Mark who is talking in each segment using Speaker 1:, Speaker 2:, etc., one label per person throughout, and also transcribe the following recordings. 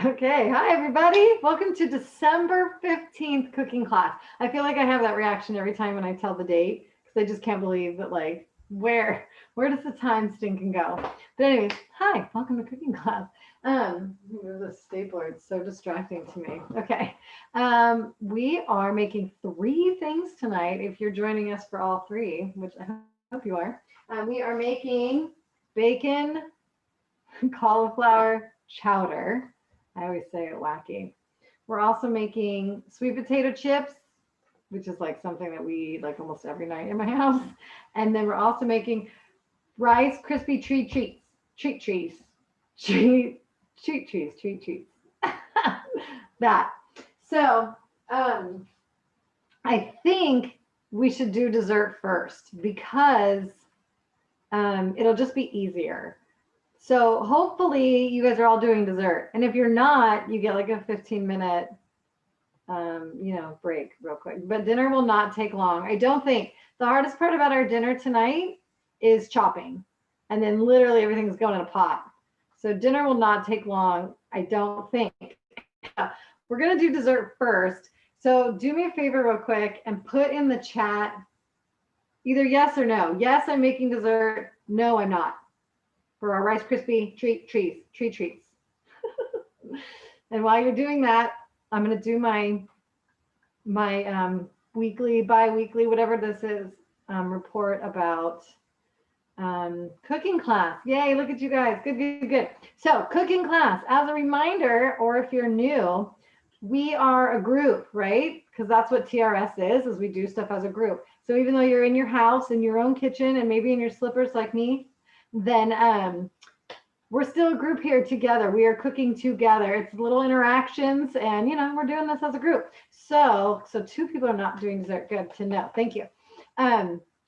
Speaker 1: Okay, hi everybody. Welcome to December 15th cooking class. I feel like I have that reaction every time when I tell the date because I just can't believe that where does the time stink and go? But anyways, hi, welcome to cooking class. Move the stapler, it's so distracting to me. Okay. We are making three things tonight if you're joining us for all three, which I hope you are. We are making bacon cauliflower chowder. I always say it wacky. We're also making sweet potato chips, which is like something that we eat like almost every night in my house. And then we're also making Rice Krispy Treat Treats. Treat trees. Treat treats. That. So um I think we should do dessert first because it'll just be easier. So hopefully you guys are all doing dessert. And if you're not, you get like a 15-minute break real quick. But dinner will not take long. I don't think the hardest part about our dinner tonight is chopping. And then literally everything's going in a pot. So dinner will not take long, I don't think. We're going to do dessert first. So do me a favor real quick and put in the chat either yes or no. Yes, I'm making dessert. No, I'm not. For our Rice Krispy Treat Treats. And while you're doing that, I'm going to do my weekly, bi-weekly, whatever this is, report about cooking class. Yay, look at you guys. Good. So cooking class, as a reminder, or if you're new, we are a group, right? Because that's what TRS is we do stuff as a group. So even though you're in your house, in your own kitchen, and maybe in your slippers like me, then we're still a group here together. We are cooking together. It's little interactions, and we're doing this as a group. So two people are not doing dessert. Good to know. Thank you.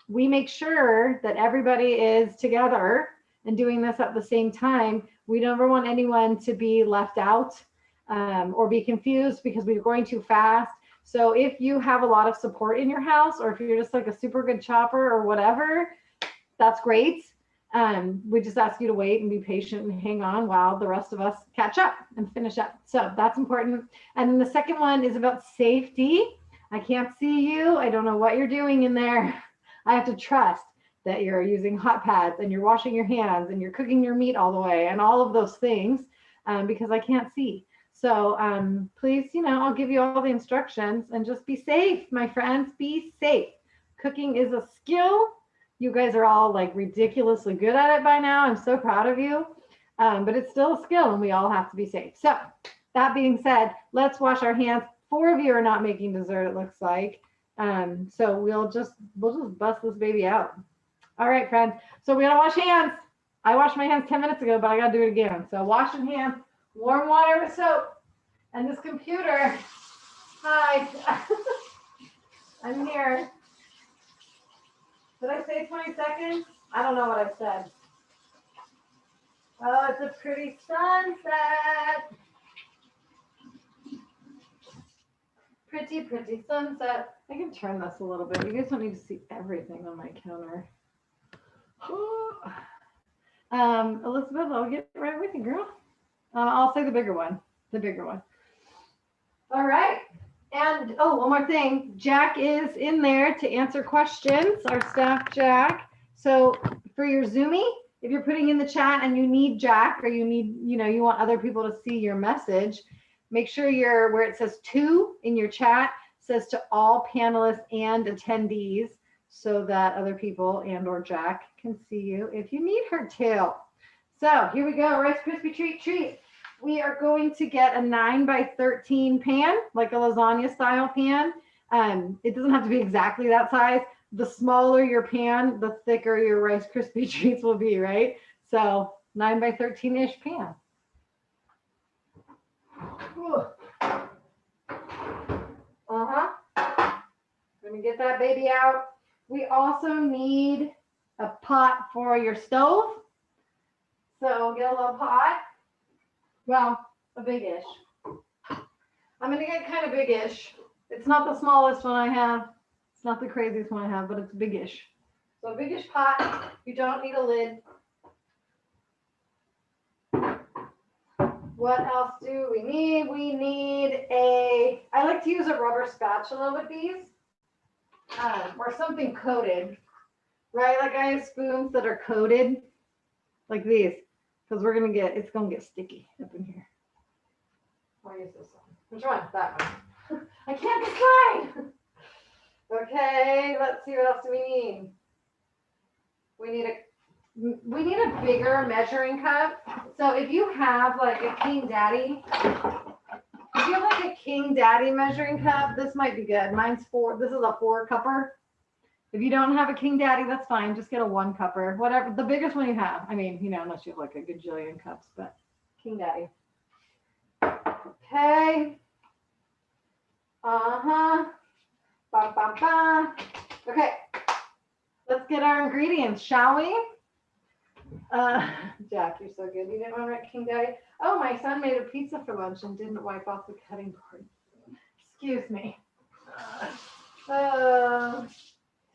Speaker 1: We make sure that everybody is together and doing this at the same time. We never want anyone to be left out or be confused because we're going too fast. So if you have a lot of support in your house, or if you're just like a super good chopper or whatever, that's great. We just ask you to wait and be patient and hang on while the rest of us catch up and finish up. So that's important. And then the second one is about safety. I can't see you. I don't know what you're doing in there. I have to trust that you're using hot pads and you're washing your hands and you're cooking your meat all the way and all of those things because I can't see. So please, I'll give you all the instructions and just be safe, my friends. Be safe. Cooking is a skill. You guys are all like ridiculously good at it by now. I'm so proud of you. But it's still a skill and we all have to be safe. So that being said, let's wash our hands. 4 of you are not making dessert, it looks like. So we'll just bust this baby out. All right, friends. So we gotta wash hands. I washed my hands 10 minutes ago, but I gotta do it again. So washing hands, warm water with soap. And this computer, hi, I'm here. Did I say 20 seconds? I don't know what I said. Oh, it's a pretty sunset. Pretty sunset. I can turn this a little bit. You guys don't need to see everything on my counter. Elizabeth, I'll get right with you, girl. I'll say the bigger one. All right. And one more thing. Jack is in there to answer questions, our staff Jack. So for your Zoomy, if you're putting in the chat and you need Jack or you need, you want other people to see your message, make sure you're where it says to in your chat says to all panelists and attendees so that other people and or Jack can see you if you need her to. So here we go. Rice Krispy Treat Treat. We are going to get a 9x13 pan, like a lasagna style pan. It doesn't have to be exactly that size. The smaller your pan, the thicker your Rice Krispy Treats will be, right? So 9x13-ish pan. Let me get that baby out. We also need a pot for your stove. So get a little pot. Well, a big-ish. I'm going to get kind of big-ish. It's not the smallest one I have. It's not the craziest one I have, but it's big-ish. So a big-ish pot. You don't need a lid. What else do we need? We need I like to use a rubber spatula with these, or something coated, right? Like I have spoons that are coated like these, because it's gonna get sticky up in here. I'll use this one. Which one? That one. I can't decide. Okay, let's see, what else do we need? We need a bigger measuring cup. So if you have like a King Daddy measuring cup, this might be good. Mine's 4. This is a 4-cupper. If you don't have a King Daddy, that's fine. Just get a 1-cupper, whatever, the biggest one you have. I mean, unless you have like a gajillion cups, but King Daddy. Okay. Bum, bum, bum. Okay. Let's get our ingredients, shall we? Jack, you're so good. You didn't want to write King Daddy? Oh, my son made a pizza for lunch and didn't wipe off the cutting board. Excuse me.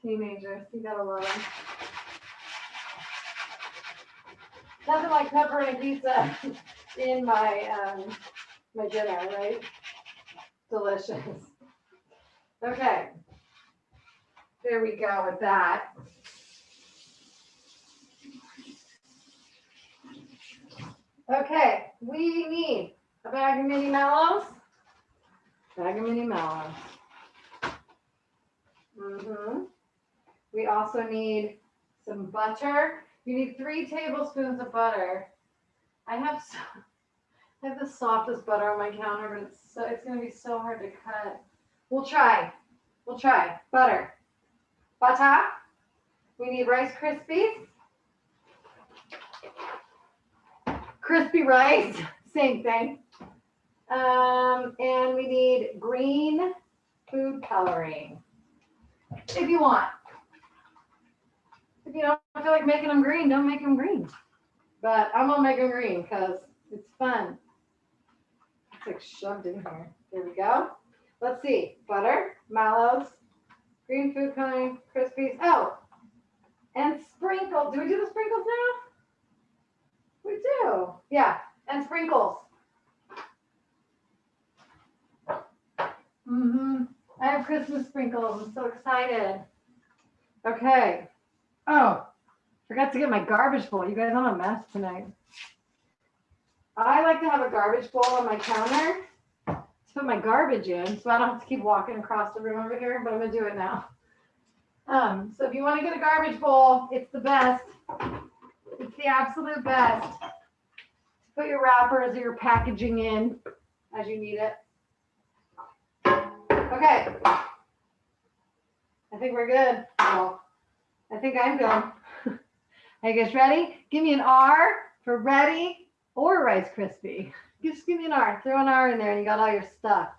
Speaker 1: Teenagers, you gotta love them. Nothing like pepperoni pizza in my my dinner, right? Delicious. Okay. There we go with that. Okay, we need a bag of mini mallows. We also need some butter. You need 3 tablespoons of butter. I have the softest butter on my counter, but it's going to be so hard to cut. We'll try. Butter. We need Rice Krispies. Crispy rice, same thing. And we need green food coloring. If you want. If you don't feel like making them green, don't make them green. But I'm gonna make them green because it's fun. It's like shoved in here. There we go. Let's see. Butter, mallows, green food coloring, Krispies. Oh, and sprinkles. Do we do the sprinkles now? We do. Yeah, and sprinkles. I have Christmas sprinkles. I'm so excited. Okay. Oh, forgot to get my garbage bowl. You guys, I'm a mess tonight. I like to have a garbage bowl on my counter to put my garbage in, so I don't have to keep walking across the room over here, but I'm going to do it now. So if you want to get a garbage bowl, it's the best. It's the absolute best. Put your wrappers or your packaging in as you need it. Okay. I think we're good. Well, I think I'm good. Are you guys ready? Give me an R for ready or Rice Krispie. Just give me an R. Throw an R in there and you got all your stuff.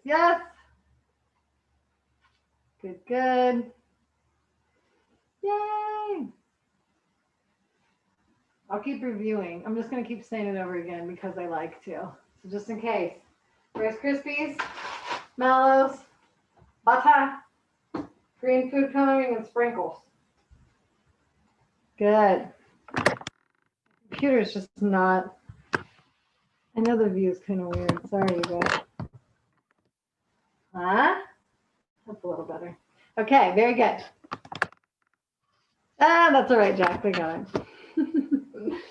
Speaker 1: Yes. Good. Yay. I'll keep reviewing. I'm just going to keep saying it over again because I like to. So just in case. Rice Krispies, mallows, butter, green food coloring, and sprinkles. Good. Computer's just not. I know the view is kind of weird. Sorry, but. That's a little better. Okay, very good. That's all right, Jack. We got it.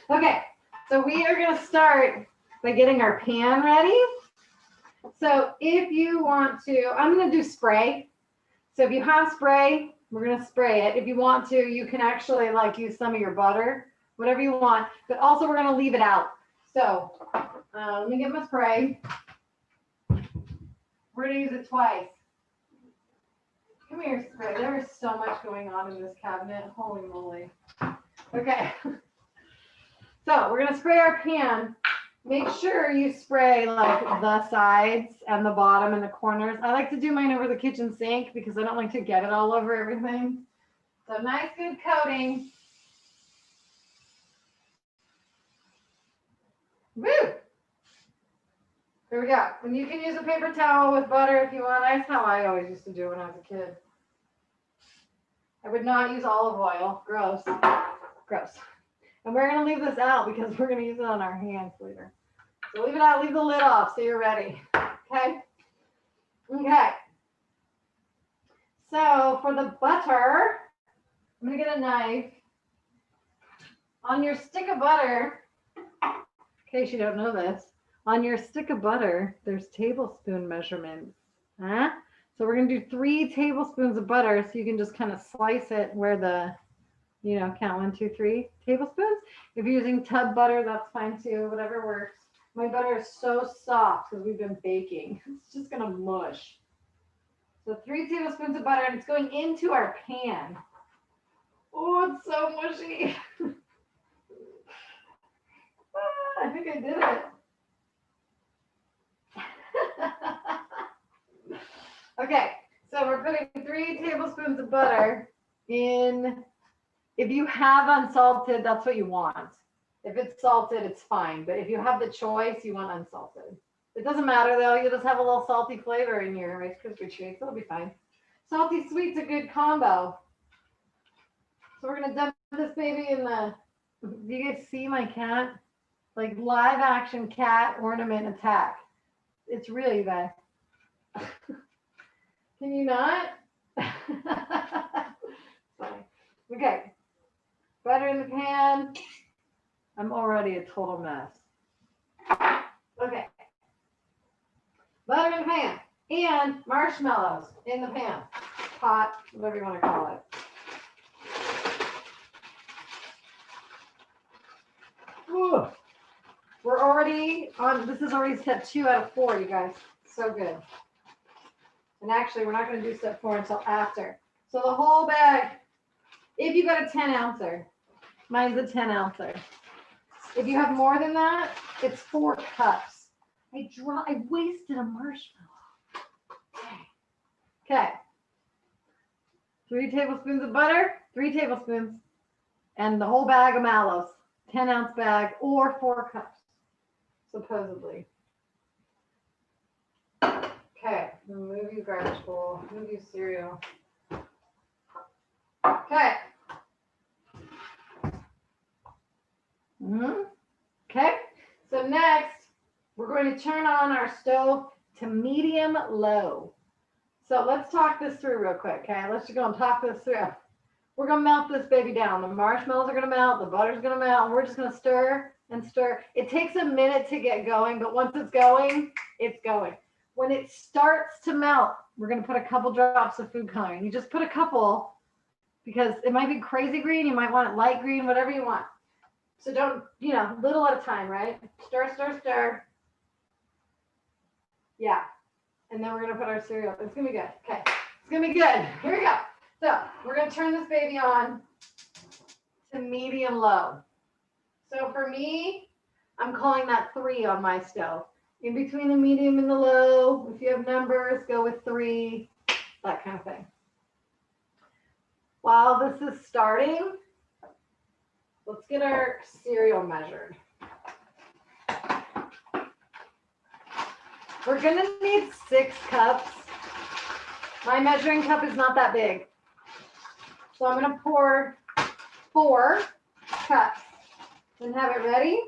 Speaker 1: Okay, so we are going to start by getting our pan ready. So if you want to, I'm going to do spray. So if you have spray, we're going to spray it. If you want to, you can actually like use some of your butter, whatever you want. But also we're going to leave it out. So let me get my spray. We're going to use it twice. Come here, spray. There is so much going on in this cabinet. Holy moly. Okay. So we're going to spray our pan. Make sure you spray like the sides and the bottom and the corners. I like to do mine over the kitchen sink because I don't like to get it all over everything. So nice, good coating. Woo! There we go. And you can use a paper towel with butter if you want. That's how I always used to do when I was a kid. I would not use olive oil. Gross. Gross. And we're going to leave this out because we're going to use it on our hands later. So leave it out, leave the lid off so you're ready. Okay? Okay. So for the butter, I'm going to get a knife. On your stick of butter, in case you don't know this, on your stick of butter, there's tablespoon measurements. Huh? So we're going to do 3 tablespoons of butter so you can just kind of slice it where the, count 1, 2, 3 tablespoons. If you're using tub butter, that's fine too, whatever works. My butter is so soft because we've been baking. It's just going to mush. So 3 tablespoons of butter, and it's going into our pan. Oh, it's so mushy. I think I did it. Okay, so we're putting 3 tablespoons of butter in. If you have unsalted, that's what you want. If it's salted, it's fine. But if you have the choice, you want unsalted. It doesn't matter though. You'll just have a little salty flavor in your Rice Krispy Treats. It'll be fine. Salty sweet's a good combo. So we're gonna dump this baby in the. Do you guys see my cat? Like live action cat ornament attack. It's really bad. Can you not? Sorry. Okay. Butter in the pan. I'm already a total mess. Okay. Butter in the pan. And marshmallows in the pan. Pot, whatever you want to call it. Ooh. We're already on, this is already step 2 out of 4, you guys. So good. And actually, we're not going to do step 4 until after. So the whole bag, if you got a 10 ouncer, mine's a 10 ouncer. If you have more than that, it's 4 cups. I wasted a marshmallow. Okay. 3 tablespoons of butter, 3 tablespoons, and the whole bag of mallows, 10-ounce bag, or 4 cups, supposedly. Okay, move you garbage bowl, move you cereal. Okay. Okay, so next, we're going to turn on our stove to medium low. So let's talk this through real quick, okay? Let's just go and talk this through. We're going to melt this baby down. The marshmallows are going to melt, the butter's going to melt, and we're just going to stir and stir. It takes a minute to get going, but once it's going, it's going. When it starts to melt, we're going to put a couple drops of food coloring. You just put a couple because it might be crazy green. You might want it light green, whatever you want. So don't, little at a time, right? Stir, stir, stir. Yeah. And then we're going to put our cereal. It's going to be good. Okay. It's going to be good. Here we go. So we're going to turn this baby on to medium low. So for me, I'm calling that 3 on my stove. In between the medium and the low, if you have numbers, go with 3, that kind of thing. While this is starting, let's get our cereal measured. We're going to need 6 cups. My measuring cup is not that big. So I'm going to pour 4 cups and have it ready.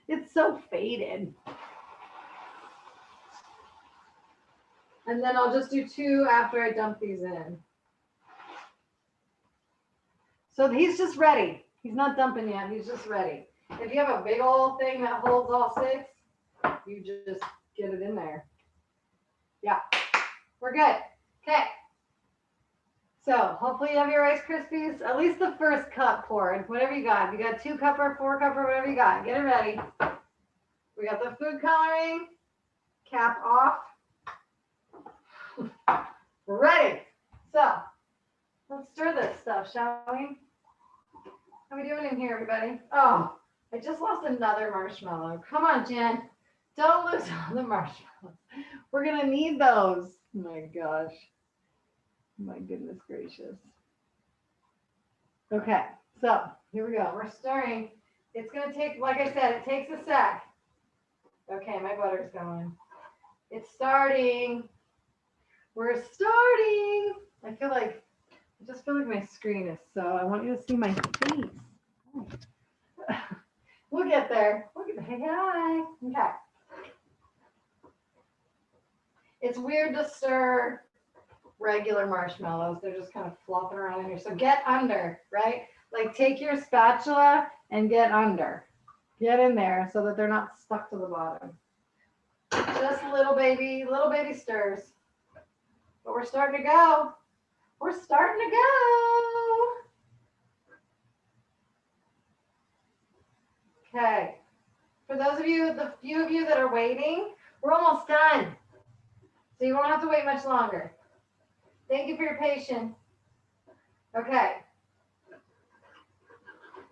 Speaker 1: It's so faded. And then I'll just do 2 after I dump these in. So he's just ready. He's not dumping yet. He's just ready. If you have a big old thing that holds all 6, you just get it in there. Yeah, we're good. Okay. So hopefully you have your Rice Krispies, at least the first cup poured, whatever you got. If you got 2 cupper, 4 cupper, whatever you got, get it ready. We got the food coloring, cap off. We're ready. So let's stir this stuff, shall we? How are we doing in here, everybody? Oh, I just lost another marshmallow. Come on, Jen. Don't lose all the marshmallows. We're going to need those. Oh my gosh. My goodness gracious. Okay, so here we go. We're stirring. It's going to take, like I said, it takes a sec. Okay, my butter's going. It's starting. We're starting. I just feel like my screen is so, I want you to see my face. get there. We'll get there. Hey, hi. Okay. It's weird to stir regular marshmallows. They're just kind of flopping around in here. So get under, right? Like take your spatula and get under. Get in there so that they're not stuck to the bottom. Just little baby stirs. But we're starting to go. We're starting to go. Okay. For those of you, the few of you that are waiting, we're almost done. So you won't have to wait much longer. Thank you for your patience. Okay.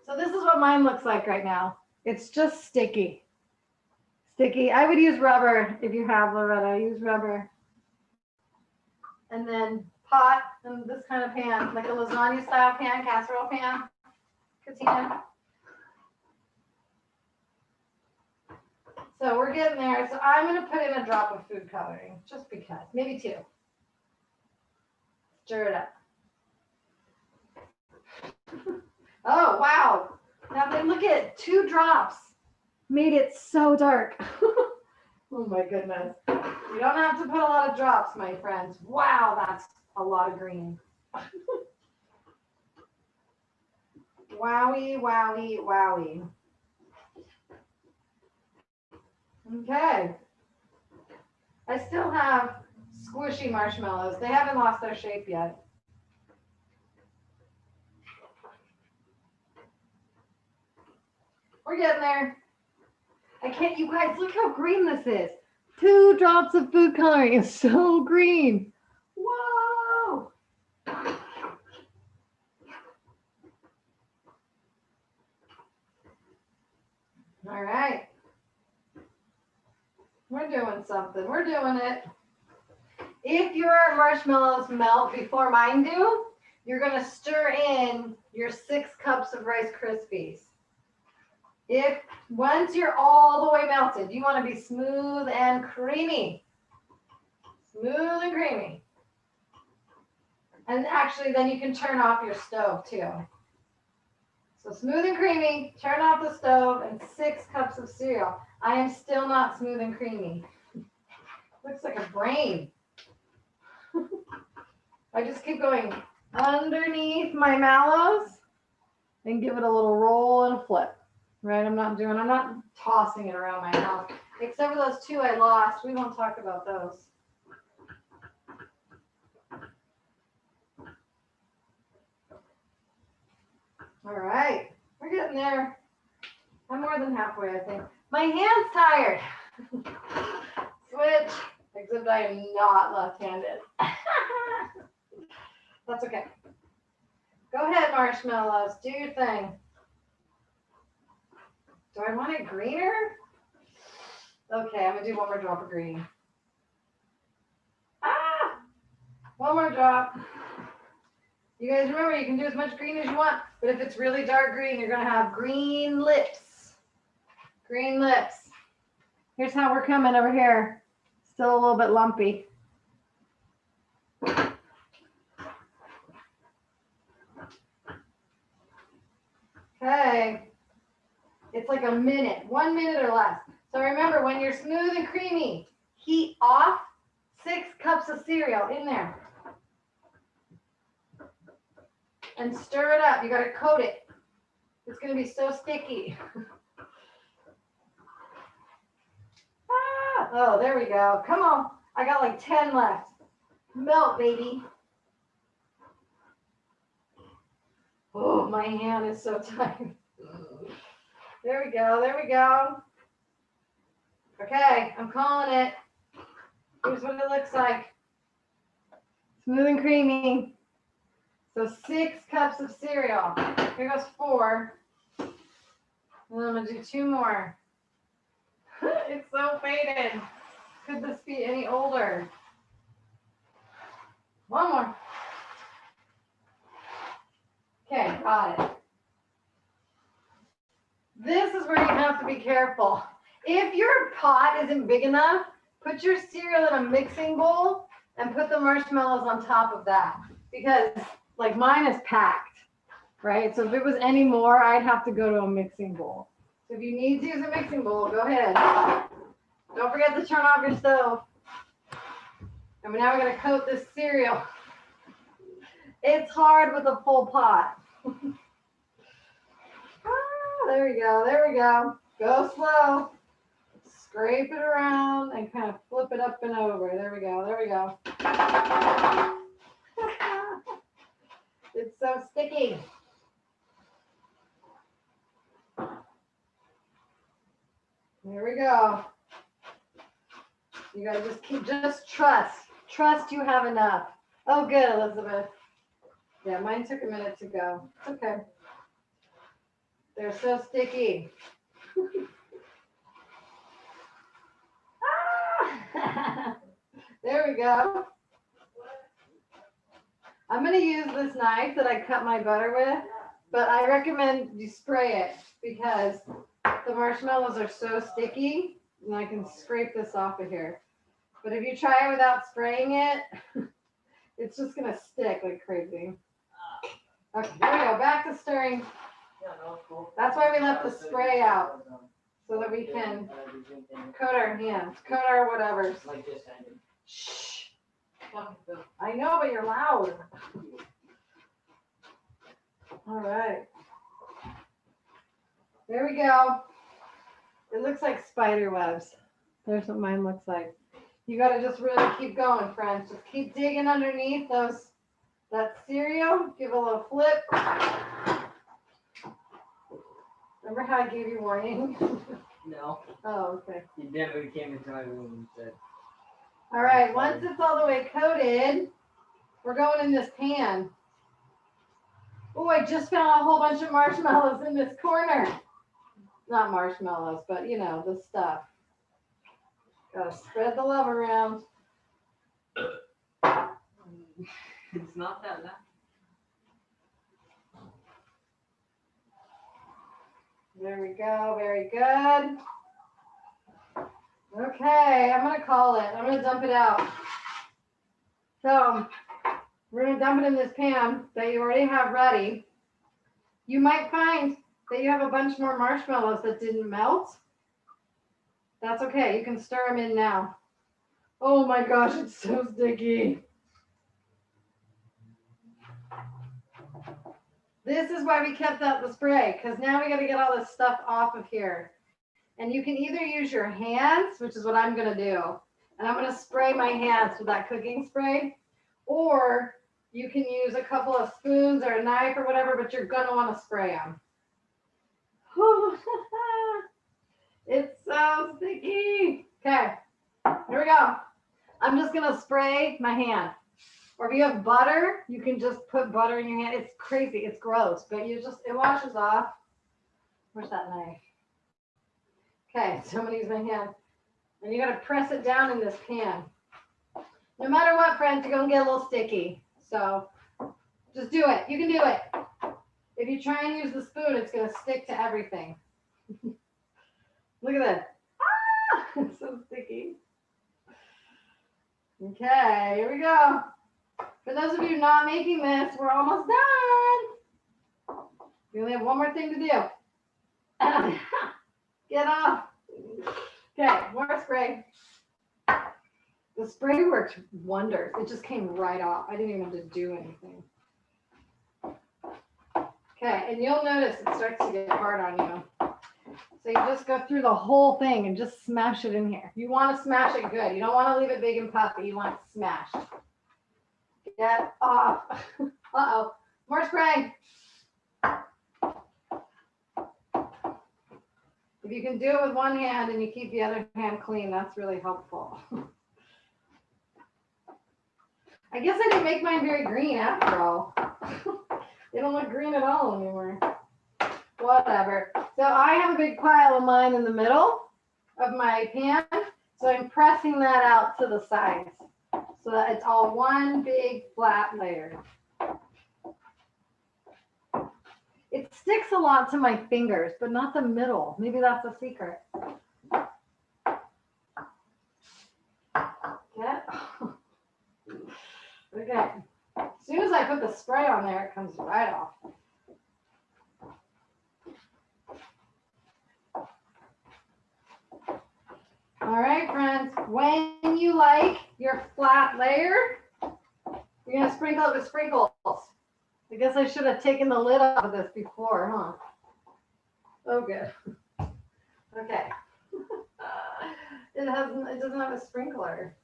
Speaker 1: So this is what mine looks like right now. It's just sticky. Sticky. I would use rubber if you have, Loretta. Use rubber. And then pot in this kind of pan, like a lasagna style pan, casserole pan. Katina. So we're getting there. So I'm going to put in a drop of food coloring, just because. Maybe 2. Stir it up. Oh, wow. Now then look at 2 drops. Made it so dark. Oh my goodness. You don't have to put a lot of drops, my friends. Wow, that's a lot of green. Wowie, wowie, wowie. Okay. I still have squishy marshmallows. They haven't lost their shape yet. We're getting there. I can't, you guys, look how green this is. 2 drops of food coloring is so green. Whoa. All right. We're doing something. We're doing it. If your marshmallows melt before mine do, you're going to stir in your 6 cups of Rice Krispies. If once you're all the way melted, you want to be smooth and creamy. Smooth and creamy. And actually, then you can turn off your stove too. So smooth and creamy, turn off the stove, and 6 cups of cereal. I am still not smooth and creamy. Looks like a brain. I just keep going underneath my mallows and give it a little roll and a flip. Right? I'm not tossing it around my house. Except for those 2 I lost. We won't talk about those. All right. We're getting there. I'm more than halfway, I think. My hand's tired. Switch. Except I am not left-handed. That's okay. Go ahead, marshmallows. Do your thing. Do I want it greener? Okay, I'm going to do 1 more drop of green. Ah! 1 more drop. You guys remember, you can do as much green as you want, but if it's really dark green, you're going to have green lips. Green lips. Here's how we're coming over here. Still a little bit lumpy. Okay. It's like a minute, 1 minute or less. So remember, when you're smooth and creamy, heat off, 6 cups of cereal in there. And stir it up. You got to coat it. It's going to be so sticky. Ah, oh, there we go. Come on. I got like 10 left. Melt, baby. Oh, my hand is so tired. There we go. There we go. Okay, I'm calling it. Here's what it looks like. Smooth and creamy. So 6 cups of cereal. Here goes 4. And then I'm going to do 2 more. It's so faded. Could this be any older? 1 more. Okay, got it. This is where you have to be careful. If your pot isn't big enough, put your cereal in a mixing bowl and put the marshmallows on top of that. Because like mine is packed, right? So if it was any more, I'd have to go to a mixing bowl. So if you need to use a mixing bowl, go ahead. Don't forget to turn off your stove. And now we're going to coat this cereal. It's hard with a full pot. There we go. There we go. Go slow. Scrape it around and kind of flip it up and over. There we go. There we go. It's so sticky. There we go. You gotta just trust you have enough. Oh, good, Elizabeth. Yeah, mine took a minute to go. It's okay. They're so sticky. There we go. I'm going to use this knife that I cut my butter with, but I recommend you spray it because the marshmallows are so sticky, and I can scrape this off of here. But if you try it without spraying it, it's just going to stick like crazy. Okay, there we go. Back to stirring. That's why we left the spray out, so that we can coat our hands, coat our whatever. Shh. I know, but you're loud. All right. There we go. It looks like spider webs. There's what mine looks like. You got to just really keep going, friends. Just keep digging underneath that cereal. Give a little flip. Remember how I gave you warning?
Speaker 2: No.
Speaker 1: Oh, okay.
Speaker 2: You never came into my room and said.
Speaker 1: All right, once it's all the way coated, we're going in this pan. Oh, I just found a whole bunch of marshmallows in this corner. Not marshmallows, but you know, the stuff. Gotta spread the love around.
Speaker 2: It's not that loud.
Speaker 1: There we go, very good. Okay, I'm gonna call it. I'm gonna dump it out. So we're gonna dump it in this pan that you already have ready. You might find that you have a bunch more marshmallows that didn't melt. That's okay, you can stir them in now. Oh my gosh, it's so sticky. This is why we kept out the spray, because now we gotta get all this stuff off of here. And you can either use your hands, which is what I'm gonna do, and I'm gonna spray my hands with that cooking spray, or you can use a couple of spoons or a knife or whatever, but you're gonna wanna spray them. It's so sticky. Okay, here we go. I'm just gonna spray my hand. Or if you have butter, you can just put butter in your hand. It's crazy, it's gross, but it washes off. Where's that knife? Okay, so I'm gonna use my hand. And you gotta press it down in this pan. No matter what, friends, you're gonna get a little sticky. So just do it. You can do it. If you try and use the spoon, it's gonna stick to everything. Look at this. Ah, it's so sticky. Okay, here we go. For those of you not making this, we're almost done. We only have one more thing to do. Get off. Okay, more spray. The spray worked wonders. It just came right off. I didn't even have to do anything. Okay, and you'll notice it starts to get hard on you. So you just go through the whole thing and just smash it in here. You want to smash it good. You don't want to leave it big and puffy. You want it smashed. Get off. Uh-oh. More spray. If you can do it with one hand and you keep the other hand clean, that's really helpful. I guess I didn't make mine very green after all. They don't look green at all anymore. Whatever. So I have a big pile of mine in the middle of my pan. So I'm pressing that out to the sides so that it's all one big flat layer. It sticks a lot to my fingers, but not the middle. Maybe that's the secret. Okay. Okay. As soon as I put the spray on there, it comes right off. friends, when you like your flat layer, you're going to sprinkle it with sprinkles. I guess I should have taken the lid off of this before, huh? Oh, good. Okay. It doesn't have a sprinkler.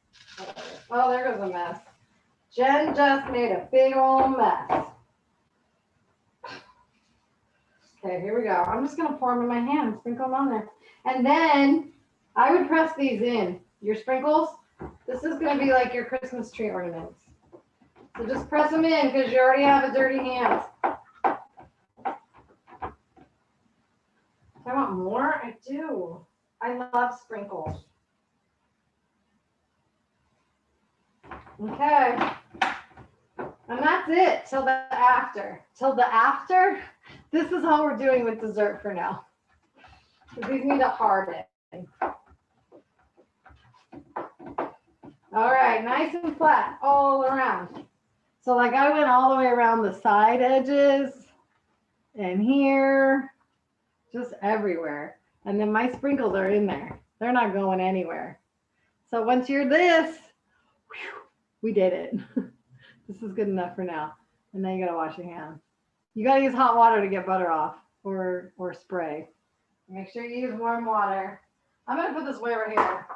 Speaker 1: Oh, there goes a mess. Jen just made a big old mess. Okay, here we go. I'm just going to pour them in my hand, sprinkle them on there. And then I would press these in. Your sprinkles, this is going to be like your Christmas tree ornaments. So just press them in because you already have a dirty hand. I want more? I do. I love sprinkles. Okay. And that's it till the after. Till the after, this is all we're doing with dessert for now. These need to harden. All right, nice and flat all around. So like I went all the way around the side edges and here, just everywhere. And then my sprinkles are in there. They're not going anywhere. So once you're this, whew, we did it. This is good enough for now. And then you gotta wash your hands. You gotta use hot water to get butter off or spray. Make sure you use warm water. I'm gonna put this way over here.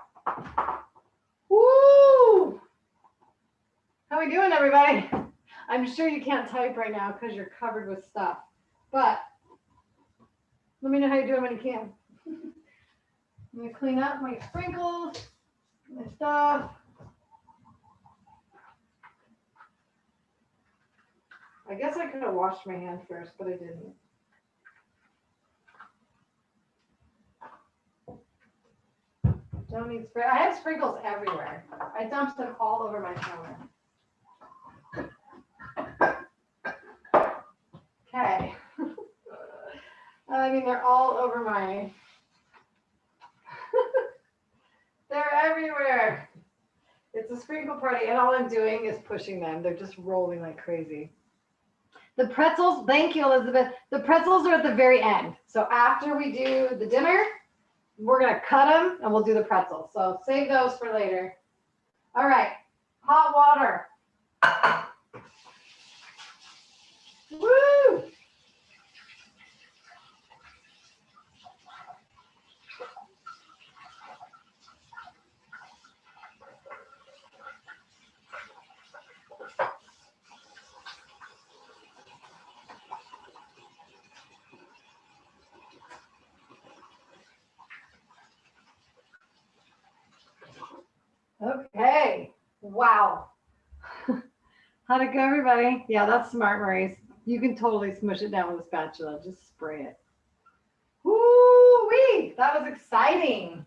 Speaker 1: Woo! How we doing, everybody? I'm sure you can't type right now because you're covered with stuff. But let me know how you're doing when you can. I'm gonna clean up my sprinkles, my stuff. I guess I could have washed my hand first, but I didn't. Don't need spray. I have sprinkles everywhere. I dumped them all over my counter. Okay. I mean, they're all over my. They're everywhere. It's a sprinkle party, and all I'm doing is pushing them. They're just rolling like crazy. The pretzels, thank you, Elizabeth. The pretzels are at the very end. So after we do the dinner, we're going to cut them and we'll do the pretzels. So save those for later. All right, hot water. Woo! Okay. Wow. How'd it go, everybody? Yeah, that's smart, Maurice. You can totally smush it down with a spatula. Just spray it. Woo-wee! That was exciting.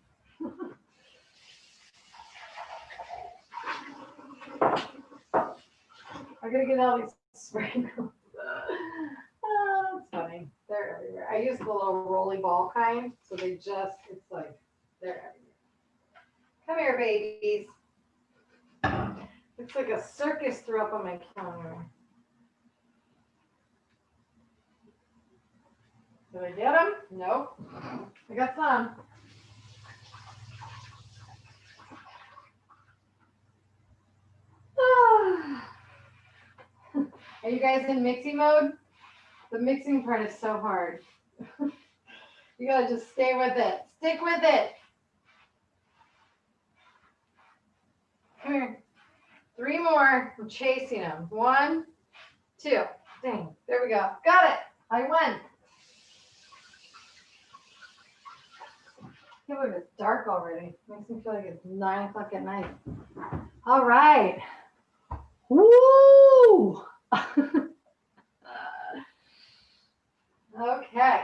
Speaker 1: I gotta get all these sprinkles. Oh, that's funny. They're everywhere. I use the little rolly ball kind, so they just, it's like, they're everywhere. Come here, babies. Looks like a circus threw up on my counter. Did I get them? Nope. I got some. Are you guys in mixing mode? The mixing part is so hard. You gotta just stay with it. Stick with it. Come here. 3 more. I'm chasing them. 1, 2. Dang. There we go. Got it. I won. I can't believe it's dark already. Makes me feel like it's 9 o'clock at night. All right. Woo! Okay.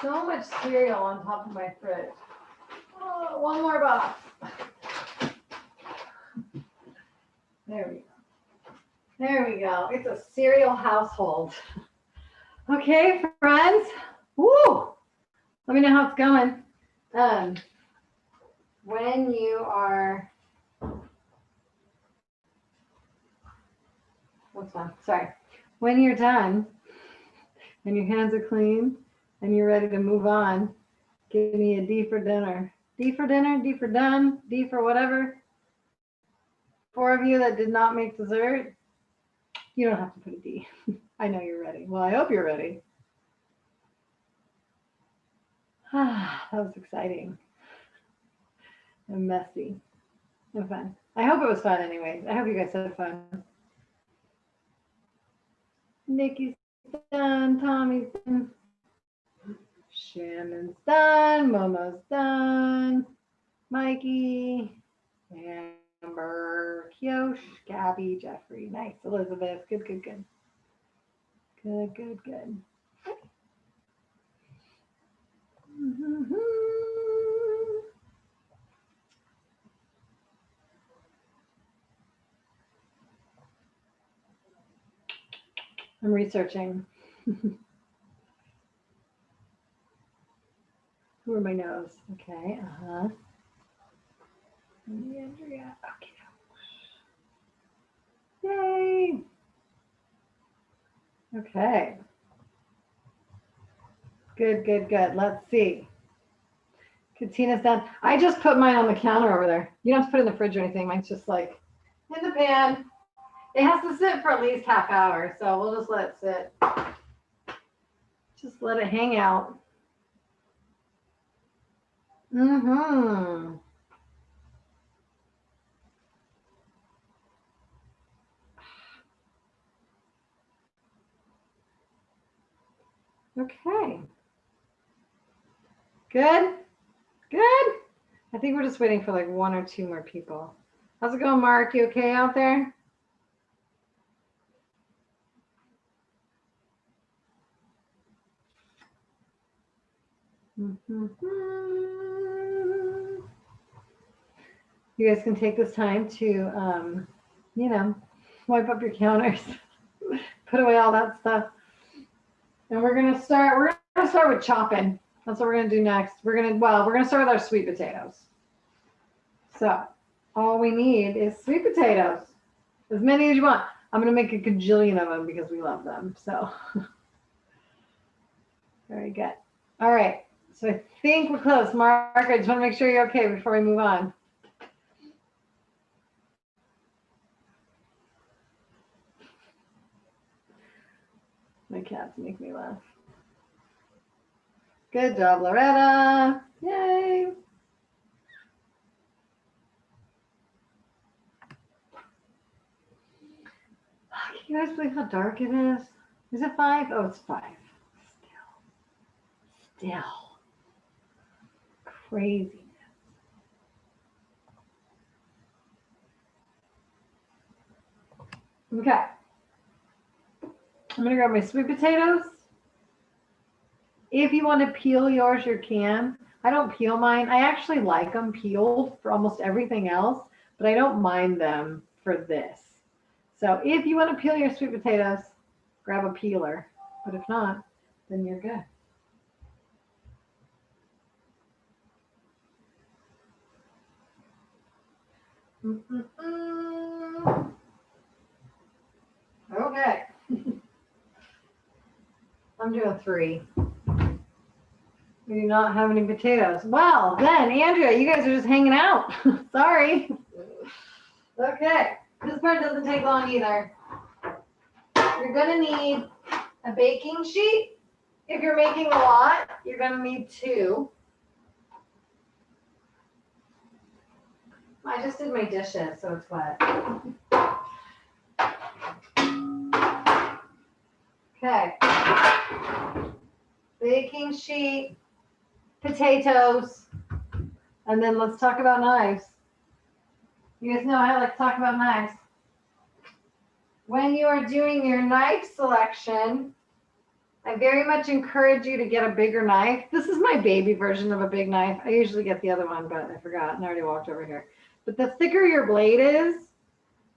Speaker 1: So much cereal on top of my fridge. Oh, 1 more box. There we go. There we go. It's a cereal household. Okay, friends. Woo! Let me know how it's going. When you are, what's on? Sorry. when you're done and your hands are clean and you're ready to move on, give me a D for dinner. D for dinner, D for done, D for whatever. 4 of you that did not make dessert, you don't have to put a D. I know you're ready. Well, I hope you're ready. That was exciting and messy and fun. I hope it was fun anyways. I hope you guys had fun. Nikki's done, Tommy's done, Shannon's done, Momo's done, Mikey, Amber, Kyosh, Gabby, Jeffrey. Nice. Elizabeth. Good, good, good. Good, good, good. I'm researching. Who are my nose? Okay, Andrea. Okay. Yay. Okay. Good, good, good. Let's see. Katina's done. I just put mine on the counter over there. You don't have to put it in the fridge or anything. Mine's just like in the pan. It has to sit for at least half hour, so we'll just let it sit. Just let it hang out. Okay. Good? Good? I think we're just waiting for like 1 or 2 more people. How's it going, Mark? You okay out there? You guys can take this time to, you know, wipe up your counters, put away all that stuff. And we're gonna start with chopping. That's what we're gonna do next. We're gonna start with our sweet potatoes. So all we need is sweet potatoes. As many as you want. I'm gonna make a gajillion of them because we love them. So very good. All right. So I think we're close. Mark, I just want to make sure you're okay before we move on. My cats make me laugh. Good job, Loretta. Yay. Can you guys believe how dark it is? Is it 5? Oh, it's 5. Still. Craziness. Okay. I'm going to grab my sweet potatoes. If you want to peel yours, you can. I don't peel mine. I actually like them peeled for almost everything else, but I don't mind them for this. So if you want to peel your sweet potatoes, grab a peeler. But if not, then you're good. Okay. I'm doing 3. We do not have any potatoes. Well, then, Andrea, you guys are just hanging out. Sorry. Okay. This part doesn't take long either. You're going to need a baking sheet. If you're making a lot, you're going to need 2. I just did my dishes, so it's wet. Okay. Baking sheet, potatoes, and then let's talk about knives. You guys know I like to talk about knives. When you are doing your knife selection, I very much encourage you to get a bigger knife. This is my baby version of a big knife. I usually get the other one, but I forgot and I already walked over here. But the thicker your blade is,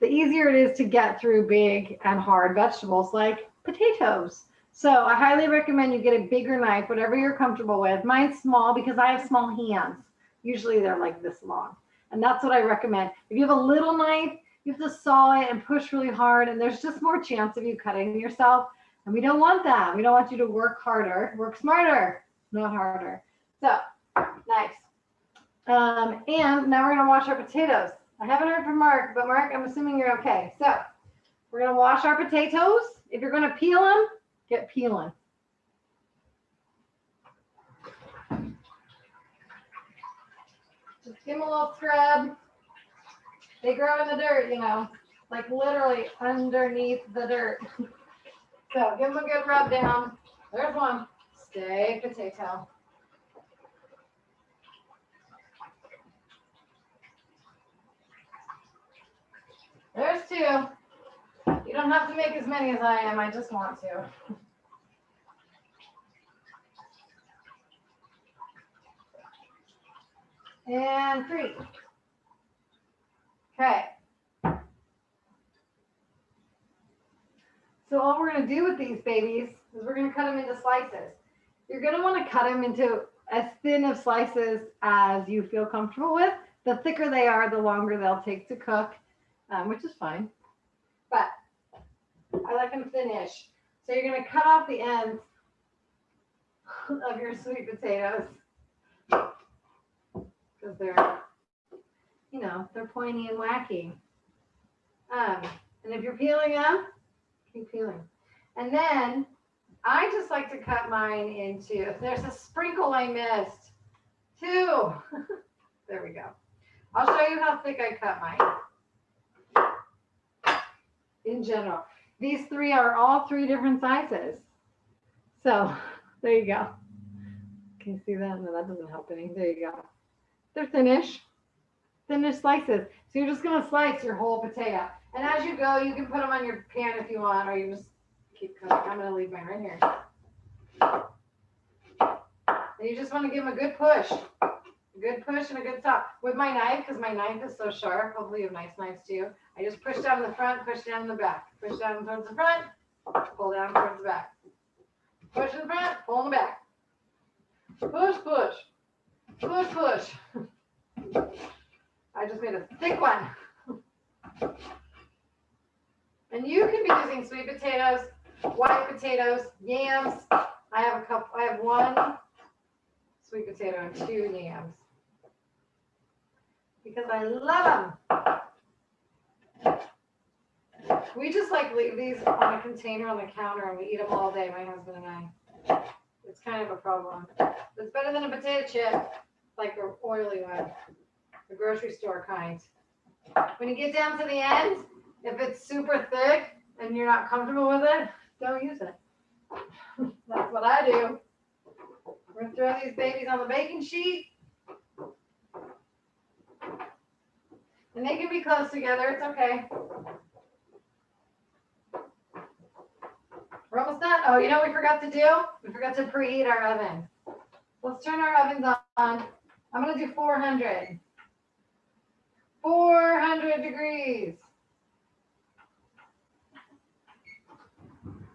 Speaker 1: the easier it is to get through big and hard vegetables like potatoes. So I highly recommend you get a bigger knife, whatever you're comfortable with. Mine's small because I have small hands. Usually they're like this long. And that's what I recommend. If you have a little knife, you have to saw it and push really hard, and there's just more chance of you cutting yourself. And we don't want that. We don't want you to work harder, work smarter, not harder. So nice. And now we're gonna wash our potatoes. I haven't heard from Mark, but Mark, I'm assuming you're okay. So we're gonna wash our potatoes. If you're gonna peel them, get peeling. Just give them a little scrub. They grow in the dirt, you know, like literally underneath the dirt. So give them a good rub down. There's one. Stay potato. There's two. You don't have to make as many as I am. I just want to. And 3. Okay. So all we're going to do with these babies is we're going to cut them into slices. You're going to want to cut them into as thin of slices as you feel comfortable with. The thicker they are, the longer they'll take to cook, which is fine. But I like them thin-ish. So you're going to cut off the ends of your sweet potatoes because they're, you know, they're pointy and wacky. And if you're peeling them, keep peeling. And then I just like to cut mine into, there's a sprinkle I missed. 2. There we go. I'll show you how thick I cut mine. In general. These 3 are all 3 different sizes. So there you go. Can you see that? No, that doesn't help any. There you go. They're thinnish slices. So you're just going to slice your whole potato. And as you go, you can put them on your pan if you want, or you just keep cooking. I'm going to leave mine right here. And you just want to give them a good push. A good push and a good stop. With my knife, because my knife is so sharp, hopefully you have nice knives too. I just push down the front, push down the back. Push down towards the front, pull down towards the back. Push in the front, pull in the back. Push, push. Push, push. I just made a thick one. And you can be using sweet potatoes, white potatoes, yams. I have 1 sweet potato and 2 yams because I love them. We just like leave these on a container on the counter and we eat them all day, my husband and I. It's kind of a problem. It's better than a potato chip, like an oily one, the grocery store kind. When you get down to the end, if it's super thick and you're not comfortable with it, don't use it. That's what I do. We're going to throw these babies on the baking sheet. And they can be close together. It's okay. We're almost done. Oh, you know what we forgot to do? We forgot to preheat our oven. Let's turn our ovens on. I'm going to do 400. 400 degrees.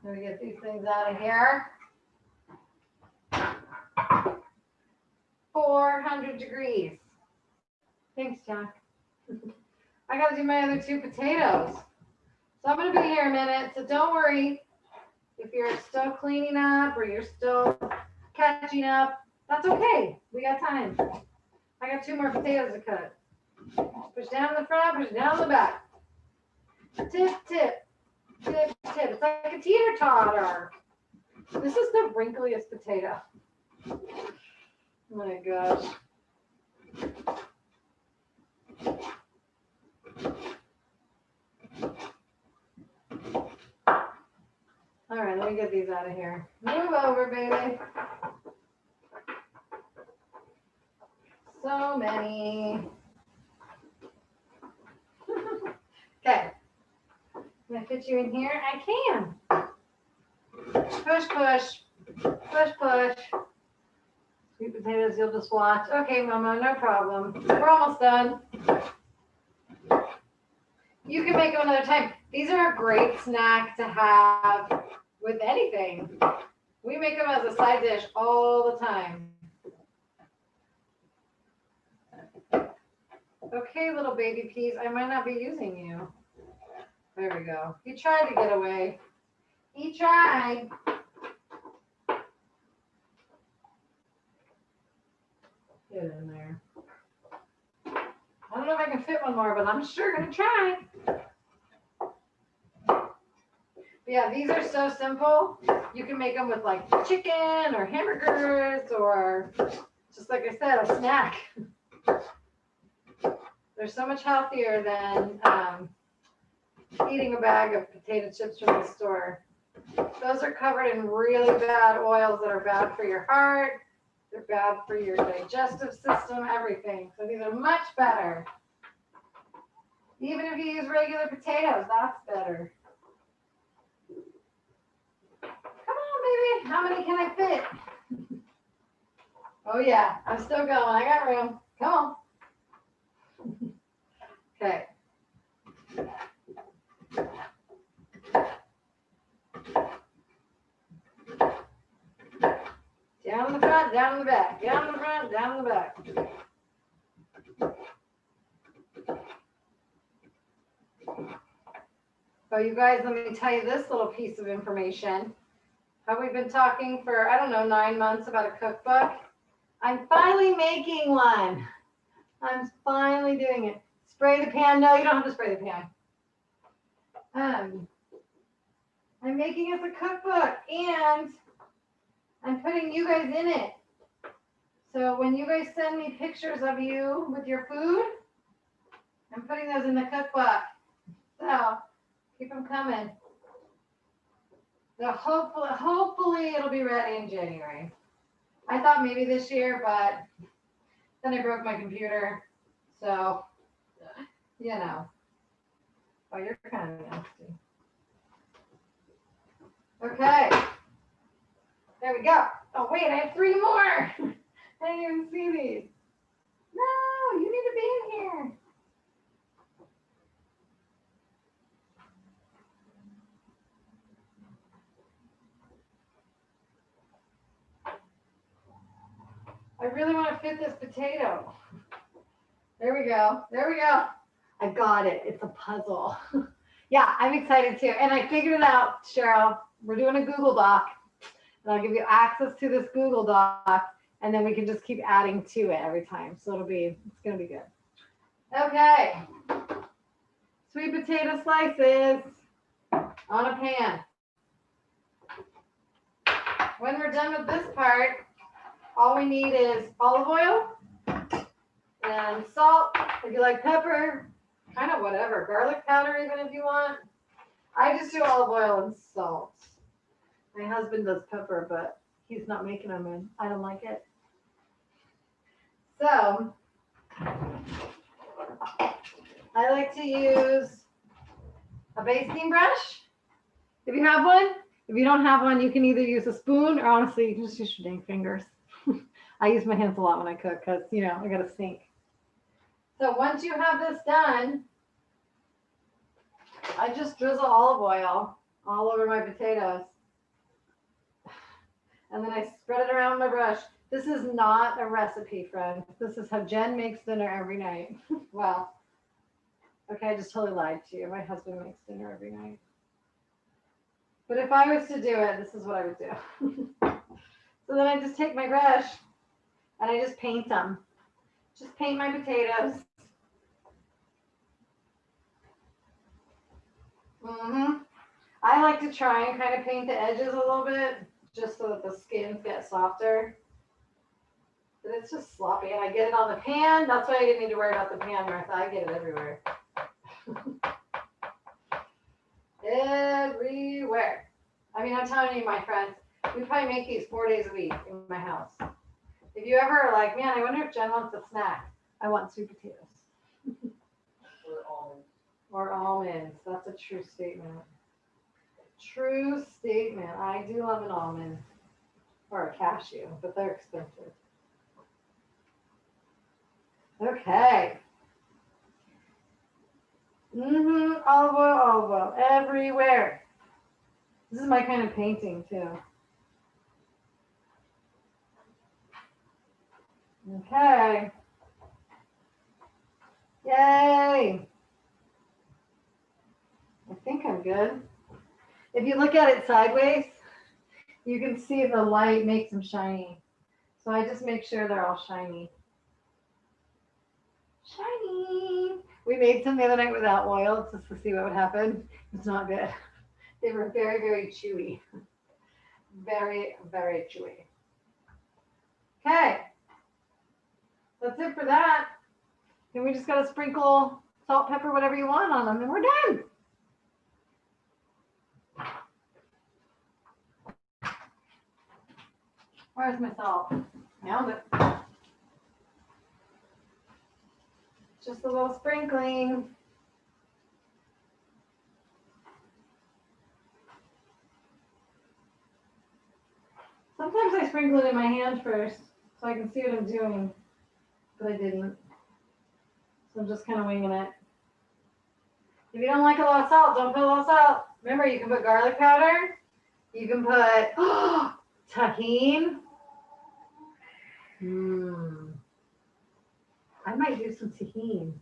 Speaker 1: Let me get these things out of here. 400 degrees. Thanks, Jack. I got to do my other 2 potatoes. So I'm going to be here a minute, so don't worry if you're still cleaning up or you're still catching up. That's okay. We got time. I got 2 more potatoes to cut. Push down in the front, push down the back. Tip, tip, tip, tip. It's like a teeter-totter. This is the wrinkliest potato. Oh my gosh. All right, let me get these out of here. Move over, baby. So many. Okay. Can I fit you in here? I can. Push, push. Push, push. Sweet potatoes, you'll just watch. Okay, Mama, no problem. We're almost done. You can make them another time. These are a great snack to have with anything. We make them as a side dish all the time. Okay, little baby peas, I might not be using you. There we go. He tried to get away. He tried. Get in there. I don't know if I can fit one more, but I'm sure gonna try. But yeah, these are so simple. You can make them with like chicken or hamburgers or just like I said, a snack. They're so much healthier than eating a bag of potato chips from the store. Those are covered in really bad oils that are bad for your heart. They're bad for your digestive system, everything. So these are much better. Even if you use regular potatoes, that's better. Come on, baby. How many can I fit? Oh, yeah. I'm still going. I got room. Come on. Okay. Down in the front, down in the back. Down in the front, down in the back. Oh, you guys, let me tell you this little piece of information. Have we been talking for, I don't know, 9 months about a cookbook? I'm finally making one. I'm finally doing it. Spray the pan. No, you don't have to spray the pan. I'm making us a cookbook and I'm putting you guys in it. So when you guys send me pictures of you with your food, I'm putting those in the cookbook. So keep them coming. So hopefully it'll be ready in January. I thought maybe this year, but then I broke my computer. So, you know. Oh, you're kind of nasty. Okay. There we go. Oh, wait, I have 3 more. I didn't even see these. No, you need to be in here. I really want to fit this potato. There we go. There we go. I got it. It's a puzzle. Yeah, I'm excited too. And I figured it out, Cheryl. We're doing a Google Doc. And I'll give you access to this Google Doc. And then we can just keep adding to it every time. So it's going to be good. Okay. Sweet potato slices on a pan. When we're done with this part, all we need is olive oil and salt. If you like pepper, kind of whatever. Garlic powder even if you want. I just do olive oil and salt. My husband does pepper, but he's not making them and I don't like it. So I like to use a basting brush. If you have one. If you don't have one, you can either use a spoon or honestly, you can just use your dang fingers. I use my hands a lot when I cook because, I got to sink. So once you have this done, I just drizzle olive oil all over my potatoes. And then I spread it around my brush. This is not a recipe, friend. This is how Jen makes dinner every night. Well, okay, I just totally lied to you. My husband makes dinner every night. But if I was to do it, this is what I would do. So then I just take my brush and I just paint them. Just paint my potatoes. I like to try and kind of paint the edges a little bit just so that the skins get softer. But it's just sloppy and I get it on the pan. That's why I didn't need to worry about the pan, Martha. I get it everywhere. Everywhere. I mean, I'm telling you, my friends, we probably make these 4 days a week in my house. If you ever are like, man, I wonder if Jen wants a snack. I want sweet potatoes. Or almonds. That's a true statement. True statement. I do love an almond. Or a cashew, but they're expensive. Okay. Olive oil, everywhere. This is my kind of painting too. Okay. Yay! I think I'm good. If you look at it sideways, you can see the light makes them shiny. So I just make sure they're all shiny. Shiny! We made some the other night without oil just to see what would happen. It's not good. They were very, very chewy. Very, very chewy. Okay. That's it for that. Then we just got to sprinkle salt, pepper, whatever you want on them, and we're done. Where's my salt? Found it. Just a little sprinkling. Sometimes I sprinkle it in my hand first so I can see what I'm doing, but I didn't. So I'm just kind of winging it. If you don't like a lot of salt, don't put a lot of salt. Remember, you can put garlic powder. You can put tahini. I might do some tahini.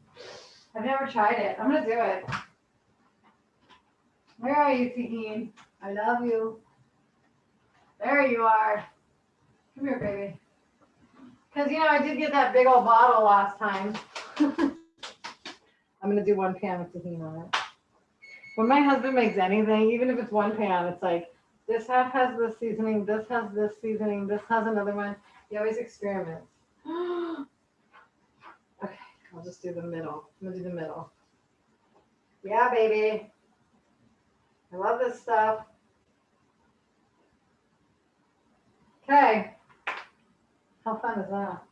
Speaker 1: I've never tried it. I'm going to do it. Where are you, tahini? I love you. There you are. Come here, baby. Because, I did get that big old bottle last time. I'm going to do 1 pan of tahini on it. When my husband makes anything, even if it's 1 pan, it's like, this half has this seasoning, this has this seasoning, this has another one. He always experiments. Okay, I'll just do the middle. I'm going to do the middle. Yeah, baby. I love this stuff. Okay. How fun is that?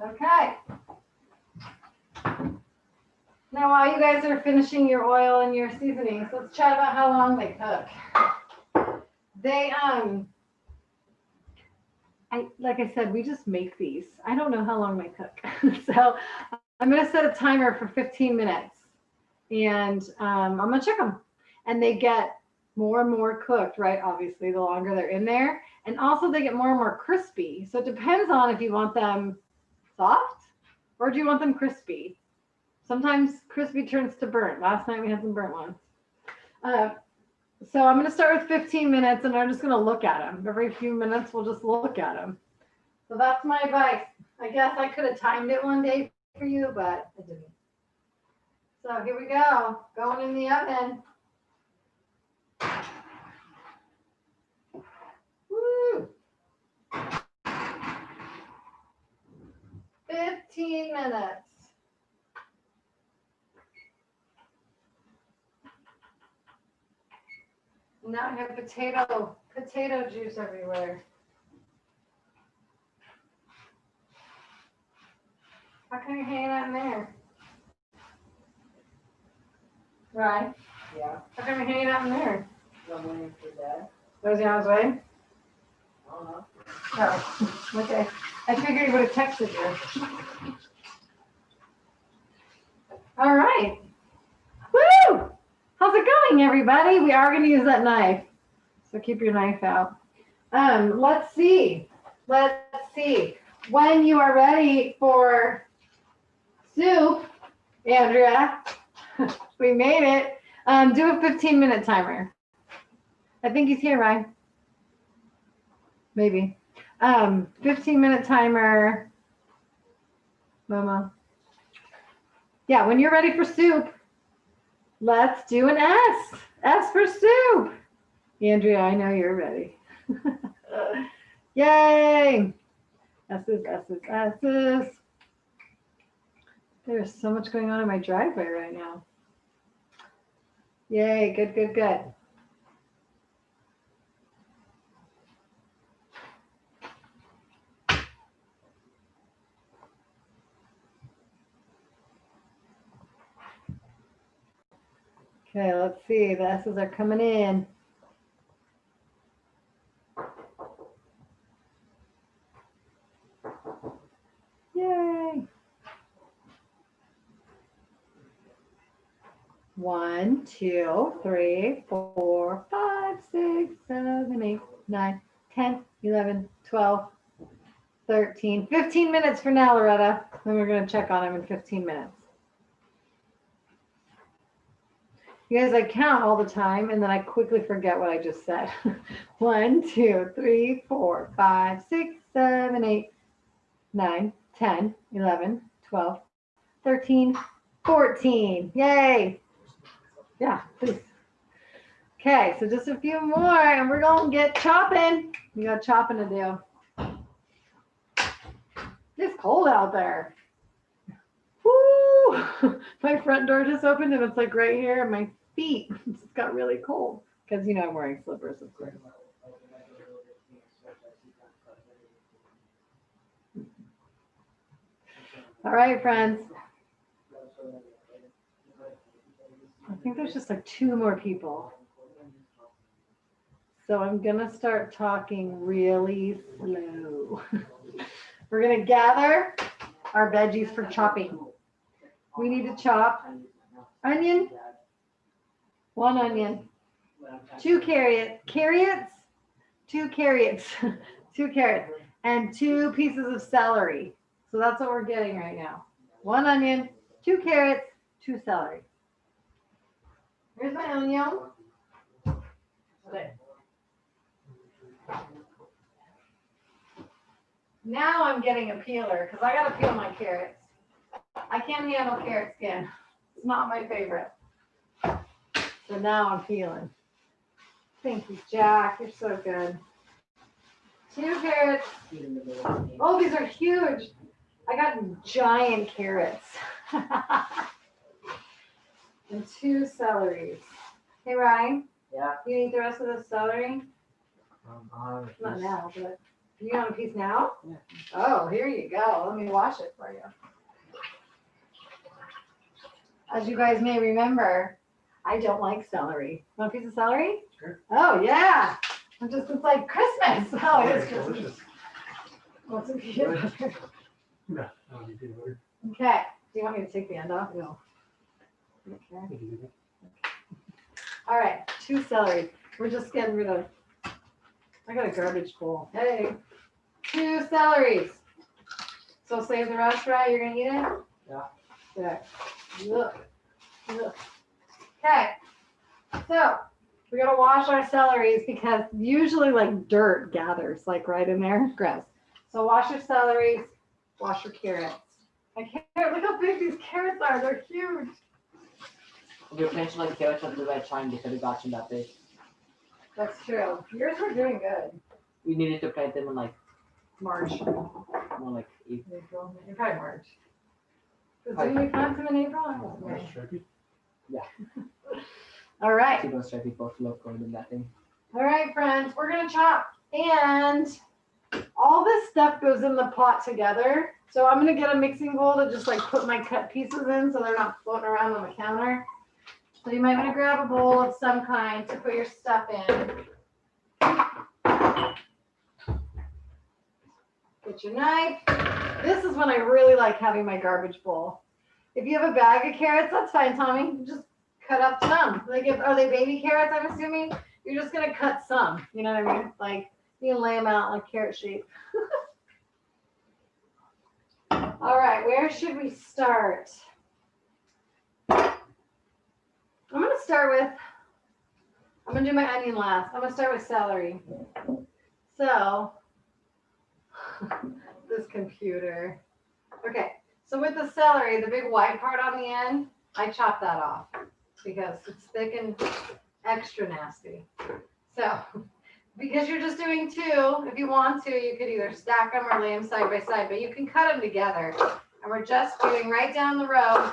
Speaker 1: Okay. Now, while you guys are finishing your oil and your seasonings, let's chat about how long they cook. They, like I said, we just make these. I don't know how long they cook. So I'm going to set a timer for 15 minutes and I'm going to check them. And they get more and more cooked, right? Obviously, the longer they're in there. And also they get more and more crispy. So it depends on if you want them soft or do you want them crispy? Sometimes crispy turns to burnt. Last night we had some burnt ones. So I'm going to start with 15 minutes and I'm just going to look at them. Every few minutes we'll just look at them. So that's my advice. I guess I could have timed it one day for you, but I didn't. So here we go. Going in the oven. Woo! 15 minutes. Now I have potato juice everywhere. How can you hang that in there? Right?
Speaker 2: Yeah.
Speaker 1: How come you're hanging out in there?
Speaker 2: I'm waiting for Dad.
Speaker 1: Was he on his way?
Speaker 2: I don't know.
Speaker 1: Oh, okay. I figured he would have texted you. All right. Woo! How's it going, everybody? We are going to use that knife. So keep your knife out. Let's see. When you are ready for soup, Andrea, we made it. Do a 15-minute timer. I think he's here, right? Maybe. 15-minute timer. Mama. Yeah, when you're ready for soup, let's do an S. S for soup. Andrea, I know you're ready. Yay. S's, S's, S's. There's so much going on in my driveway right now. Yay, good, good, good. Okay, let's see. The S's are coming in. Yay. 1, 2, 3, 4, 5, 6, 7, 8, 9, 10, 11, 12. 13, 15 minutes for now, Loretta. Then we're going to check on them in 15 minutes. You guys, I count all the time and then I quickly forget what I just said. 1, 2, 3, 4, 5, 6, 7, 8, 9, 10, 11, 12, 13, 14. Yay. Yeah, please. Okay, so just a few more and we're going to get chopping. We got chopping to do. It's cold out there. Woo! My front door just opened and it's like right here and my feet just got really cold because, you know, I'm wearing slippers, of course. All right, friends. I think there's just like 2 more people. So I'm going to start talking really slow. We're going to gather our veggies for chopping. We need to chop onion, 1 onion, 2 carrots, 2 carrots, 2 carrots, and 2 pieces of celery. So that's what we're getting right now. 1 onion, 2 carrots, 2 celery. Here's my onion. Okay. Now I'm getting a peeler because I got to peel my carrots. I can't handle carrot skin. It's not my favorite. So now I'm peeling. Thank you, Jack. You're so good. 2 carrots. Oh, these are huge. I got giant carrots. And 2 celeries. Hey, Ryan.
Speaker 2: Yeah.
Speaker 1: You need the rest of the celery? Not now, but you want a piece now?
Speaker 2: Yeah.
Speaker 1: Oh, here you go. Let me wash it for you. As you guys may remember, I don't like celery. Want a piece of celery?
Speaker 2: Sure.
Speaker 1: Oh, yeah. It's like Christmas. Oh, it is Christmas. Want some peanut butter?
Speaker 3: No, I don't need peanut butter.
Speaker 1: Okay. Do you want me to take the end off? No. Okay. All right. 2 celery. We're just getting rid of. I got a garbage bowl. Hey. 2 celeries. So save the rest, right? You're gonna eat it?
Speaker 2: Yeah.
Speaker 1: Okay. Look. Okay. So we gotta wash our celeries because usually like dirt gathers like right in there. Gross. So wash your celeries. Wash your carrots. My carrot. Look how big these carrots are. They're huge.
Speaker 2: We were planting like carrots at the right time because it got them that big.
Speaker 1: That's true. Yours were doing good.
Speaker 2: We needed to plant them in like
Speaker 1: March.
Speaker 2: more like April.
Speaker 1: April. You're probably March. Didn't we plant them in April? I wasn't May.
Speaker 3: Stripey?
Speaker 2: Yeah.
Speaker 1: All right.
Speaker 2: See those stripy both look going in that thing.
Speaker 1: All right, friends. We're gonna chop, and all this stuff goes in the pot together. So I'm gonna get a mixing bowl to just like put my cut pieces in, so they're not floating around on the counter. So you might want to grab a bowl of some kind to put your stuff in. Get your knife. This is when I really like having my garbage bowl. If you have a bag of carrots, that's fine, Tommy. Just cut up some. Like, are they baby carrots? I'm assuming you're just gonna cut some. You know what I mean? Like you can lay them out like carrot shape. All right, where should we start? I'm gonna do my onion last. I'm gonna start with celery. So, this computer. Okay, so with the celery, the big white part on the end, I chop that off because it's thick and extra nasty. So, because you're just doing 2, if you want to, you could either stack them or lay them side by side, but you can cut them together. And we're just doing right down the row,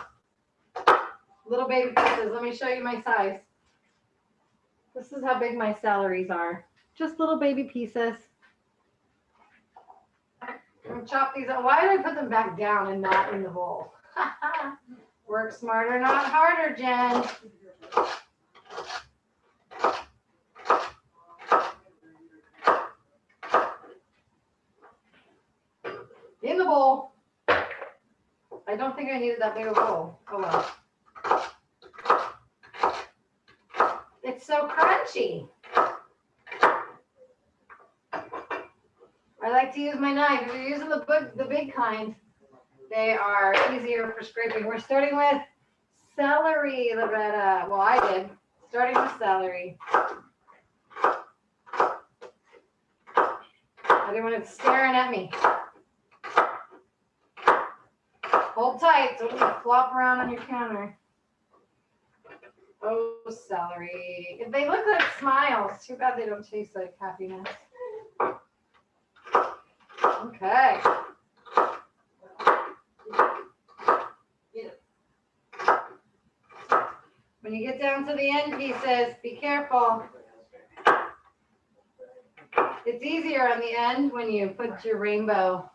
Speaker 1: little baby pieces. Let me show you my size. This is how big my celeries are. Just little baby pieces. I'm gonna chop these up. Why did I put them back down and not in the bowl? Work smarter, not harder, Jen. In the bowl. I don't think I needed that big of a bowl. Oh well. It's so crunchy. I like to use my knife. If you're using the big kind, they are easier for scraping. We're starting with celery, Loretta. Well, I did. Starting with celery. I didn't want it staring at me. Hold tight so it doesn't flop around on your counter. Oh, celery. If they look like smiles, too bad they don't taste like happiness. Okay. When you get down to the end pieces, be careful. It's easier on the end when you put your rainbow,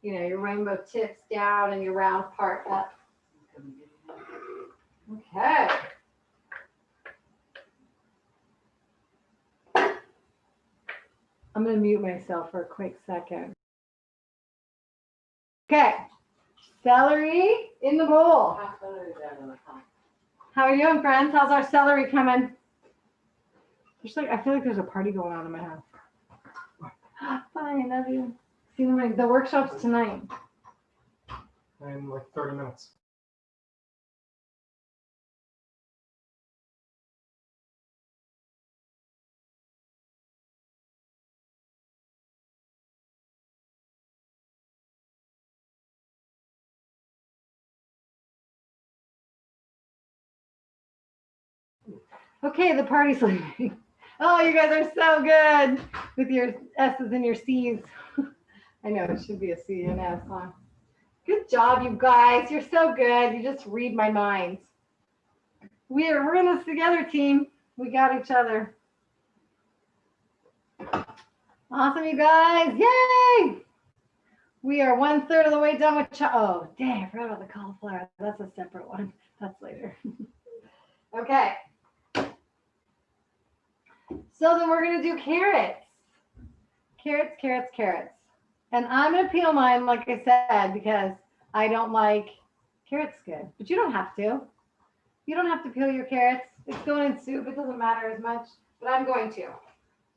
Speaker 1: your rainbow tips down and your round part up. Okay. I'm going to mute myself for a quick second. Okay. Celery in the bowl. How are you doing, friends? How's our celery coming? I feel like there's a party going on in my house. Bye, I love you. See you the workshop's tonight.
Speaker 3: In like 30 minutes.
Speaker 1: Okay, the party's leaving. Oh, you guys are so good with your S's and your C's. I know it should be a C and S, huh? Good job, you guys. You're so good. You just read my mind. We're in this together, team. We got each other. Awesome, you guys. Yay! We are 1/3 of the way done with oh, dang, I forgot about the cauliflower. That's a separate one. That's later. Okay. So then we're going to do carrots. Carrots, carrots, carrots. And I'm going to peel mine, like I said, because I don't like carrot skin. But you don't have to. You don't have to peel your carrots. It's going in soup. It doesn't matter as much. But I'm going to.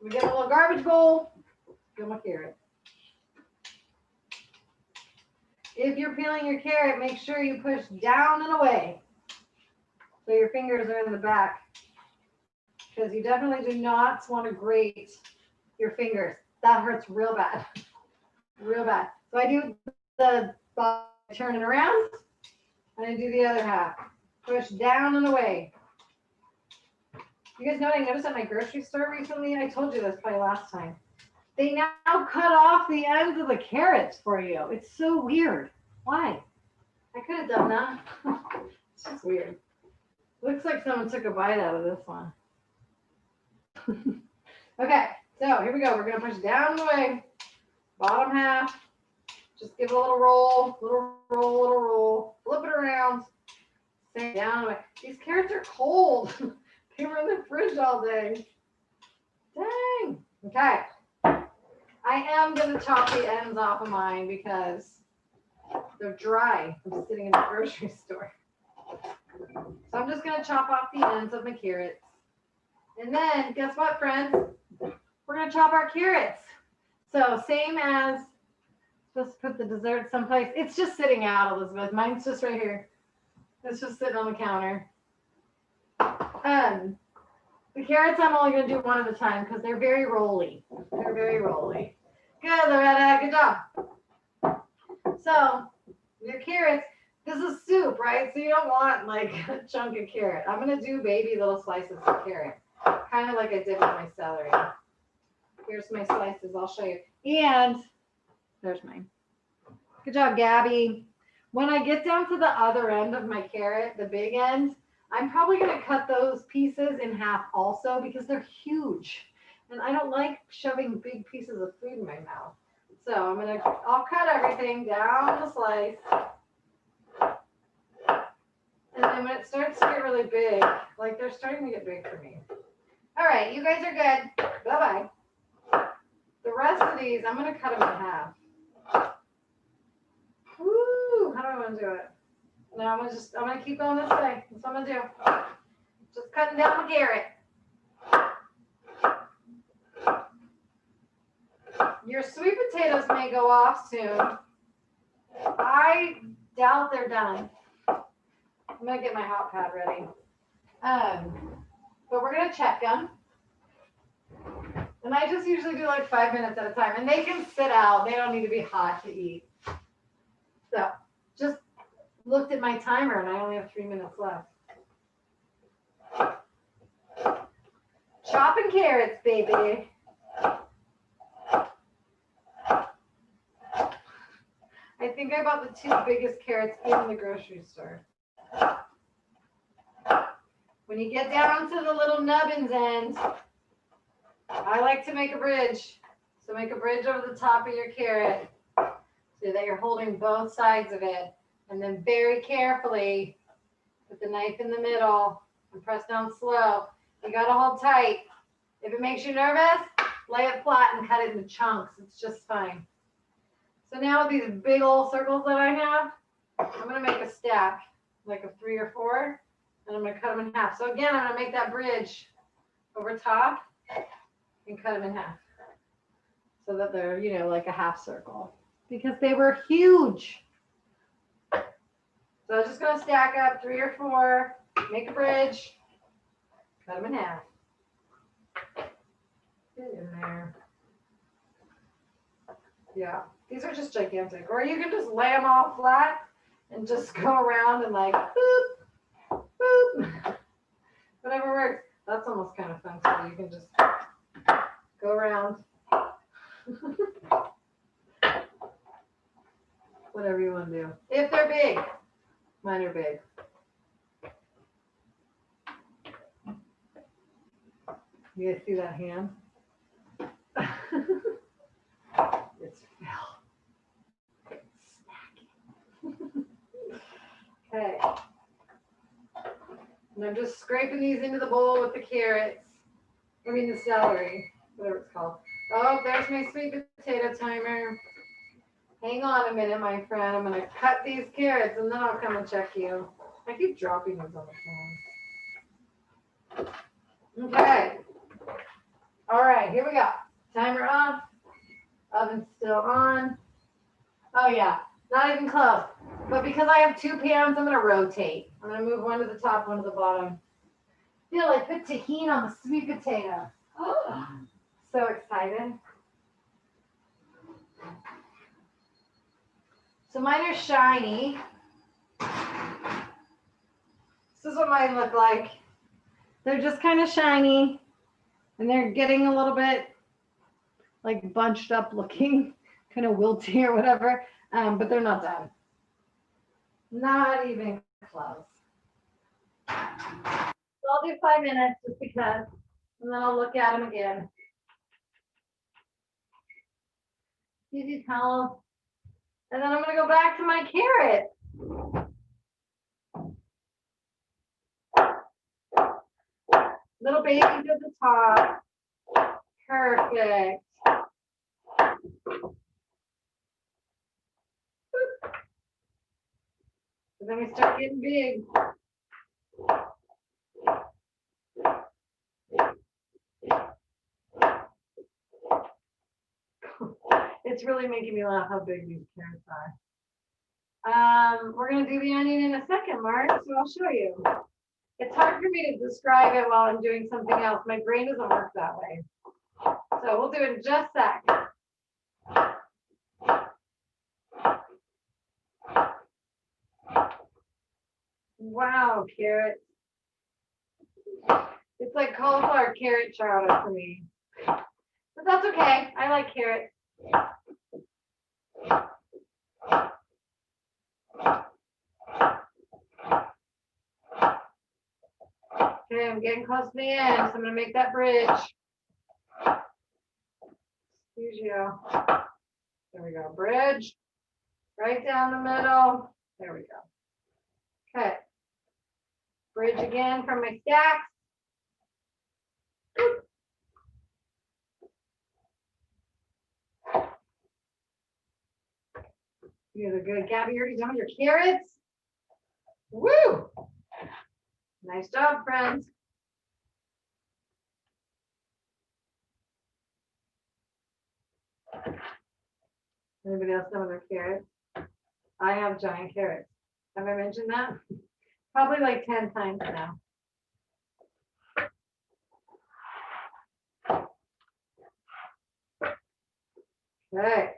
Speaker 1: We get a little garbage bowl. Peel my carrot. If you're peeling your carrot, make sure you push down and away. So your fingers are in the back. Because you definitely do not want to grate your fingers. That hurts real bad. Real bad. So I do the turn it around, and I do the other half. Push down and away. You guys know what I noticed at my grocery store recently? I told you this probably last time. They now cut off the ends of the carrots for you. It's so weird. Why? I could have done that. It's just weird. Looks like someone took a bite out of this one. Okay, so here we go. We're going to push down and away. Bottom half. Just give it a little roll, little roll, little roll. Flip it around. Stay down and away. These carrots are cold. They were in the fridge all day. Dang. Okay. I am going to chop the ends off of mine because they're dry from sitting in the grocery store. So I'm just going to chop off the ends of my carrots. And then, guess what, friends? We're going to chop our carrots. So same as, just put the dessert someplace. It's just sitting out, Elizabeth. Mine's just right here. It's just sitting on the counter. The carrots I'm only going to do one at a time because they're very rolly. They're very rolly. Good, Loretta. Good job. So your carrots, this is soup, right? So you don't want like a chunk of carrot. I'm going to do baby little slices of carrot, kind of like I did with my celery. Here's my slices. I'll show you. And there's mine. Good job, Gabby. When I get down to the other end of my carrot, the big end, I'm probably going to cut those pieces in half also because they're huge. And I don't like shoving big pieces of food in my mouth. So I'll cut everything down the slice. And then when it starts to get really big, like they're starting to get big for me. All right, you guys are good. Bye-bye. The rest of these, I'm going to cut them in half. Woo, how do I want to do it? No, I'm going to keep going this way. That's what I'm going to do. Just cutting down the carrot. your sweet potatoes may go off soon. I doubt they're done. I'm gonna get my hot pad ready. But we're gonna check them. And I just usually do like 5 minutes at a time. And they can sit out. They don't need to be hot to eat. So just looked at my timer and I only have 3 minutes left. Chopping carrots, baby. I think I bought the 2 biggest carrots in the grocery store. When you get down to the little nubbins end, I like to make a bridge. So make a bridge over the top of your carrot so that you're holding both sides of it. And then very carefully put the knife in the middle and press down slow. You gotta hold tight. If it makes you nervous, lay it flat and cut it into chunks. It's just fine. So now with these big old circles that I have, I'm gonna make a stack, like of 3 or 4, and I'm gonna cut them in half. So again, I'm gonna make that bridge over top and cut them in half so that they're, you know, like a half circle because they were huge. So I'm just gonna stack up 3 or 4, make a bridge, cut them in half. Get in there. Yeah, these are just gigantic. Or you can just lay them all flat and just go around and like boop, boop. Whatever works. That's almost kind of fun too. You can just go around. Whatever you want to do. If they're big. Mine are big. You guys see that hand? It's filled. It's snacking. Okay. And I'm just scraping these into the bowl with the carrots. I mean the celery, whatever it's called. Oh, there's my sweet potato timer. Hang on a minute, my friend. I'm going to cut these carrots and then I'll come and check you. I keep dropping these on the phone. Okay. All right, here we go. Timer off. Oven still on. Oh yeah, not even close. But because I have 2 pans, I'm going to rotate. I'm going to move one to the top, one to the bottom. Feel like put tahini on the sweet potato. Oh, so excited. So mine are shiny. This is what mine look like. They're just kind of shiny and they're getting a little bit like bunched up looking, kind of wilty or whatever, but they're not done. Not even close. So I'll do 5 minutes just because, and then I'll look at them again. Easy towel. And then I'm going to go back to my carrot. Little babies at the top. Perfect. And then we start getting big. It's really making me laugh how big these carrots are. We're going to do the onion in a second, Mark, so I'll show you. It's hard for me to describe it while I'm doing something else. My brain doesn't work that way. So we'll do it in just a sec. Wow, carrots. It's like cauliflower carrot chowder for me. But that's okay. I like carrots. Okay, I'm getting close to the end, so I'm going to make that bridge. Excuse you. There we go. Bridge. Right down the middle. There we go. Okay. Bridge again from my stacks. You guys are good. Gabby, you already done with your carrots? Woo! Nice job, friends. Anybody else know their carrots? I have giant carrots. Have I mentioned that? Probably like 10 times now. Okay.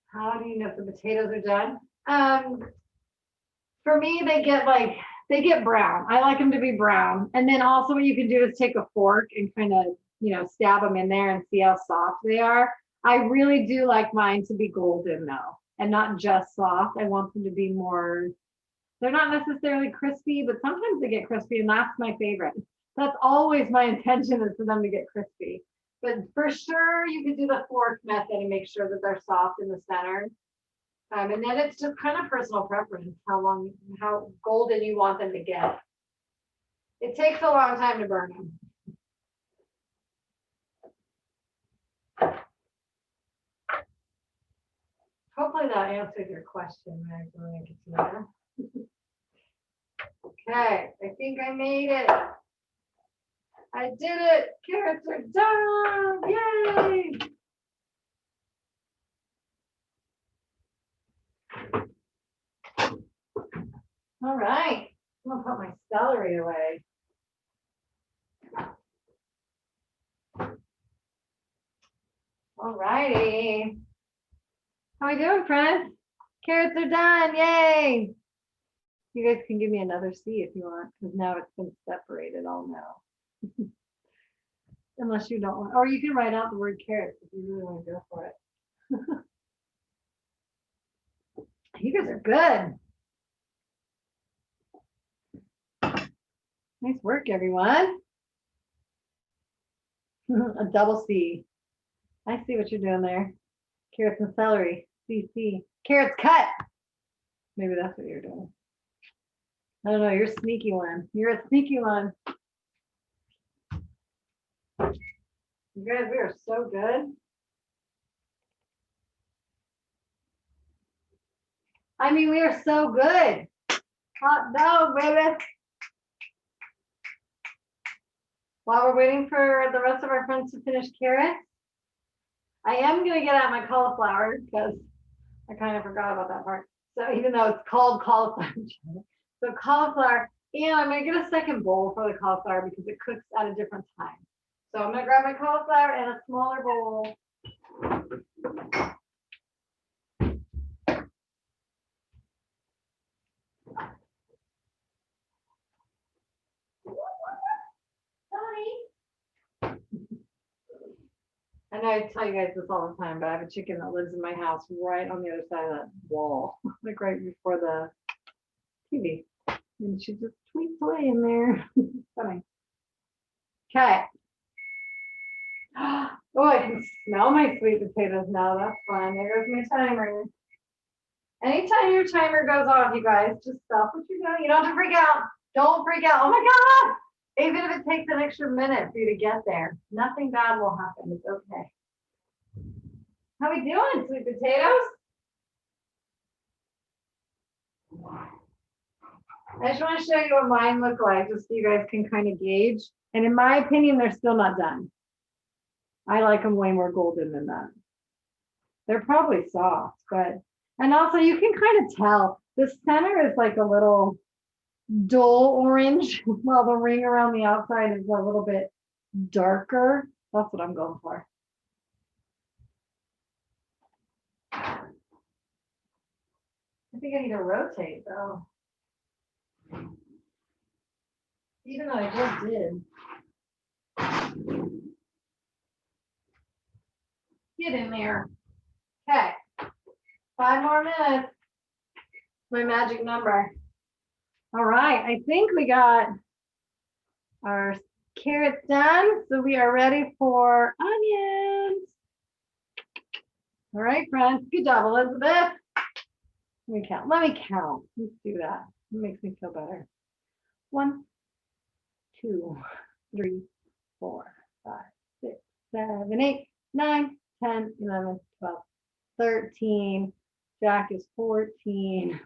Speaker 1: How do you know if the potatoes are done? For me, they get brown. I like them to be brown. And then also what you can do is take a fork and kind of, stab them in there and see how soft they are. I really do like mine to be golden though, and not just soft. I want them to be more, they're not necessarily crispy, but sometimes they get crispy and that's my favorite. That's always my intention is for them to get crispy. But for sure, you can do the fork method and make sure that they're soft in the center. And then it's just kind of personal preference, how golden you want them to get. It takes a long time to burn them. Hopefully that answered your question, Magdalena. Okay, I think I made it. I did it. Carrots are done. Yay! All right, I'm gonna put my celery away. All righty. How are we doing, friends? Carrots are done, yay! You guys can give me another C if you want, because now it's been separated, I'll know. Unless you don't want, or you can write out the word carrots if you really want to go for it. You guys are good. Nice work, everyone. A double C. I see what you're doing there. Carrots and celery. CC. Carrots cut. Maybe that's what you're doing. I don't know. You're a sneaky one. You're a sneaky one. You guys, we are so good. I mean, we are so good. Hot dog, baby. While we're waiting for the rest of our friends to finish carrots, I am going to get out my cauliflower because I kind of forgot about that part. So even though it's called cauliflower, so cauliflower, and I'm going to get a second bowl for the cauliflower because it cooks at a different time. So I'm going to grab my cauliflower and a smaller bowl. I know I tell you guys this all the time, but I have a chicken that lives in my house right on the other side of that wall, like right before the TV. And she just tweets away in there. Funny. Okay. Oh, I can smell my sweet potatoes now. That's fun. There goes my timer. Anytime your timer goes off, you guys, just stop what you're doing. You don't have to freak out. Don't freak out. Oh my God. Even if it takes an extra minute for you to get there, nothing bad will happen. It's okay. How we doing, sweet potatoes? I just want to show you what mine look like, just so you guys can kind of gauge. And in my opinion, they're still not done. I like them way more golden than that. They're probably soft, but, and also you can kind of tell the center is like a little dull orange, while the ring around the outside is a little bit darker. That's what I'm going for. I think I need to rotate though. Even though I just did. Get in there. Okay. 5 more minutes. My magic number. All right. I think we got our carrots done. So we are ready for onions. All right, friends. Good job, Elizabeth. Let me count. Let me count. Let's do that. It makes me feel better. 1, 2, 3, 4, 5, 6, 7, 8, 9, 10, 11, 12, 13. Jack is 14.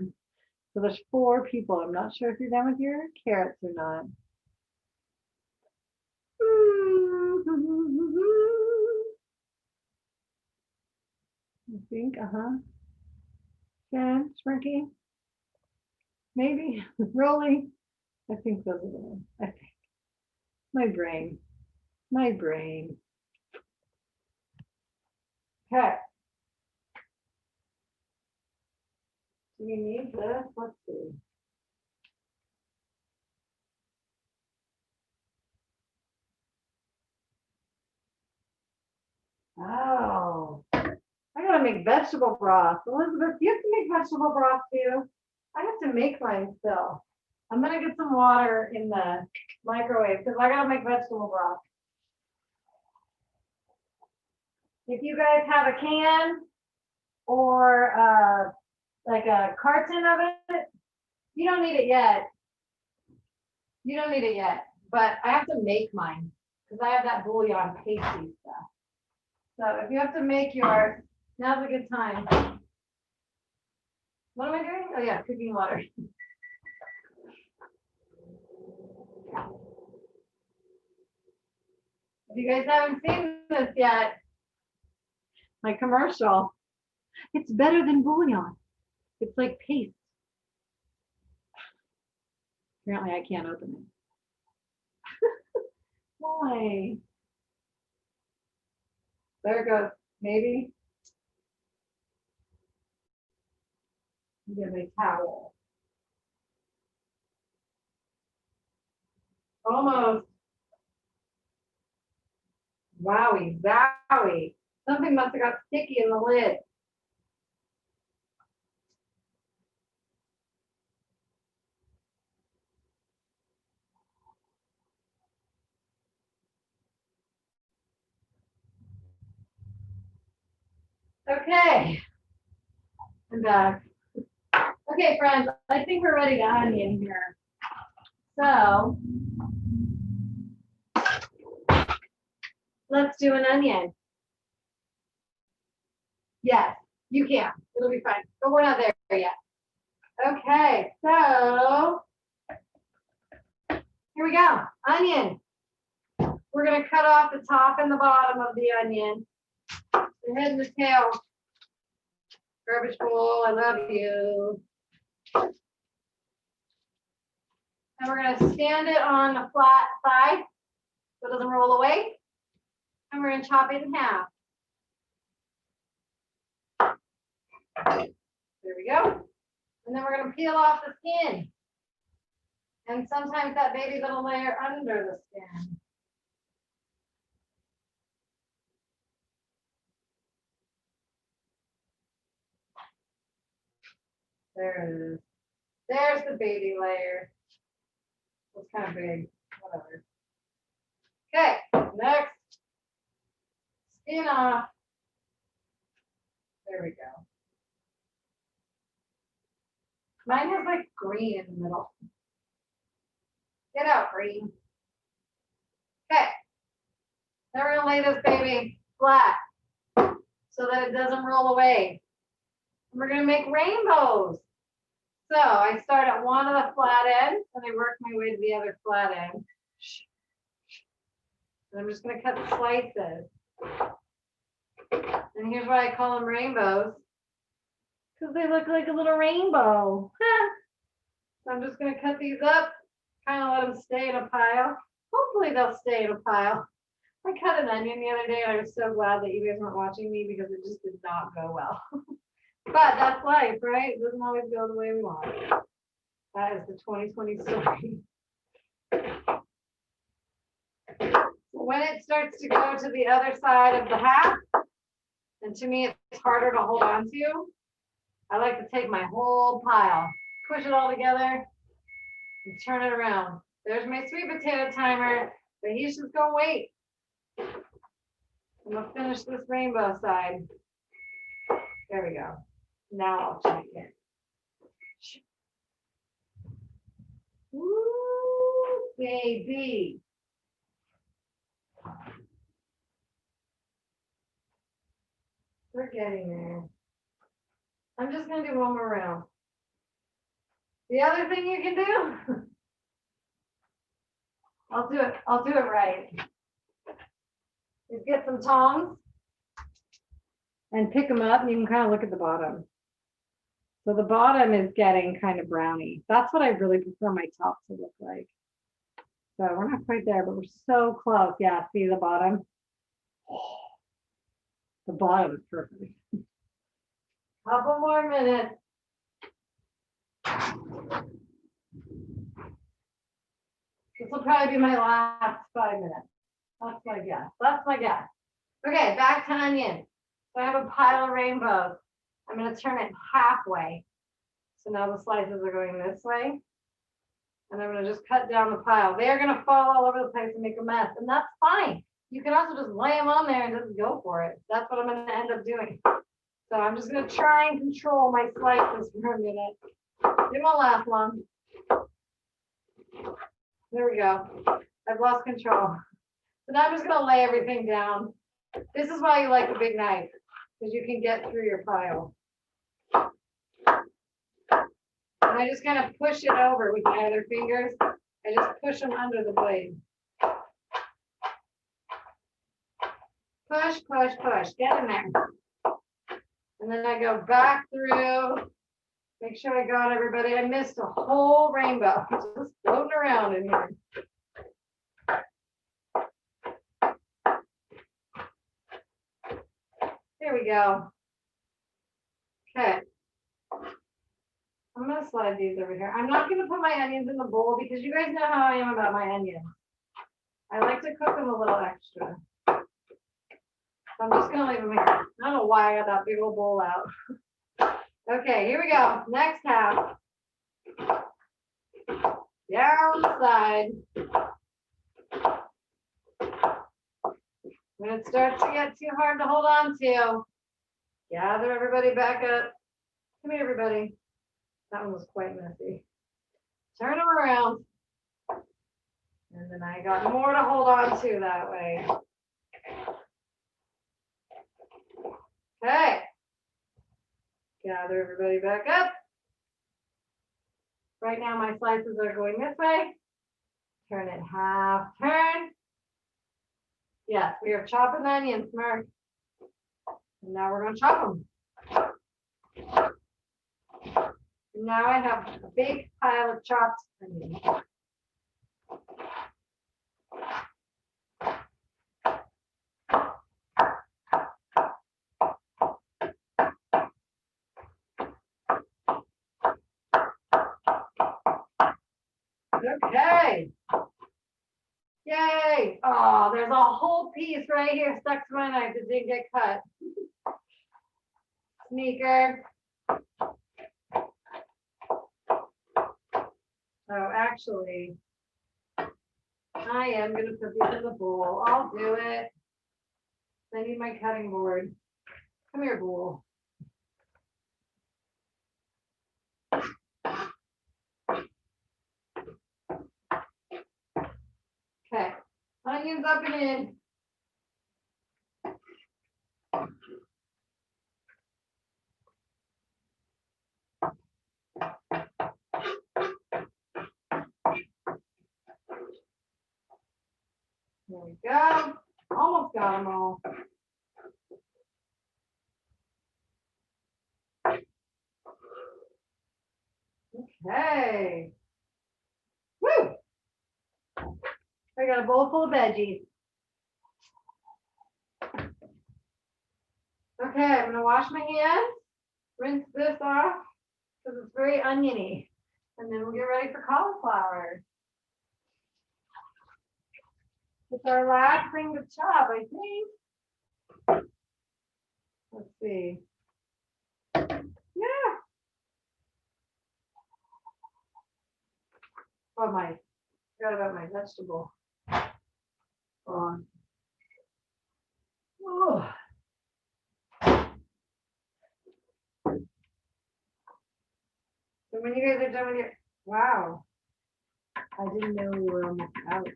Speaker 1: So there's 4 people. I'm not sure if you're done with your carrots or not. I think, Jen, Shrinky, maybe, Rolly. I think those are the ones. I think. My brain. Okay. Do we need this? Let's see. Oh, I gotta make vegetable broth. Elizabeth, you have to make vegetable broth too. I have to make mine still. I'm gonna get some water in the microwave because I gotta make vegetable broth. If you guys have a can or like a carton of it, you don't need it yet. You don't need it yet, but I have to make mine because I have that bouillon pasty stuff. So if you have to make yours, now's a good time. What am I doing? Oh yeah, cooking water. If you guys haven't seen this yet, my commercial, it's better than bouillon. It's like paste. Apparently I can't open it. Why? There it goes. Maybe. Get my towel. Almost. Wowie, zowie. Something must have got sticky in the lid. Okay. I'm back. Okay, friends, I think we're ready to onion here. So let's do an onion. Yes, you can. It'll be fine. But we're not there yet. Okay, so here we go. Onion. We're going to cut off the top and the bottom of the onion. The head and the tail. Garbage bowl, I love you. And we're going to stand it on the flat side so it doesn't roll away. And we're going to chop it in half. There we go. And then we're going to peel off the skin. And sometimes that baby's little layer under the skin. There it is. There's the baby layer. It's kind of big, whatever. Okay, next. Skin off. There we go. Mine has like green in the middle. Get out, green. Okay. Then we're gonna lay this baby flat so that it doesn't roll away. And we're gonna make rainbows. So I start at one of the flat ends and I work my way to the other flat end. And I'm just gonna cut the slices. And here's why I call them rainbows. Because they look like a little rainbow. So I'm just gonna cut these up, kind of let them stay in a pile. Hopefully they'll stay in a pile. I cut an onion the other day and I was so glad that you guys weren't watching me because it just did not go well. But that's life, right? It doesn't always go the way we want. That is the 2020 story. When it starts to go to the other side of the half, and to me it's harder to hold on to, I like to take my whole pile, push it all together, and turn it around. There's my sweet potato timer, but he's just gonna wait. I'm gonna finish this rainbow side. There we go. Now I'll check it. Ooh, baby. We're getting there. I'm just gonna do one more round. The other thing you can do, I'll do it right. Is get some tongs and pick them up and you can kind of look at the bottom. So the bottom is getting kind of browny. That's what I really prefer my top to look like. So we're not quite there, but we're so close. Yeah, see the bottom? The bottom is perfect. Couple more minutes. This will probably be my last 5 minutes. That's my guess. That's my guess. Okay, back to onion. So I have a pile of rainbows. I'm going to turn it halfway. So now the slices are going this way. And I'm going to just cut down the pile. They are going to fall all over the place and make a mess. And that's fine. You can also just lay them on there and just go for it. That's what I'm going to end up doing. So I'm just going to try and control my slices for a minute. It won't last long. There we go. I've lost control. So now I'm just going to lay everything down. This is why you like a big knife, because you can get through your pile. And I just kind of push it over with my other fingers. I just push them under the blade. Push, push, push. Get in there. And then I go back through. Make sure I got everybody. I missed a whole rainbow. It's just floating around in here. There we go. Okay. I'm going to slide these over here. I'm not going to put my onions in the bowl because you guys know how I am about my onions. I like to cook them a little extra. So I'm just going to leave them here. I don't know why I got that big old bowl out. Okay, here we go. Next half. Down the side. When it starts to get too hard to hold on to, gather everybody back up. Come here, everybody. That one was quite messy. Turn them around. And then I got more to hold on to that way. Okay. Gather everybody back up. Right now my slices are going this way. Turn it half turn. Yes, we are chopping onions, Mark. And now we're going to chop them. And now I have a big pile of chopped onions. Okay. Yay. Oh, there's a whole piece right here stuck to my knife that didn't get cut. Sneaker. So actually, I am going to put these in the bowl. I'll do it. I need my cutting board. Come here, bowl. Okay, onions up and in. There we go. Almost got them all. Okay. Woo! I got a bowl full of veggies. Okay, I'm gonna wash my hands, rinse this off because it's very oniony, and then we'll get ready for cauliflower. It's our last thing to chop, I think. Let's see. Yeah. Oh my, forgot about my vegetable. Oh. So when you guys are done with your, wow, I didn't know we were almost out.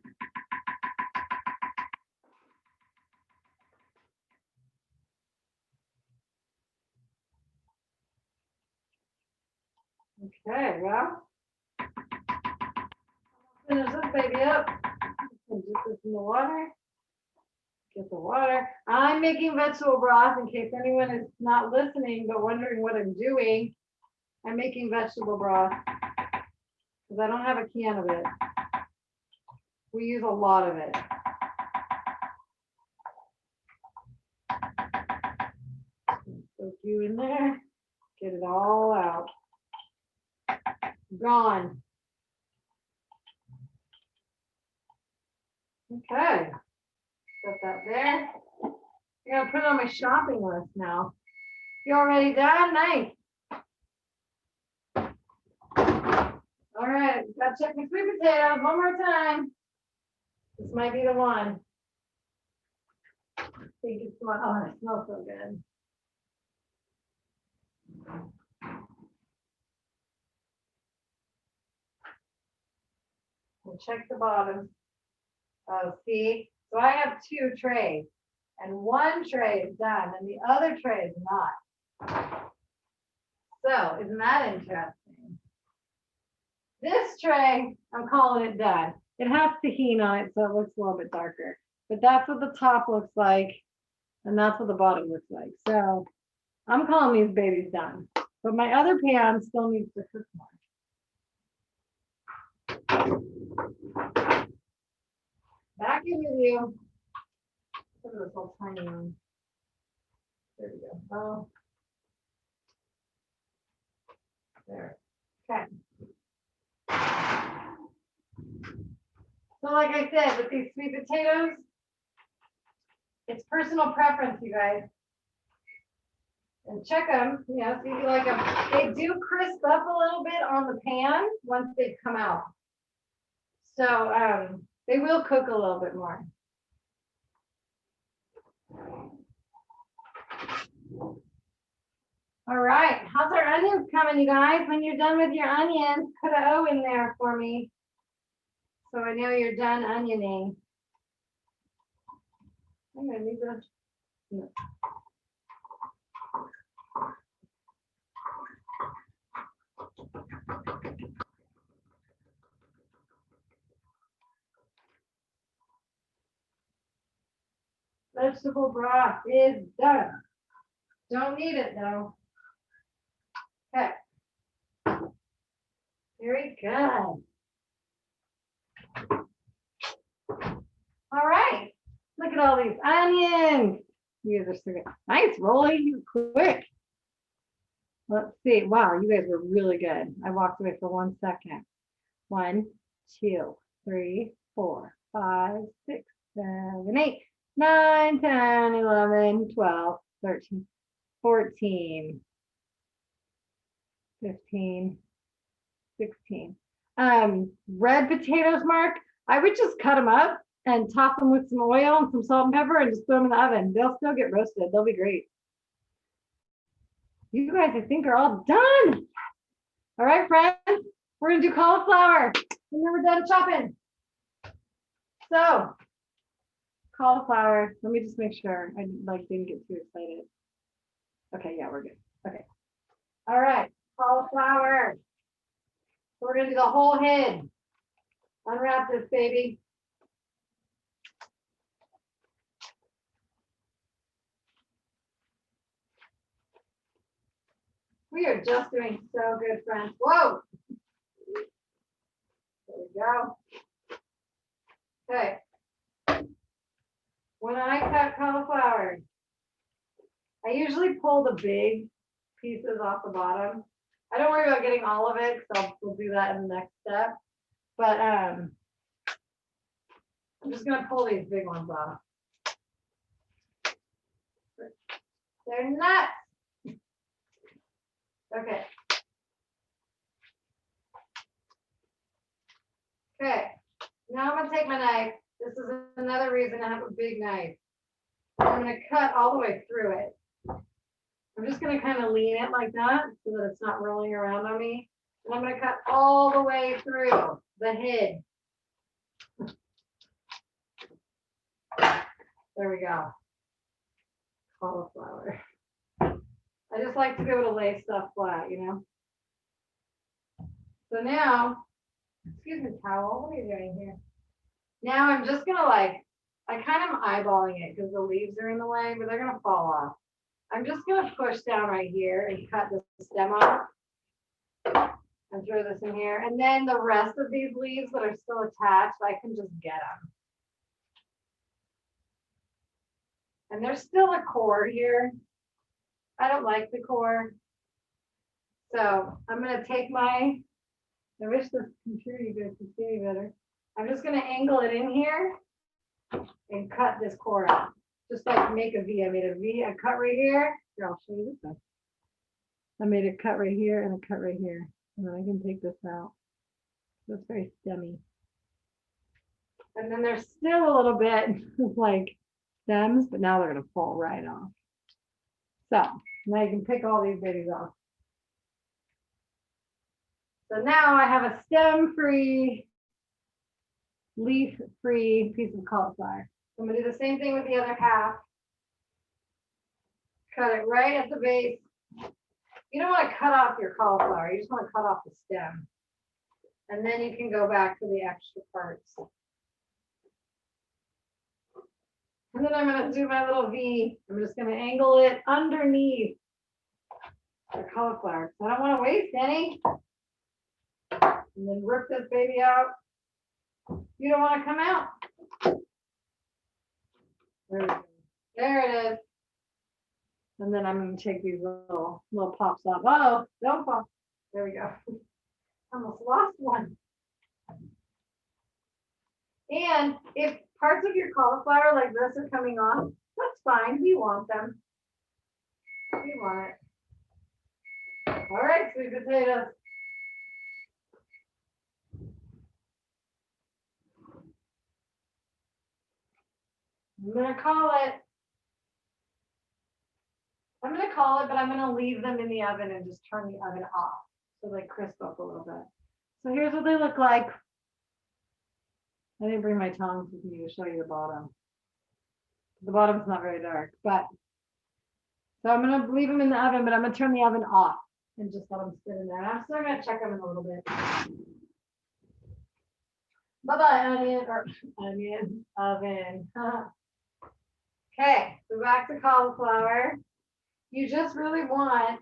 Speaker 1: Okay, well, finish this baby up. And dip this in the water. Get the water. I'm making vegetable broth in case anyone is not listening but wondering what I'm doing. I'm making vegetable broth because I don't have a can of it. We use a lot of it. Soak you in there. Get it all out. Gone. Okay. Put that there. I gotta put it on my shopping list now. You already done? Nice. All right, gotta check my sweet potatoes one more time. This might be the one. I think it's one. Oh, it smells so good. We'll check the bottom. Oh, see? So I have 2 trays, and one tray is done, and the other tray is not. So, isn't that interesting? This tray, I'm calling it done. It has tahini on it, so it looks a little bit darker. But that's what the top looks like, and that's what the bottom looks like. So, I'm calling these babies done. But my other pan still needs to cook more. Back in with you. Look at this little tiny one. There we go. Oh. There. Okay. So like I said, with these sweet potatoes, it's personal preference, you guys. And check them, you know, see if you like them. They do crisp up a little bit on the pan once they come out. So they will cook a little bit more. All right, how's our onions coming, you guys? When you're done with your onions, put an O in there for me, so I know you're done onioning. I'm gonna need this. No. Vegetable broth is done. Don't need it though. Okay. Very good. All right. Look at all these onions. You guys are so good. Nice, Rolly. You quick. Let's see. Wow, you guys were really good. I walked away for 1 second. 1, 2, 3, 4, 5, 6, 7, 8, 9, 10, 11, 12, 13, 14, 15, 16. Red potatoes, Mark, I would just cut them up and toss them with some oil and some salt and pepper and just throw them in the oven. They'll still get roasted. They'll be great. You guys, I think, are all done. All right, friends, we're gonna do cauliflower and then we're done chopping. So, cauliflower, let me just make sure I didn't get too excited. Okay, yeah, we're good. Okay. All right, cauliflower. We're gonna do the whole head. Unwrap this baby. We are just doing so good, friends. Whoa. There we go. Okay. When I cut cauliflower, I usually pull the big pieces off the bottom. I don't worry about getting all of it because we'll do that in the next step. But I'm just gonna pull these big ones off. They're nuts. Okay. Okay. Now I'm gonna take my knife. This is another reason I have a big knife. I'm gonna cut all the way through it. I'm just gonna kind of lean it like that so that it's not rolling around on me. And I'm gonna cut all the way through the head. There we go. Cauliflower. I just like to be able to lay stuff flat, you know? So now, excuse me, towel, what are you doing here? Now I'm just gonna like I kind of am eyeballing it because the leaves are in the way, but they're gonna fall off. I'm just gonna push down right here and cut the stem off and throw this in here. And then the rest of these leaves that are still attached, I can just get them. And there's still a core here. I don't like the core. So I'm gonna take my, I wish this computer you guys could see me better. I'm just gonna angle it in here and cut this core out. Just like make a V. I made a V, a cut right here. Here, I'll show you this one. I made a cut right here and a cut right here. And then I can take this out. That's very stemmy. And then there's still a little bit of like stems, but now they're gonna fall right off. So now you can pick all these babies off. So now I have a stem-free, leaf-free piece of cauliflower. I'm gonna do the same thing with the other half. Cut it right at the base. You don't want to cut off your cauliflower, you just want to cut off the stem. And then you can go back to the extra parts. And then I'm gonna do my little V. I'm just gonna angle it underneath the cauliflower. So I don't want to waste any. And then rip this baby out. You don't want to come out. There it is. And then I'm going to take these little pops off. Oh, don't pop. There we go. Almost lost one. And if parts of your cauliflower like this are coming off, that's fine. We want them. We want it. All right, sweet potatoes. I'm going to call it, but I'm going to leave them in the oven and just turn the oven off so they crisp up a little bit. So here's what they look like. I didn't bring my tongs with me to show you the bottom. The bottom's not very dark, but so I'm going to leave them in the oven, but I'm going to turn the oven off and just let them sit in there. I'm still going to check them in a little bit. Bye-bye, onion, oven. Okay, so back to cauliflower. You just really want,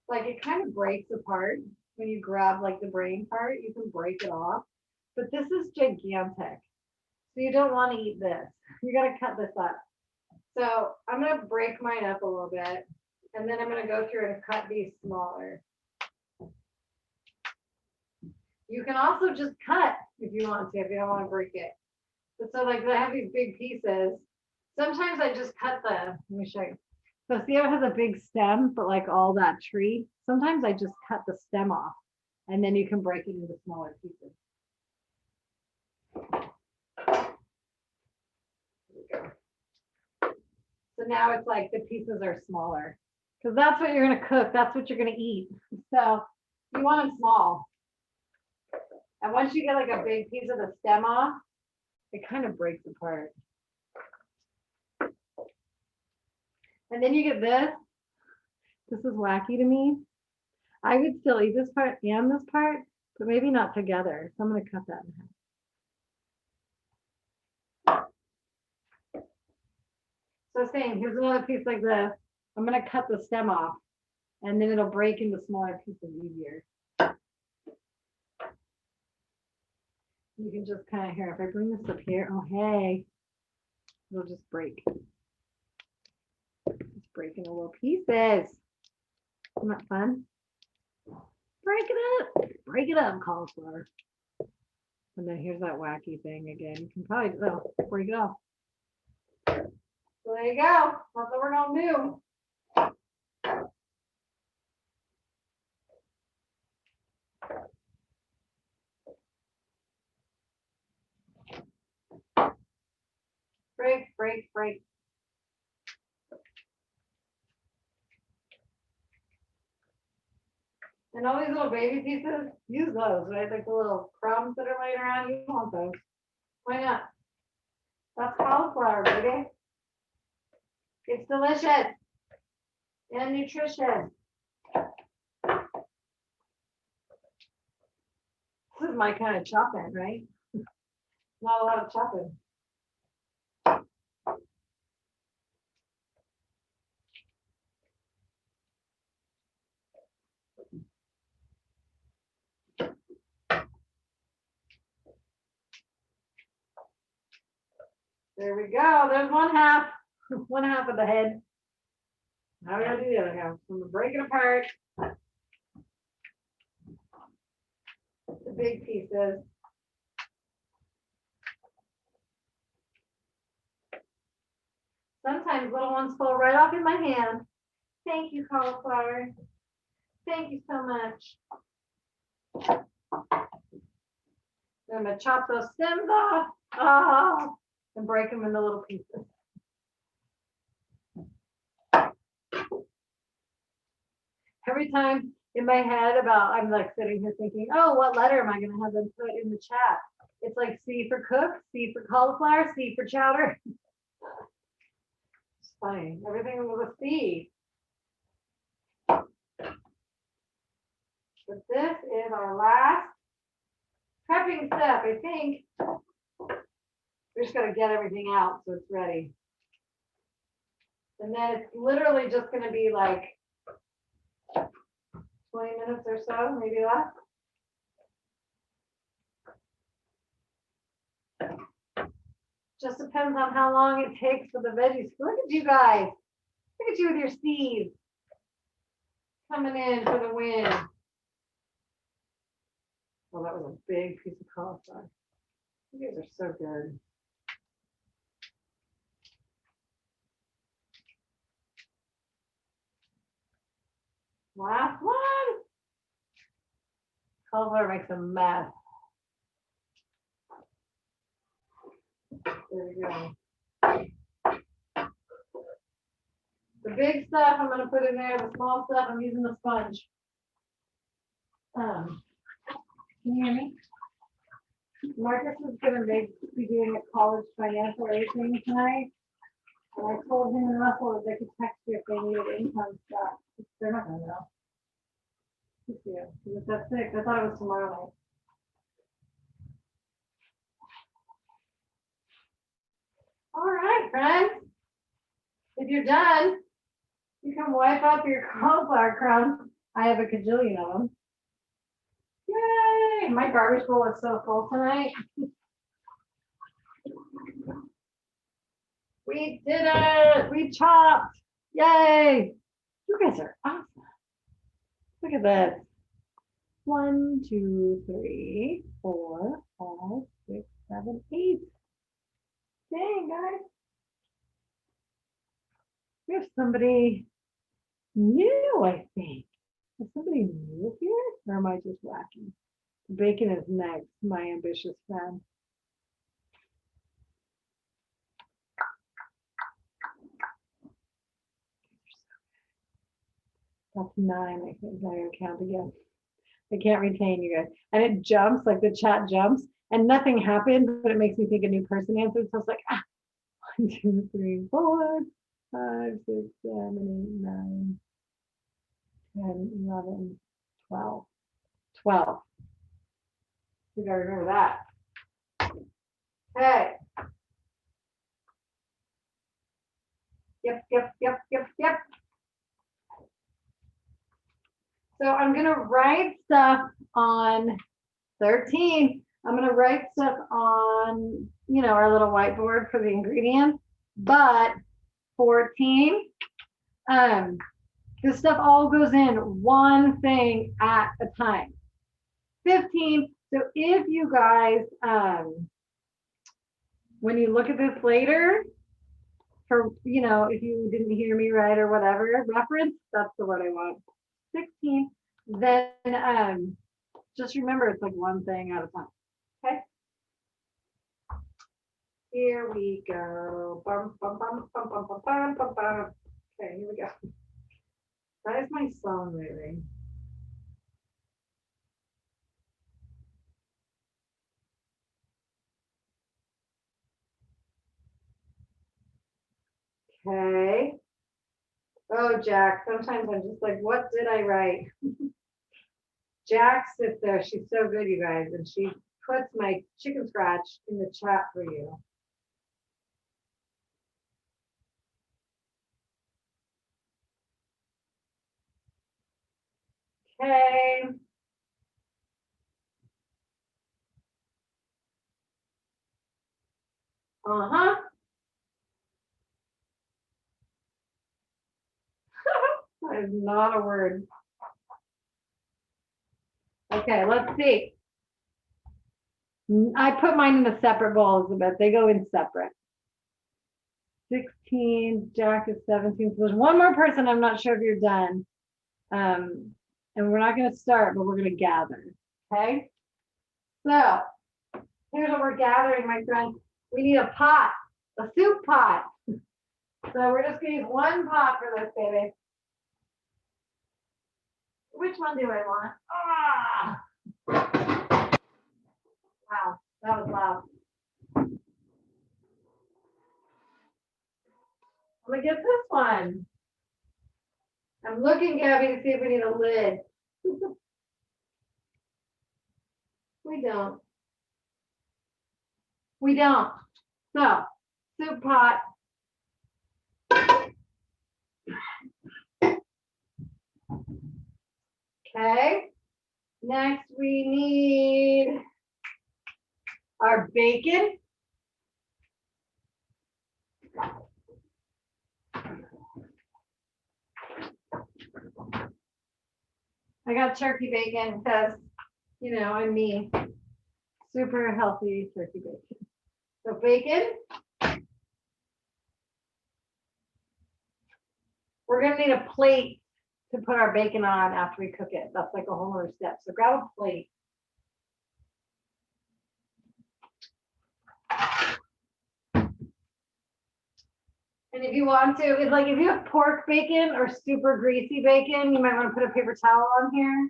Speaker 1: like it kind of breaks apart when you grab like the brain part, you can break it off. But this is gigantic. So you don't want to eat this. You got to cut this up. So I'm going to break mine up a little bit. And then I'm going to go through and cut these smaller. You can also just cut if you want to, if you don't want to break it. But so like I have these big pieces. Sometimes I just cut let me show you. So see how it has a big stem, but like all that tree, sometimes I just cut the stem off and then you can break it into smaller pieces. So now it's like the pieces are smaller because that's what you're going to cook. That's what you're going to eat. So you want them small. And once you get like a big piece of the stem off, it kind of breaks apart. And then you get this. This is wacky to me. I would still eat this part and this part, but maybe not together. So I'm going to cut that in half. So same, here's another piece like this. I'm going to cut the stem off and then it'll break into smaller pieces easier. You can just kind of hear, if I bring this up here, oh, hey, it'll just break. It's breaking little pieces. Isn't that fun? Break it up, cauliflower. And then here's that wacky thing again. You can probably break it off. So there you go. That's what we're gonna do. Break. And all these little baby pieces, use those, right? Like the little crumbs that are laying around, you want those. Why not? That's cauliflower, baby. It's delicious and nutritious. This is my kind of chopping, right? Not a lot of chopping. There we go. There's one half. One half of the head. Now we gotta do the other half. So I'm gonna break it apart. The big pieces. Sometimes little ones fall right off in my hand. Thank you, cauliflower. Thank you so much. I'm gonna chop those stems off. Oh, and break them into little pieces. Every time in my head I'm like sitting here thinking, oh, what letter am I gonna have them put in the chat? It's like C for cook, C for cauliflower, C for chowder. It's funny. Everything with a C. But this is our last prepping step, I think. We're just gonna get everything out so it's ready. And then it's literally just gonna be like 20 minutes or so, maybe less. Just depends on how long it takes for the veggies. Look at you guys. Look at you with your seeds coming in for the win. Oh, that was a big piece of cauliflower. You guys are so good. Last one. Cauliflower makes a mess. There we go. The big stuff I'm going to put in there. The small stuff I'm using the sponge. Can you hear me? Marcus is going to be doing a college financial aid thing tonight. And I told him and Russell that they could text you if they needed income stuff. They're not going to know. Because that's 6. I thought it was tomorrow night. All right, friends. If you're done, you can wipe up your cauliflower crumbs. I have a cajillion of them. Yay! My garbage bowl is so full tonight. We did it! We chopped! Yay! You guys are awesome. Look at this. 1, 2, 3, 4, 5, 6, 7, 8. Dang, guys. We have somebody new, I think. Is somebody new here? Or am I just wacky? Bacon is next, my ambitious friend. That's 9, I think. I'm going to count again. I can't retain you guys. And it jumps, like the chat jumps, and nothing happened, but it makes me think a new person answered. So it's like, 1, 2, 3, 4, 5, 6, 7, 8, 9, 10, 11, 12. 12. You gotta remember that. Okay. Yep. So I'm gonna write stuff on 13. I'm gonna write stuff on, our little whiteboard for the ingredients. But 14, this stuff all goes in one thing at a time. 15. So if you guys, when you look at this later, for, if you didn't hear me right or whatever, reference, that's the word I want. 16, then just remember it's like one thing at a time. Okay. Here we go. Bum, bum, bum, bum, bum, bum, bum, bum, bum. Okay, here we go. That is my song moving. Okay. Oh, Jack, sometimes I'm just like, what did I write? Jack sits there. She's so good, you guys. And she puts my chicken scratch in the chat for you. Okay. Uh-huh. That is not a word. Okay, let's see. I put mine in a separate bowl, Elizabeth. They go in separate. 16, Jack is 17. So there's one more person. I'm not sure if you're done. And we're not going to start, but we're going to gather. Okay. So here's what we're gathering, my friends. We need a pot, a soup pot. So we're just going to use one pot for this, baby. Which one do I want? Ah! Wow, that was loud. I'm gonna get this one. I'm looking, Gabby, to see if we need a lid. We don't. We don't. So, soup pot. Okay. Next, we need our bacon. I got turkey bacon because, you know, I'm me. Super healthy turkey bacon. So bacon. We're going to need a plate to put our bacon on after we cook it. That's like a whole other step. So grab a plate. And if you want to, it's like if you have pork bacon or super greasy bacon, you might want to put a paper towel on here.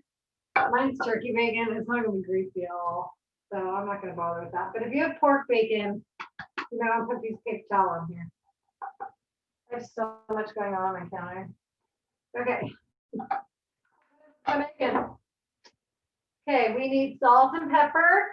Speaker 1: Mine's turkey bacon. It's not going to be greasy at all. So I'm not going to bother with that. But if you have pork bacon, you might want to put these paper towel on here. There's so much going on my counter. Okay. Bacon. Okay, we need salt and pepper.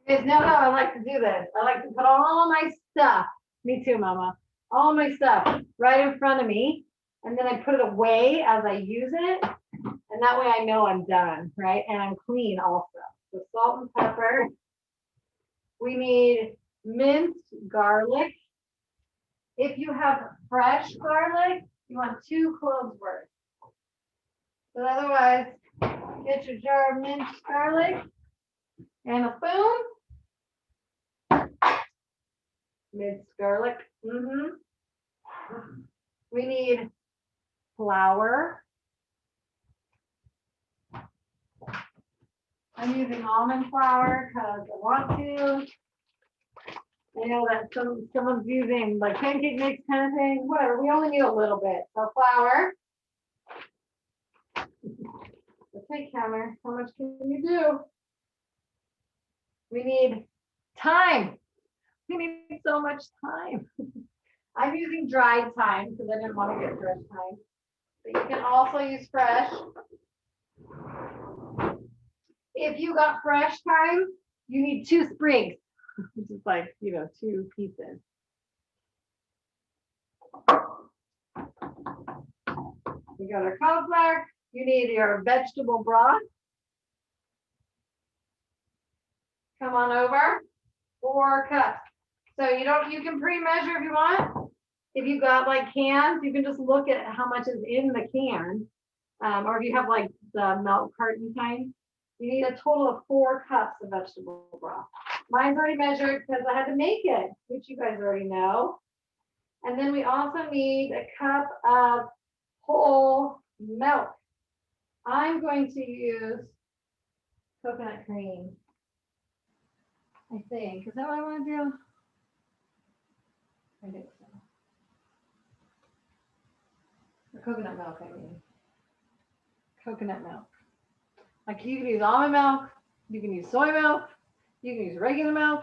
Speaker 1: You guys know how I like to do this. I like to put all my stuff, me too, Mama, all my stuff right in front of me. And then I put it away as I use it. And that way I know I'm done, right? And I'm clean also. So salt and pepper. We need minced garlic. If you have fresh garlic, you want 2 cloves worth. But otherwise, get your jar of minced garlic and a spoon. Minced garlic. We need flour. I'm using almond flour because I want to. I know that someone's using like pancake mix kind of thing. Whatever. We only need a little bit. So flour. Okay, counter. How much can you do? We need thyme. We need so much thyme. I'm using dried thyme because I didn't want to get fresh thyme. But you can also use fresh. If you got fresh thyme, you need 2 sprigs, which is like, you know, 2 pieces. We got our cauliflower. You need your vegetable broth. Come on over. 4 cups. So you can pre-measure if you want. If you got like cans, you can just look at how much is in the can. Or if you have like the milk carton kind, you need a total of 4 cups of vegetable broth. Mine's already measured because I had to make it, which you guys already know. And then we also need a cup of whole milk. I'm going to use coconut cream. I think. Is that what I want to do? I think so. Or coconut milk, I mean. Coconut milk. Like you can use almond milk, you can use soy milk, you can use regular milk,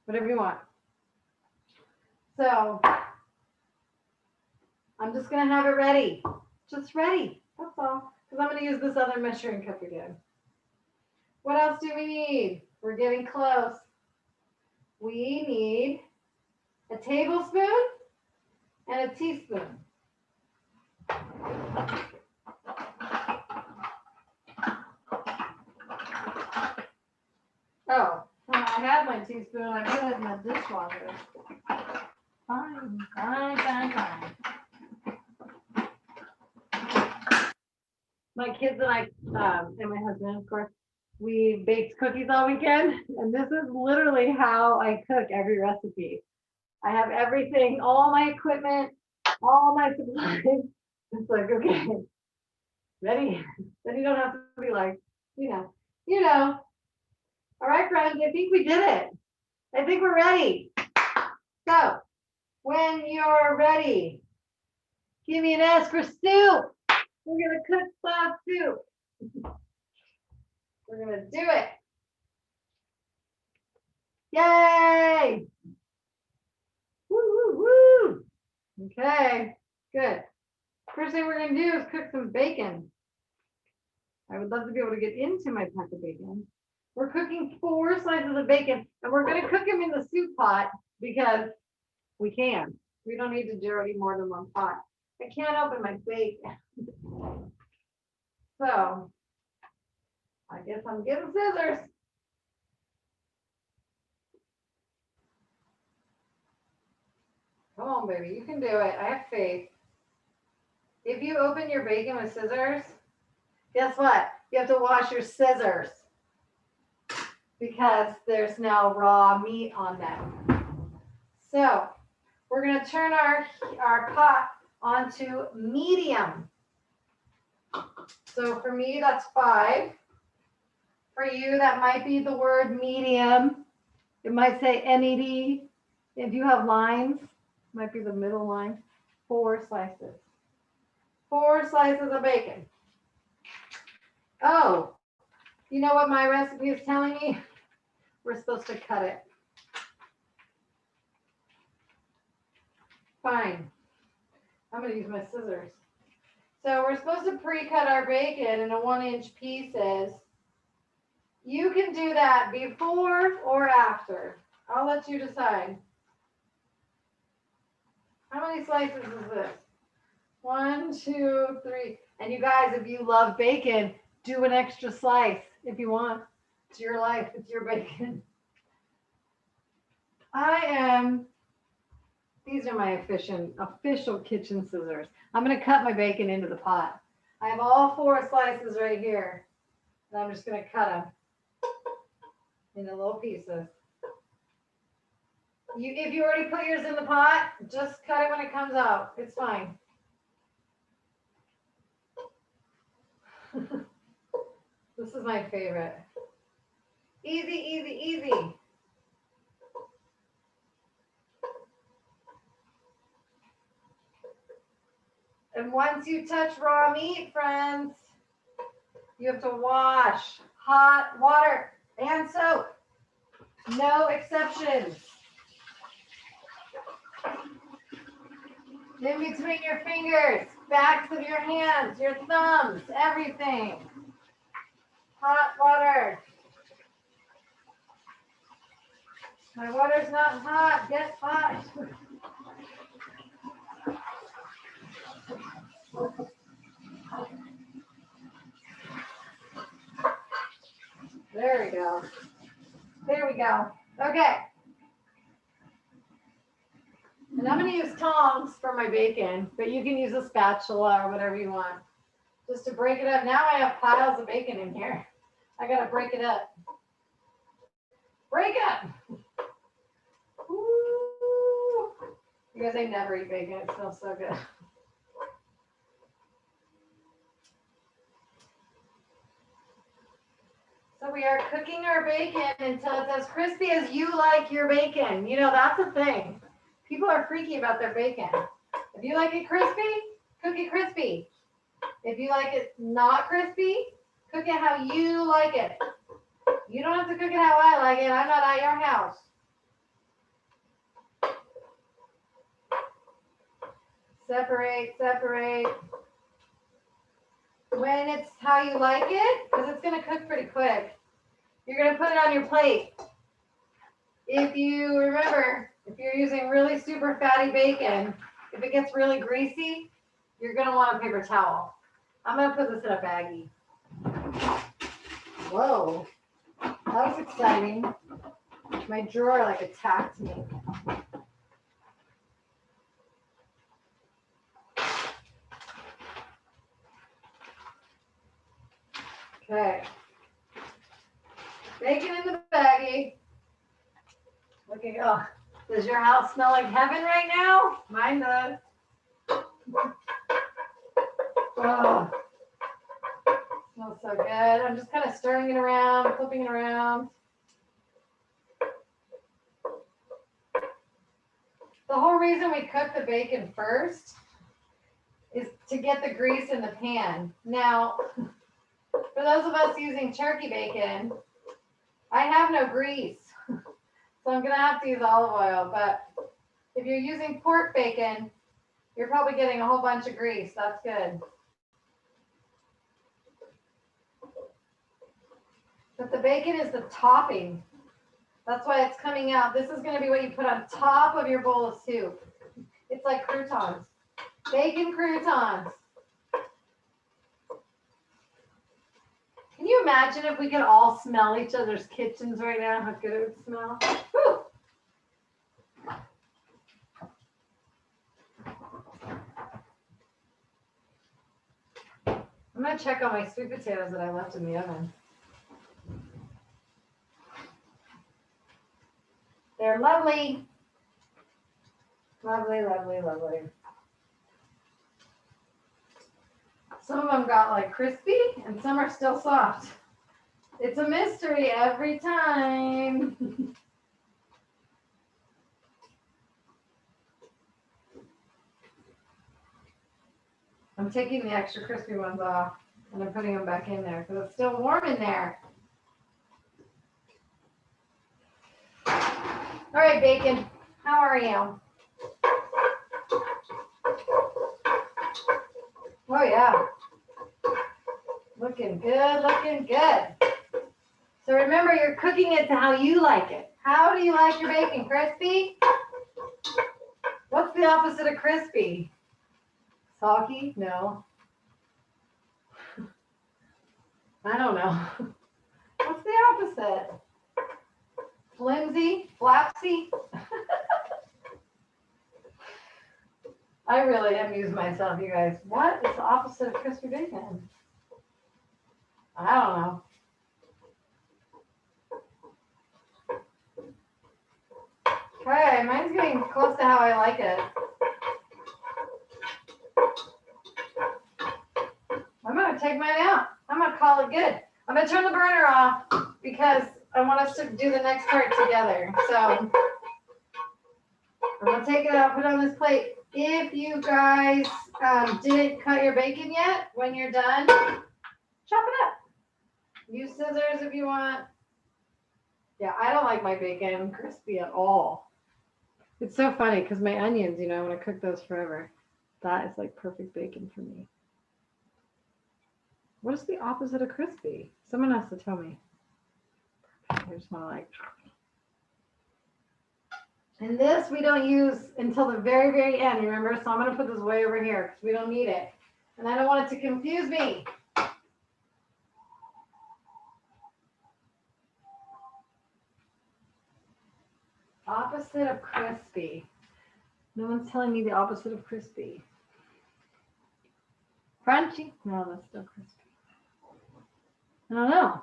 Speaker 1: whatever you want. So I'm just gonna have it ready. Just ready. That's all. Because I'm gonna use this other measuring cup again. What else do we need? We're getting close. We need a tablespoon and a teaspoon. Oh, I had my teaspoon. I put it in the dishwasher. Fine, fine, fine, fine. My kids and I, and my husband, of course, we baked cookies all weekend. And this is literally how I cook every recipe. I have everything, all my equipment, all my supplies. It's like, okay, ready? Then you don't have to be like, you know. All right, friends, I think we did it. I think we're ready. So when you're ready, give me an S for soup. We're gonna cook class soup. We're gonna do it. Yay! Woo, woo, woo. Okay, good. First thing we're gonna do is cook some bacon. I would love to be able to get into my pack of bacon. We're cooking 4 slices of bacon, and we're gonna cook them in the soup pot because we can. We don't need to do any more than 1 pot. I can't open my bacon. So I guess I'm getting scissors. Come on, baby, you can do it. I have faith. If you open your bacon with scissors, guess what? You have to wash your scissors because there's now raw meat on them. So we're gonna turn our pot onto medium. So for me, that's 5. For you, that might be the word medium. It might say MED. If you have lines, might be the middle line. 4 slices. 4 slices of bacon. Oh, you know what my recipe is telling me? We're supposed to cut it. Fine. I'm going to use my scissors. So we're supposed to pre-cut our bacon into 1-inch pieces. You can do that before or after. I'll let you decide. How many slices is this? 1, 2, 3. And you guys, if you love bacon, do an extra slice if you want. It's your life. It's your bacon. These are my official kitchen scissors. I'm going to cut my bacon into the pot. I have all 4 slices right here. And I'm just going to cut them into little pieces. If you already put yours in the pot, just cut it when it comes out. It's fine. This is my favorite. Easy, easy, easy. And once you touch raw meat, friends, you have to wash hot water and soap. No exceptions. In between your fingers, backs of your hands, your thumbs, everything. Hot water. My water's not hot. Get hot. There we go. There we go. Okay. And I'm going to use tongs for my bacon, but you can use a spatula or whatever you want. Just to break it up. Now I have piles of bacon in here. I got to break it up. Break it up. Ooh. You guys, I never eat bacon. It smells so good. So we are cooking our bacon until it's as crispy as you like your bacon. You know, that's the thing. People are freaky about their bacon. If you like it crispy, cook it crispy. If you like it not crispy, cook it how you like it. You don't have to cook it how I like it. I'm not at your house. Separate, separate. When it's how you like it, because it's going to cook pretty quick, you're going to put it on your plate. If you remember, if you're using really super fatty bacon, if it gets really greasy, you're going to want a paper towel. I'm going to put this in a baggie. Whoa, that was exciting. My drawer like attacked me. Okay. Bacon in the baggie. Looking, oh, does your house smell like heaven right now? Mine does. Oh, smells so good. I'm just kind of stirring it around, flipping it around. The whole reason we cook the bacon first is to get the grease in the pan. Now, for those of us using turkey bacon, I have no grease, so I'm gonna have to use olive oil. But if you're using pork bacon, you're probably getting a whole bunch of grease. That's good. But the bacon is the topping. That's why it's coming out. This is gonna be what you put on top of your bowl of soup. It's like croutons, bacon croutons. Can you imagine if we could all smell each other's kitchens right now? How good it would smell. Whew. I'm gonna check on my sweet potatoes that I left in the oven. They're lovely. Lovely, lovely, lovely. Some of them got like crispy and some are still soft. It's a mystery every time. I'm taking the extra crispy ones off and I'm putting them back in there because it's still warm in there. All right, bacon, how are you? Oh yeah. Looking good, looking good. So remember, you're cooking it to how you like it. How do you like your bacon? Crispy? What's the opposite of crispy? Soggy? No. I don't know. What's the opposite? Flimsy? Flapsy? I really amuse myself, you guys. What is the opposite of crispy bacon? I don't know. Okay, mine's getting close to how I like it. I'm going to take mine out. I'm going to call it good. I'm going to turn the burner off because I want us to do the next part together. So I'm going to take it out, put it on this plate. If you guys didn't cut your bacon yet, when you're done, chop it up. Use scissors if you want. Yeah, I don't like my bacon crispy at all. It's so funny because my onions, I want to cook those forever. That is like perfect bacon for me. What is the opposite of crispy? Someone has to tell me. I just want to like. And this we don't use until the very, very end, remember? So I'm going to put this way over here because we don't need it. And I don't want it to confuse me. Opposite of crispy. No one's telling me the opposite of crispy. Crunchy? No, that's still crispy. I don't know.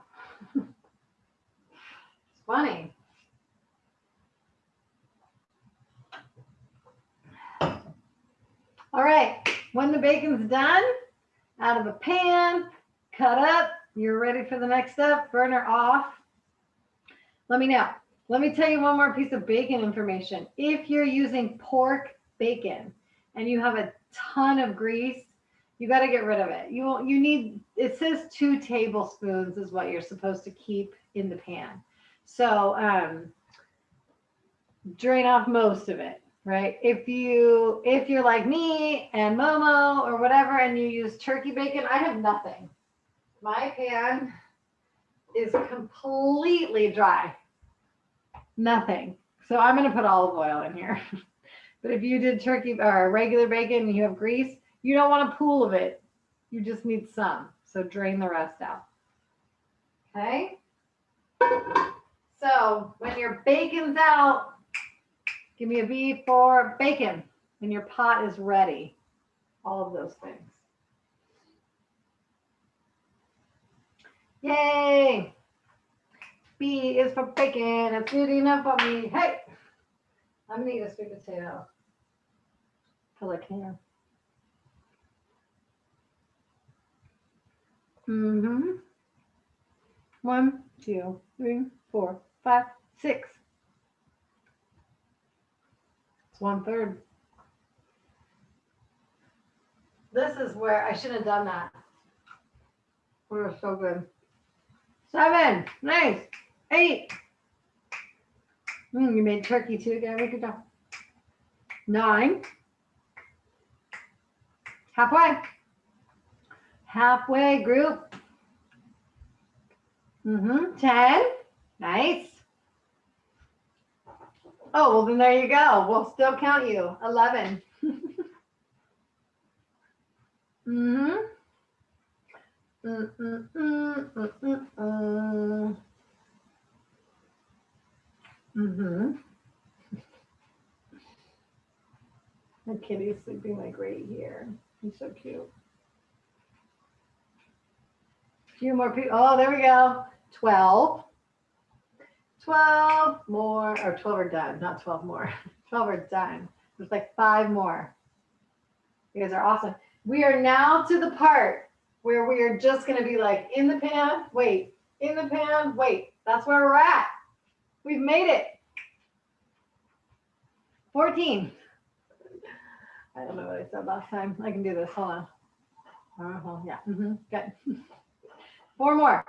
Speaker 1: It's funny. All right, when the bacon's done, out of the pan, cut up, you're ready for the next step, burner off. Let me know. Let me tell you one more piece of bacon information. If you're using pork bacon and you have a ton of grease, you got to get rid of it. You need, it says 2 tablespoons is what you're supposed to keep in the pan. So drain off most of it, right? If you're like me and Momo or whatever, and you use turkey bacon, I have nothing. My pan is completely dry. Nothing. So I'm going to put olive oil in here. But if you did turkey or regular bacon and you have grease, you don't want a pool of it. You just need some. So drain the rest out. Okay. So when your bacon's out, give me a B for bacon. And your pot is ready. All of those things. Yay! B is for bacon. It's good enough for me. Hey! I'm gonna eat a sweet potato. Till I can. Mm-hmm. 1, 2, 3, 4, 5, 6. It's 1/3. This is where I shouldn't have done that. We were so good. 7. Nice. 8. You made turkey too, Gabby. Good job. 9. Halfway. Halfway group. 10. Nice. Oh, well, then there you go. We'll still count you. 11. The kitty's sleeping like right here. He's so cute. A few more people. Oh, there we go. 12. 12 more, or 12 are done, not 12 more. 12 are done. There's like 5 more. You guys are awesome. We are now to the part where we are just going to be like in the pan, wait, in the pan, wait. That's where we're at. We've made it. 14. I don't know what I said last time. I can do this. Hold on. Yeah. Good. 4 more.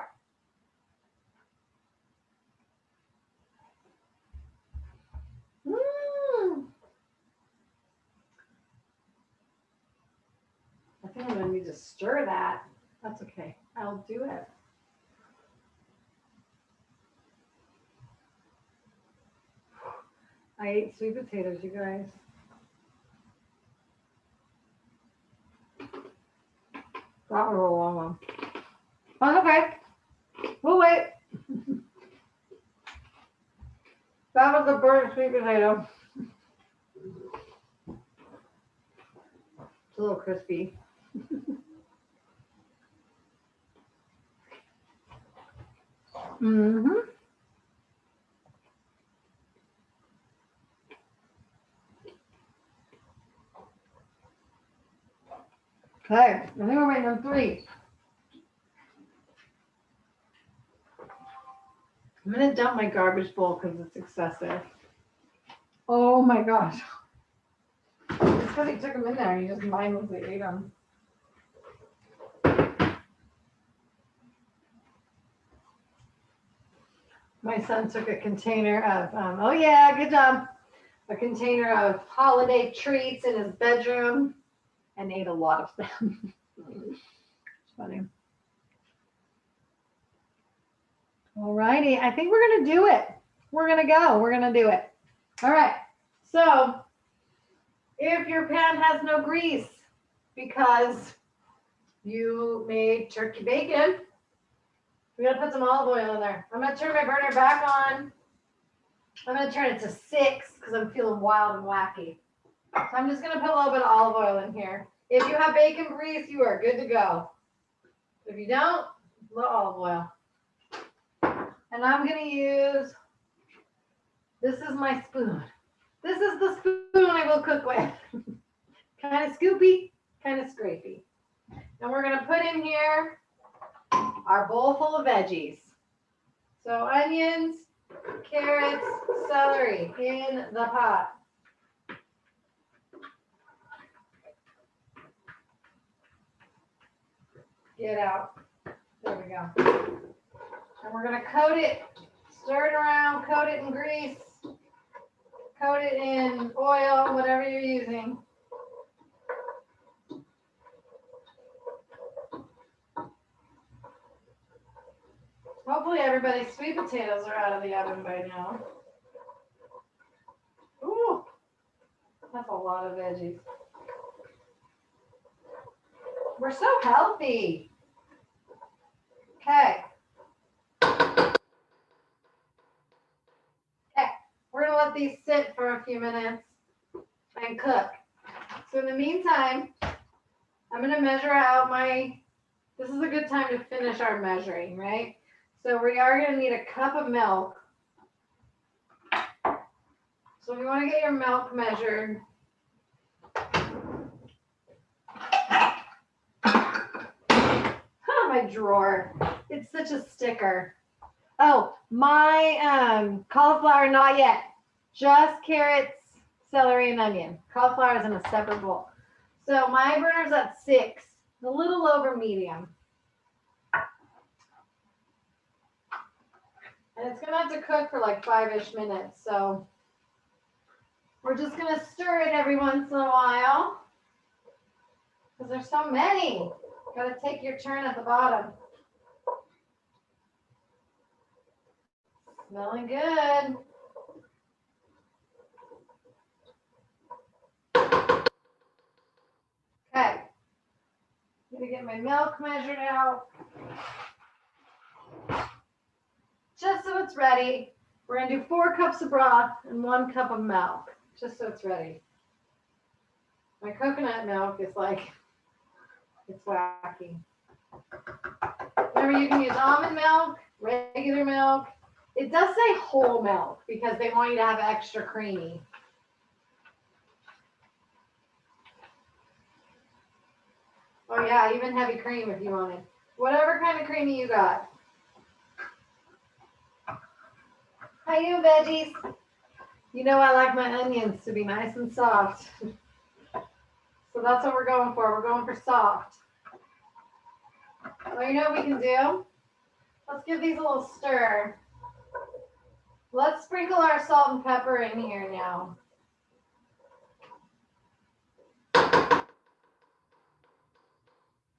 Speaker 1: I think I'm going to need to stir that. That's okay. I'll do it. I ate sweet potatoes, you guys. That was a long one. Oh, okay. We'll wait. That was the burnt sweet potato. It's a little crispy. Okay, I think we're waiting on 3. I'm gonna dump my garbage bowl because it's excessive. Oh my gosh. It's because he took them in there and he just mindlessly ate them. My son took a container of, oh yeah, good job. A container of holiday treats in his bedroom and ate a lot of them. It's funny. All righty, I think we're gonna do it. We're gonna go, we're gonna do it. All right, so if your pan has no grease because you made turkey bacon, we gotta put some olive oil in there. I'm gonna turn my burner back on. I'm gonna turn it to 6 because I'm feeling wild and wacky. So I'm just gonna put a little bit of olive oil in here. If you have bacon grease, you are good to go. If you don't, a little olive oil. And I'm gonna use, this is my spoon. This is the spoon I will cook with. Kind of scoopy, kind of scrapey. And we're gonna put in here our bowl full of veggies. So onions, carrots, celery in the pot. Get out. There we go. And we're gonna coat it, stir it around, coat it in grease, coat it in oil, whatever you're using. Hopefully everybody's sweet potatoes are out of the oven by now. Ooh, that's a lot of veggies. We're so healthy. Okay. let these sit for a few minutes and cook. So in the meantime, I'm gonna measure out this is a good time to finish our measuring, right? So we are gonna need a cup of milk. So if you wanna get your milk measured, my drawer. It's such a sticker. Oh, my cauliflower, not yet. Just carrots, celery, and onion. Cauliflower is in a separate bowl. So my burner's at 6, a little over medium. And it's gonna have to cook for like 5-ish minutes. So we're just gonna stir it every once in a while because there's so many. Gotta take your turn at the bottom. Smelling good. Okay. I'm gonna get my milk measured out. Just so it's ready. We're gonna do 4 cups of broth and 1 cup of milk, just so it's ready. My coconut milk is like, it's wacky. Remember, you can use almond milk, regular milk. It does say whole milk because they want you to have extra creamy. Oh yeah, even heavy cream if you wanted. Whatever kind of creamy you got. How you veggies? You know I like my onions to be nice and soft. So that's what we're going for. We're going for soft. Well, you know what we can do? Let's give these a little stir. Let's sprinkle our salt and pepper in here now.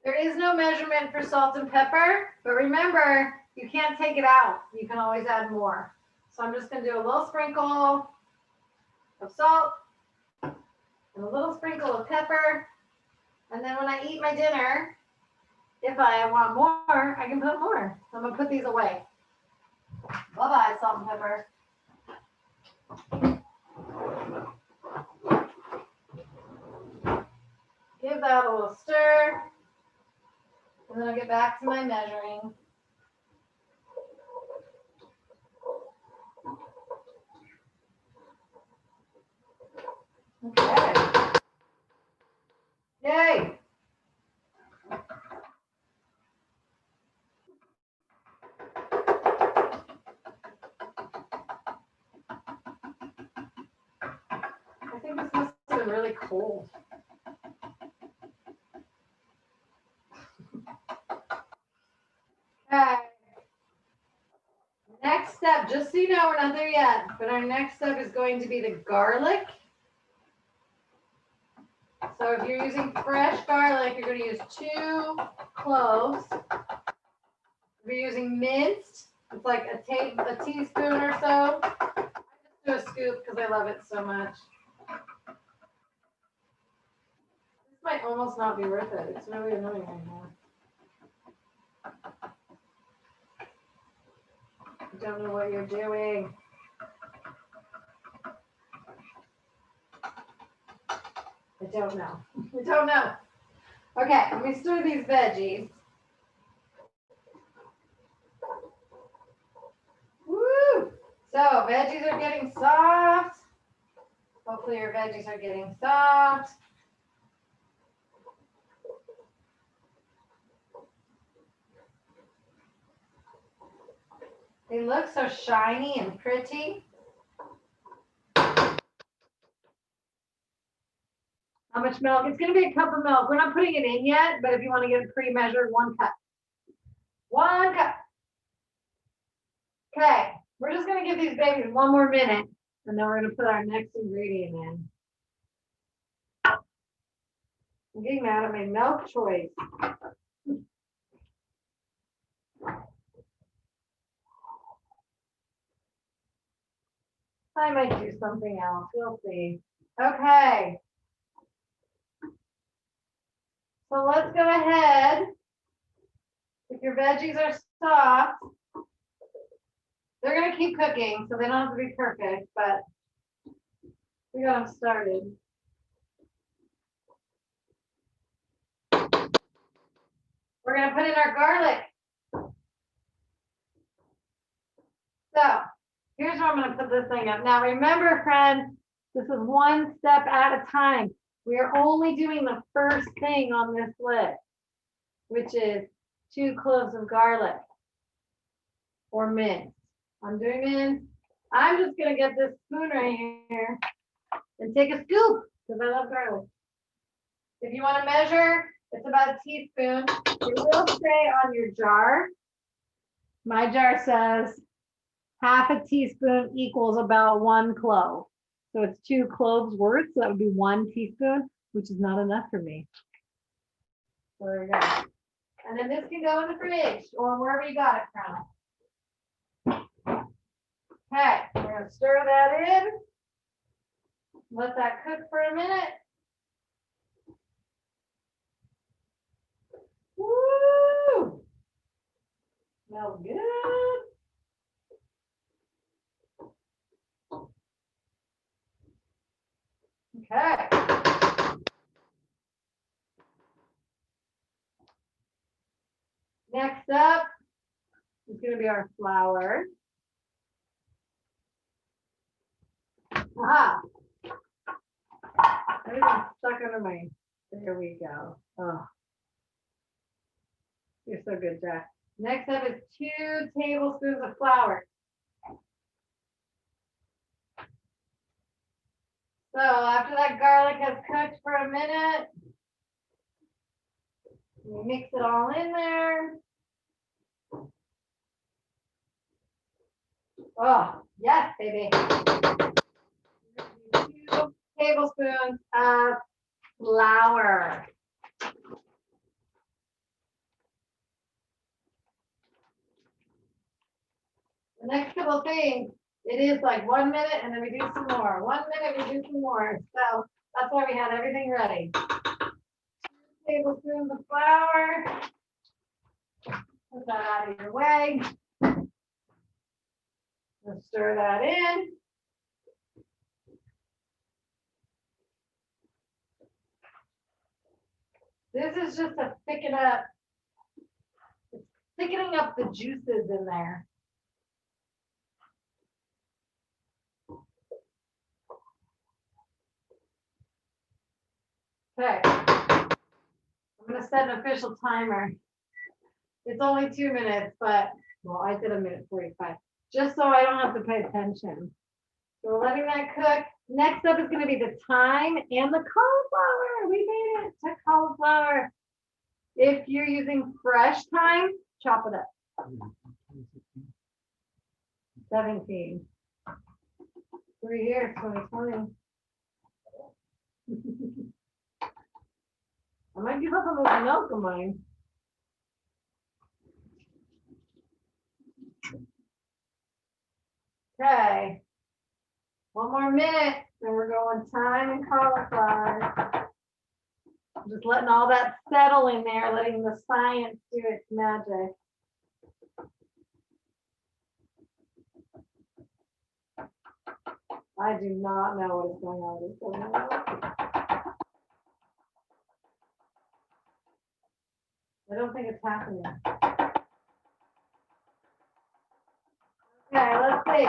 Speaker 1: There is no measurement for salt and pepper, but remember, you can't take it out. You can always add more. So I'm just going to do a little sprinkle of salt and a little sprinkle of pepper. And then when I eat my dinner, if I want more, I can put more. So I'm going to put these away. Bye-bye, salt and pepper. Give that a little stir. And then I'll get back to my measuring. Okay. Yay. I think this must have been really cold. Okay. Next step, just so you know, we're not there yet, but our next step is going to be the garlic. So if you're using fresh garlic, you're going to use 2 cloves. If you're using minced, it's like a teaspoon or so. I just do a scoop because I love it so much. This might almost not be worth it. It's really annoying right now. I don't know what you're doing. I don't know. I don't know. Okay, let me stir these veggies. Woo! So veggies are getting soft. Hopefully your veggies are getting soft. They look so shiny and pretty. How much milk? It's going to be a cup of milk. We're not putting it in yet, but if you want to get it pre-measured, 1 cup. 1 cup. Okay, we're just going to give these babies 1 more minute, and then we're going to put our next ingredient in. I'm getting mad at my milk choice. I might do something else. We'll see. Okay. So let's go ahead. If your veggies are soft, they're going to keep cooking, so they don't have to be perfect, but We got them started. We're gonna put in our garlic. So here's where I'm gonna put this thing up. Now remember, friends, this is one step at a time. We are only doing the first thing on this list, which is 2 cloves of garlic or minced. I'm doing minced. I'm just gonna get this spoon right here and take a scoop because I love garlic. If you want to measure, it's about a teaspoon. It will say on your jar. My jar says half a teaspoon equals about 1 clove. So it's 2 cloves worth, so that would be 1 teaspoon, which is not enough for me. So there we go. And then this can go in the fridge or wherever you got it from. Okay, we're gonna stir that in. Let that cook for a minute. Woo! Smells good. Okay. Next up is going to be our flour. Aha! Everything's stuck under my. There we go. Oh, you're so good, Jack. Next up is 2 tablespoons of flour. So after that garlic has cooked for a minute, we mix it all in there. Oh, yes, baby. 2 tablespoons of flour. The next couple of things, it is like 1 minute and then we do some more. 1 minute, we do some more. So that's why we had everything ready. 2 tablespoons of flour. Put that out of your way. Let's stir that in. This is just to thicken up. It's thickening up the juices in there. Okay. I'm going to set an official timer. It's only 2 minutes, but, well, I did 1:45, just so I don't have to pay attention. So we're letting that cook. Next up is going to be the thyme and the cauliflower. We made it to cauliflower. If you're using fresh thyme, chop it up. 17. 3 years, 2020. I might give up on those milk of mine. Okay. 1 more minute, then we're going thyme and cauliflower. Just letting all that settle in there, letting the science do its magic. I do not know what is going on with this. I don't think it's happening. Okay, let's see.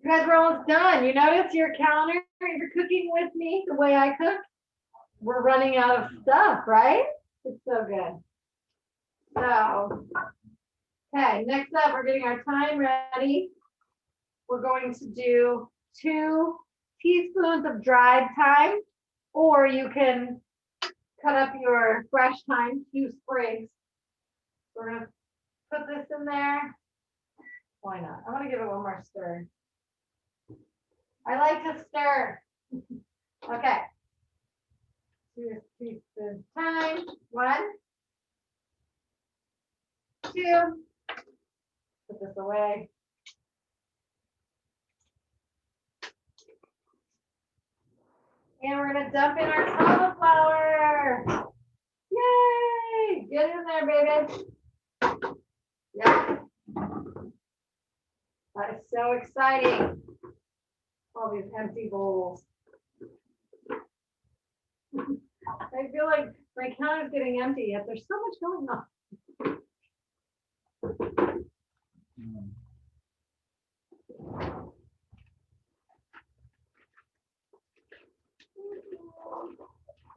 Speaker 1: You guys are almost done. You notice your counter, you're cooking with me the way I cook. We're running out of stuff, right? It's so good. So, okay, next up, we're getting our thyme ready. We're going to do 2 teaspoons of dried thyme, or you can cut up your fresh thyme, 2 sprigs. We're going to put this in there. Why not? I want to give it 1 more stir. I like to stir. Okay. 2 teaspoons thyme. 1, 2. Put this away. And we're going to dump in our cauliflower. Yay! Get in there, baby. Yeah. That is so exciting. All these empty bowls. I feel like my counter's getting empty, yet there's so much going on.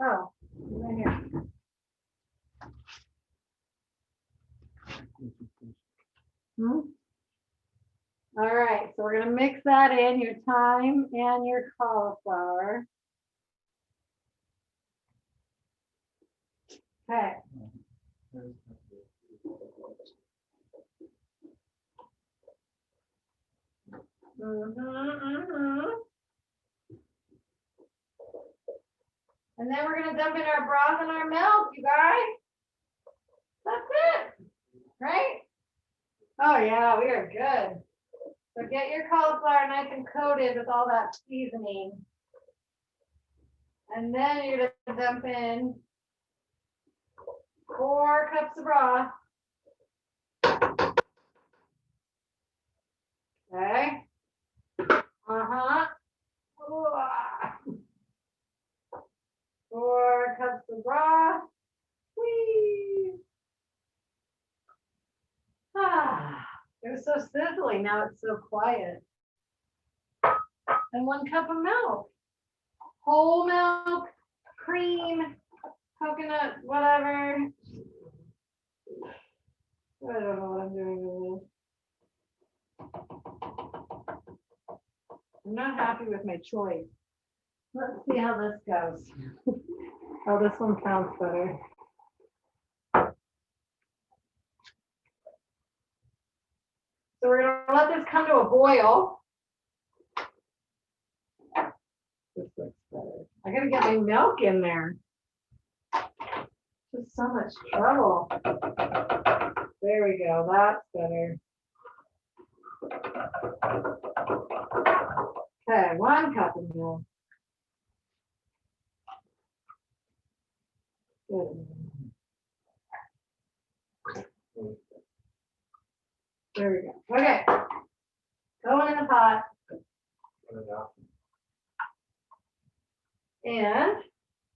Speaker 1: Oh, right here. All right, so we're gonna mix that in, your thyme and your cauliflower. Okay. And then we're gonna dump in our broth and our milk, you guys. That's it, right? Oh yeah, we are good. So get your cauliflower nice and coated with all that seasoning. And then you're gonna dump in 4 cups of broth. Okay. Uh-huh. 4 cups of broth. Whee! Ah, it was so sizzling. Now it's so quiet. And 1 cup of milk. Whole milk, cream, coconut, whatever. I don't know what I'm doing with this. I'm not happy with my choice. Let's see how this goes. Oh, this one sounds better. So we're gonna let this come to a boil. This looks better. I gotta get my milk in there. Just so much trouble. There we go, that's better. Okay, 1 cup of milk. Good. There we go. Okay. Going in the pot. And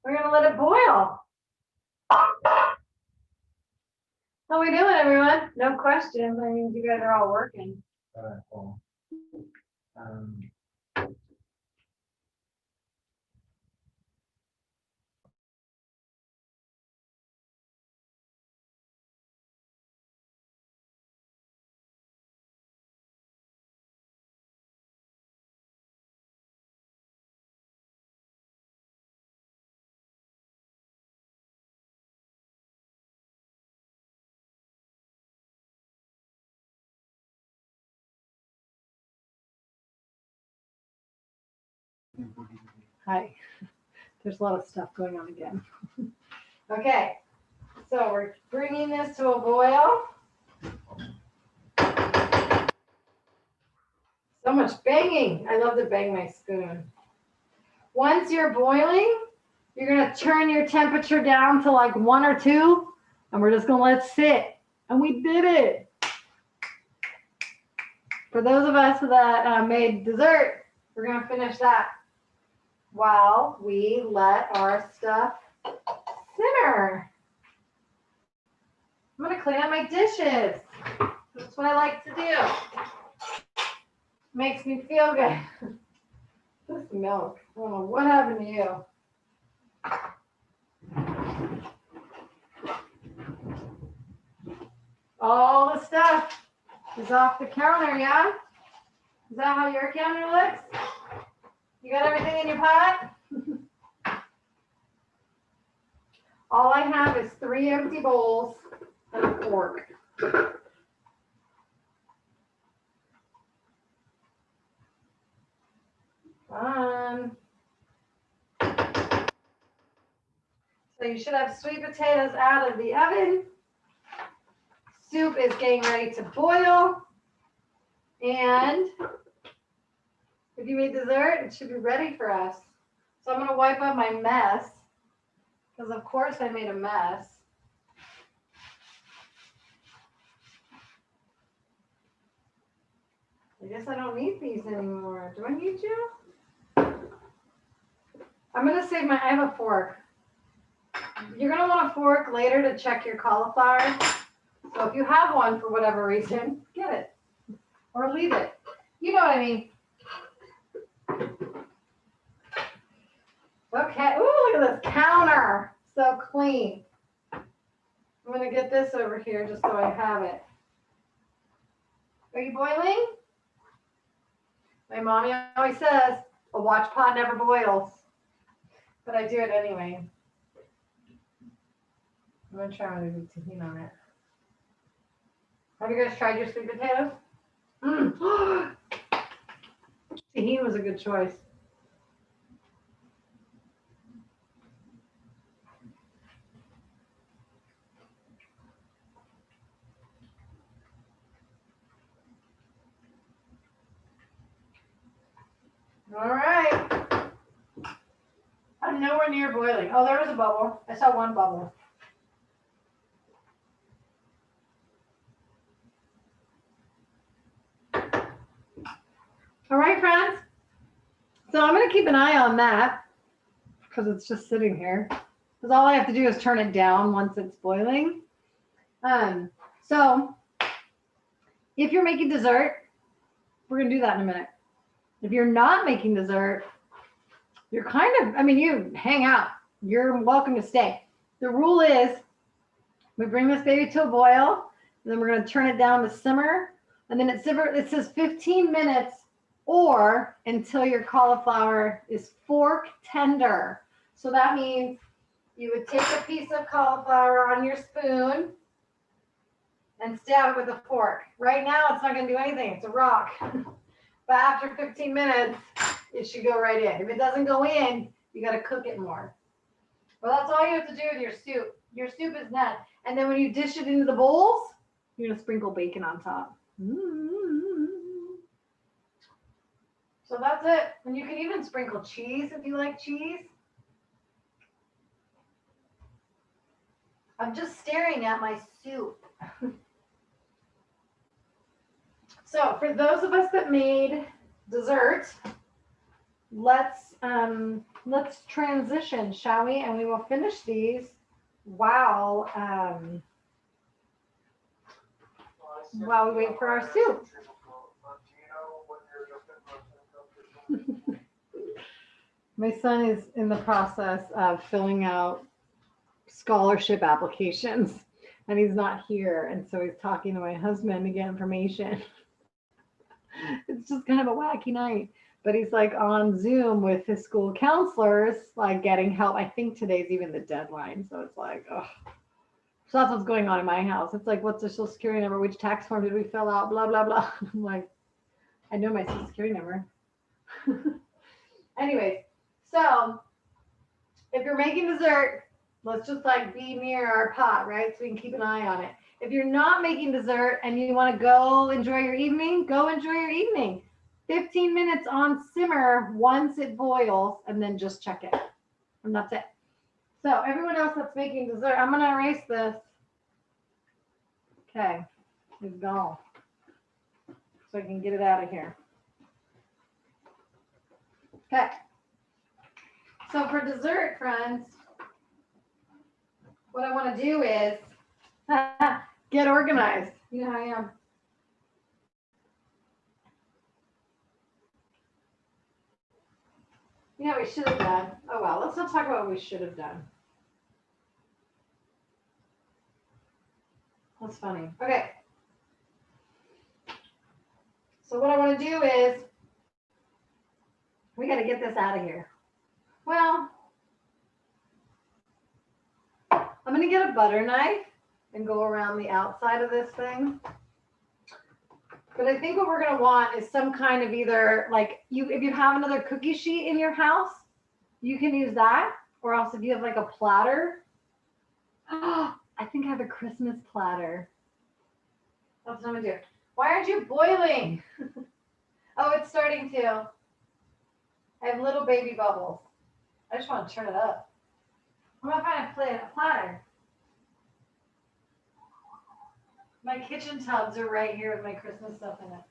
Speaker 1: we're gonna let it boil. How we doing, everyone? No questions. I mean, you guys are all working. Hi. There's a lot of stuff going on again. Okay. So we're bringing this to a boil. So much banging. I love to bang my spoon. Once you're boiling, you're going to turn your temperature down to like 1 or 2, and we're just going to let it sit. And we did it. For those of us that made dessert, we're going to finish that while we let our stuff simmer. I'm going to clean up my dishes. That's what I like to do. Makes me feel good. This milk. I don't know what happened to you. All the stuff is off the counter, yeah? Is that how your counter looks? You got everything in your pot? All I have is 3 empty bowls and a fork. Fun. So you should have sweet potatoes out of the oven. Soup is getting ready to boil. And if you made dessert, it should be ready for us. So I'm going to wipe up my mess, because of course I made a mess. I guess I don't need these anymore. Do I need you? I'm gonna save I have a fork. You're gonna want a fork later to check your cauliflower. So if you have one for whatever reason, get it. Or leave it. You know what I mean. Okay, ooh, look at this counter. So clean. I'm gonna get this over here just so I have it. Are you boiling? My mommy always says, a watch pot never boils. But I do it anyway. I'm gonna try to do tahini on it. Have you guys tried your sweet potatoes? Tahini was a good choice. All right. I'm nowhere near boiling. Oh, there was a bubble. I saw one bubble. All right, friends. So I'm going to keep an eye on that because it's just sitting here. Because all I have to do is turn it down once it's boiling. So if you're making dessert, we're going to do that in a minute. If you're not making dessert, you're kind of, I mean, you hang out. You're welcome to stay. The rule is we bring this baby to a boil, and then we're going to turn it down to simmer. And then it says 15 minutes or until your cauliflower is fork tender. So that means you would take a piece of cauliflower on your spoon and stab it with a fork. Right now, it's not going to do anything. It's a rock. But after 15 minutes, it should go right in. If it doesn't go in, you got to cook it more. Well, that's all you have to do with your soup. Your soup is done. And then when you dish it into the bowls, you're going to sprinkle bacon on top. So that's it. And you can even sprinkle cheese if you like cheese. I'm just staring at my soup. So for those of us that made dessert, let's transition, shall we? And we will finish these while we wait for our soup. My son is in the process of filling out scholarship applications, and he's not here, and so he's talking to my husband to get information. It's just kind of a wacky night, but he's like on Zoom with his school counselors, like getting help. I think today's even the deadline, so it's like, oh. So that's what's going on in my house. It's like, what's the social security number? Which tax form did we fill out? Blah, blah, blah. I'm like, I know my social security number. Anyways, so if you're making dessert, let's just like be near our pot, right? So we can keep an eye on it. If you're not making dessert and you want to go enjoy your evening, go enjoy your evening. 15 minutes on simmer once it boils, and then just check it. And that's it. So everyone else that's making dessert, I'm going to erase this. Okay, it's gone. So I can get it out of here. Okay. So for dessert, friends, what I want to do is get organized. You know how I am. You know what we should have done? Oh, well, let's not talk about what we should have done. That's funny. Okay. So what I want to do is we got to get this out of here. Well, I'm going to get a butter knife and go around the outside of this thing. But I think what we're going to want is some kind of either like if you have another cookie sheet in your house, you can use that. Or else if you have like a platter. Oh, I think I have a Christmas platter. That's what I'm going to do. Why aren't you boiling? Oh, it's starting to. I have little baby bubbles. I just want to turn it up. I'm going to find a platter. My kitchen tubs are right here with my Christmas stuff in it.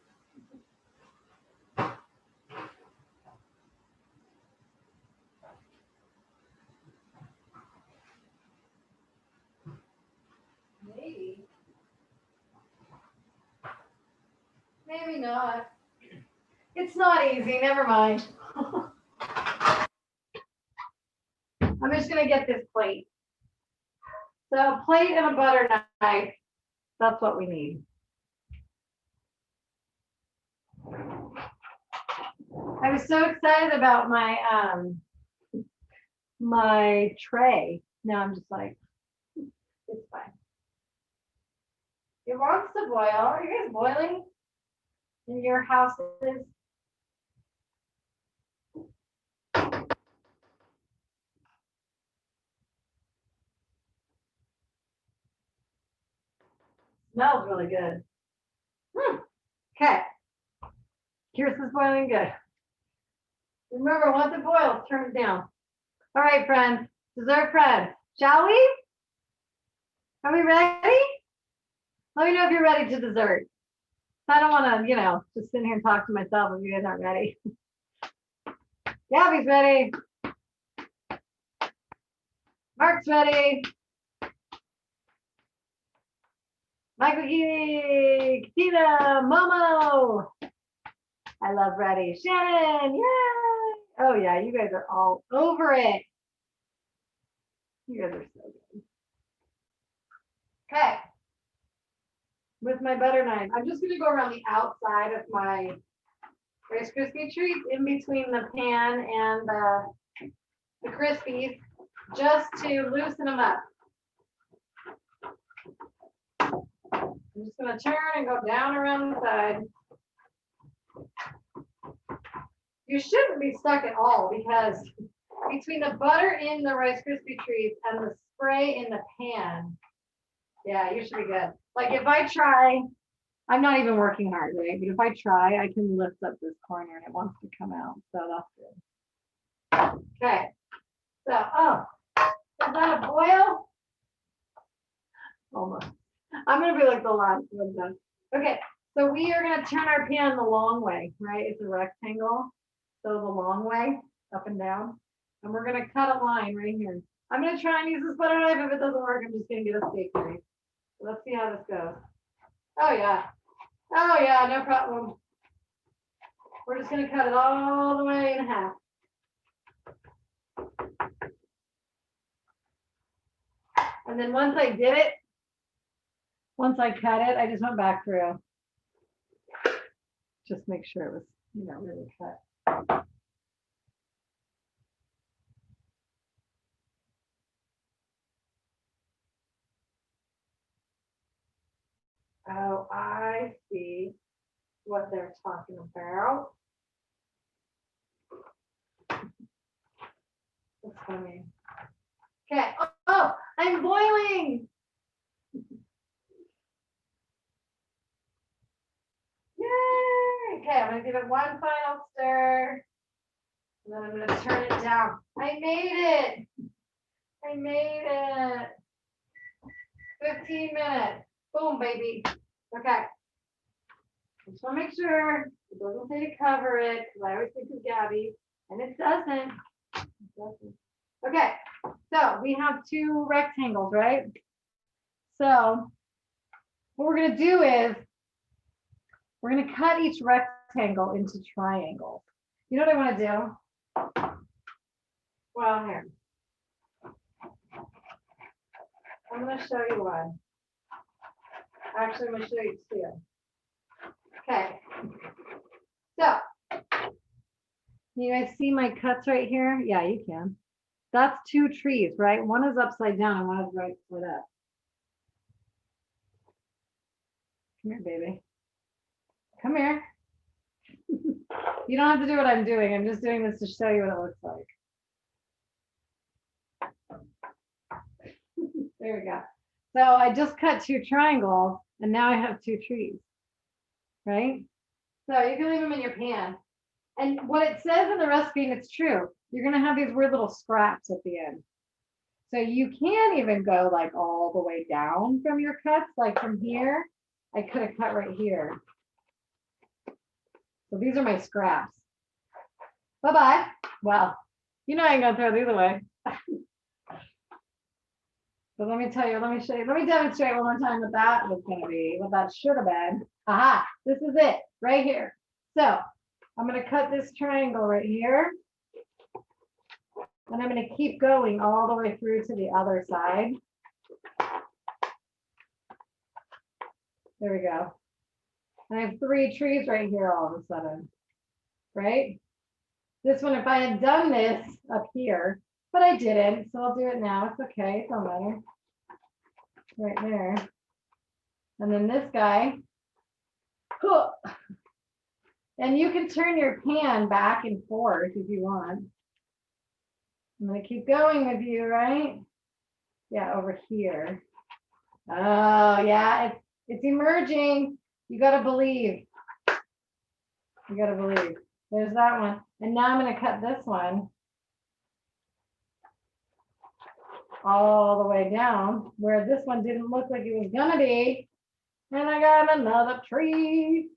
Speaker 1: not. It's not easy. Never mind. I'm just going to get this plate. So a plate and a butter knife. That's what we need. I was so excited about my tray. Now I'm just like, it's fine. It wants to boil. Are you guys boiling in your houses? Smells really good. Okay. Yours is boiling good. Remember, once it boils, turn it down. All right, friends. Dessert friends. Shall we? Are we ready? Let me know if you're ready to dessert. I don't want to, just sit here and talk to myself if you guys aren't ready. Gabby's ready. Mark's ready. Michael Gee, Katina, Momo. I love ready. Shannon, yay. Oh yeah, you guys are all over it. You guys are so good. Okay. With my butter knife, I'm just gonna go around the outside of my Rice Krispy Treats in between the pan and the Krispies, just to loosen them up. I'm just gonna turn and go down around the side. You shouldn't be stuck at all because between the butter in the Rice Krispy Treats and the spray in the pan, yeah, you should be good. Like if I try, I'm not even working hard, right? But if I try, I can lift up this corner and it wants to come out. So that's good. Okay. So, is that a boil? Almost. I'm going to be like the last one done. Okay. So we are going to turn our pan the long way, right? It's a rectangle. So the long way, up and down. And we're going to cut a line right here. I'm going to try and use this butter knife. If it doesn't work, I'm just going to get a steak knife. So let's see how this goes. Oh, yeah. Oh, yeah, no problem. We're just going to cut it all the way in half. And then once I did it, once I cut it, I just went back through. Just make sure it was, really cut. Oh, I see what they're talking about. That's funny. Okay. Oh, I'm boiling. Yay. Okay, I'm going to give it one final stir. And then I'm going to turn it down. I made it. I made it. 15 minutes. Boom, baby. Okay. I just want to make sure it doesn't say to cover it because I always think of Gabby, and it doesn't. Okay. So we have two rectangles, right? So what we're going to do is we're going to cut each rectangle into triangles. You know what I want to do? Well, here. I'm going to show you one. Actually, I'm going to show you two. Okay. So, you guys see my cuts right here? Yeah, you can. That's two trees, right? One is upside down and one is right split up. Come here, baby. Come here. You don't have to do what I'm doing. I'm just doing this to show you what it looks like. There we go. So I just cut two triangles and now I have two trees, right? So you can leave them in your pan. And what it says in the recipe, and it's true, you're going to have these weird little scraps at the end. So you can even go like all the way down from your cuts, like from here. I could have cut right here. So these are my scraps. Bye-bye. Well, I ain't gonna throw these away. But let me tell you, let me show you, let me demonstrate one more time what that was gonna be, what that should have been. Aha, this is it. right here. So I'm going to cut this triangle right here. And I'm going to keep going all the way through to the other side. There we go. And I have 3 trees right here all of a sudden, right? This one, if I had done this up here, but I didn't, so I'll do it now. It's okay, it don't matter. Right there. And then this guy. And you can turn your pan back and forth if you want. I'm gonna keep going with you, right? Yeah, over here. Oh, yeah, it's emerging. You gotta believe. You gotta believe. There's that one. And now I'm gonna cut this one all the way down where this one didn't look like it was gonna be. And I got another tree.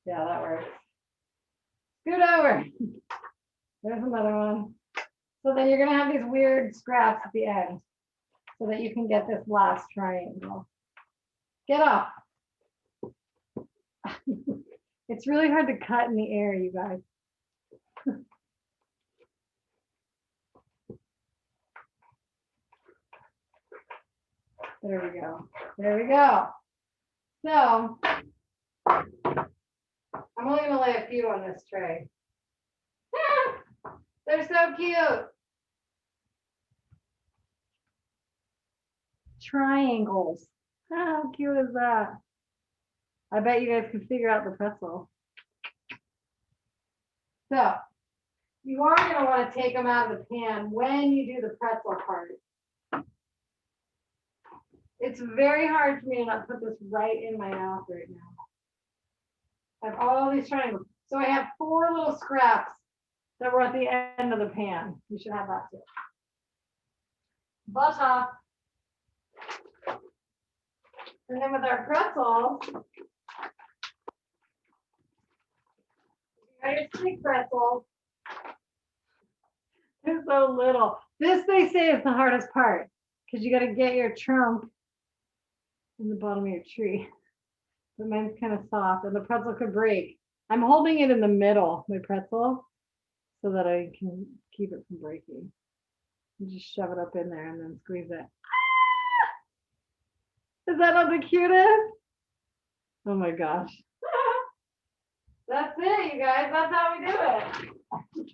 Speaker 1: Yeah, that works. Scoot over. There's another one. So then you're gonna have these weird scraps at the end so that you can get this last triangle. Get off. It's really hard to cut in the air, you guys. There we go. There we go. So I'm only gonna lay a few on this tray. They're so cute. Triangles. How cute is that? I bet you guys can figure out the pretzel. So you are going to want to take them out of the pan when you do the pretzel part. It's very hard for me to not put this right in my mouth right now. I have all these triangles. So I have 4 little scraps that were at the end of the pan. You should have that too. Butter. And then with our pretzels, you got your stick pretzels. They're so little. This, they say, is the hardest part because you got to get your trunk in the bottom of your tree. But mine's kind of soft and the pretzel could break. I'm holding it in the middle, my pretzel, so that I can keep it from breaking. You just shove it up in there and then squeeze it. Is that not the cutest? Oh my gosh. That's it, you guys. That's how we do it.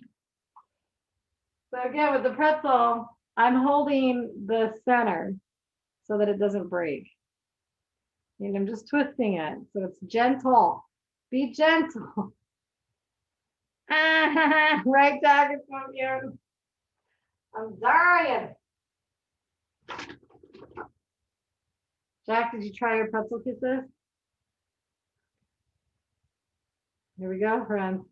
Speaker 1: So again, with the pretzel, I'm holding the center so that it doesn't break. And I'm just twisting it so it's gentle. Be gentle. Right, Jack? It's so cute. I'm dying. Jack, did you try your pretzel kisses? Here we go, friends.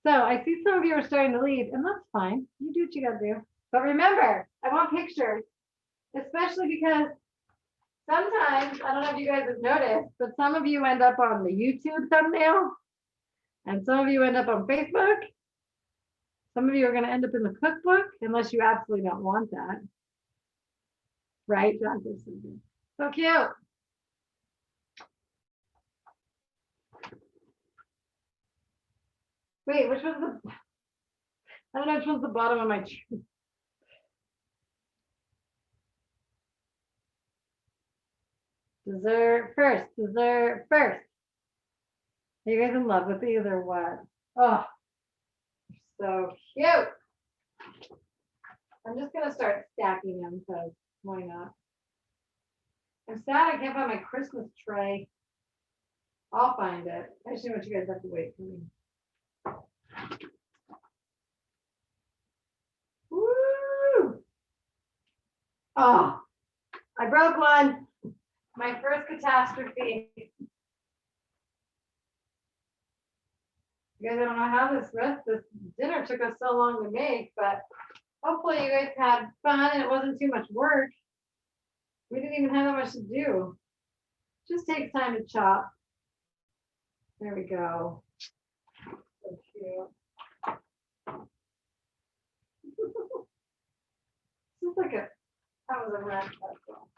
Speaker 1: So I see some of you are starting to leave, and that's fine. You do what you gotta do. But remember, I want pictures, especially because sometimes, I don't know if you guys have noticed, but some of you end up on the YouTube thumbnail, and some of you end up on Facebook. Some of you are gonna end up in the cookbook, unless you absolutely don't want that. Right, John? So cute. Wait, which was the, I don't know which was the bottom of my tree. Dessert first, dessert first. Are you guys in love with these or what? Oh, so cute. I'm just gonna start stacking them because why not? I'm sad I can't find my Christmas tray. I'll find it. I just want you guys have to wait for me. Woo! Oh, I broke one. My first catastrophe. You guys, I don't know how this dinner took us so long to make, but hopefully you guys had fun and it wasn't too much work. We didn't even have that much to do. Just takes time to chop. There we go. So cute. This is like that was a red pretzel.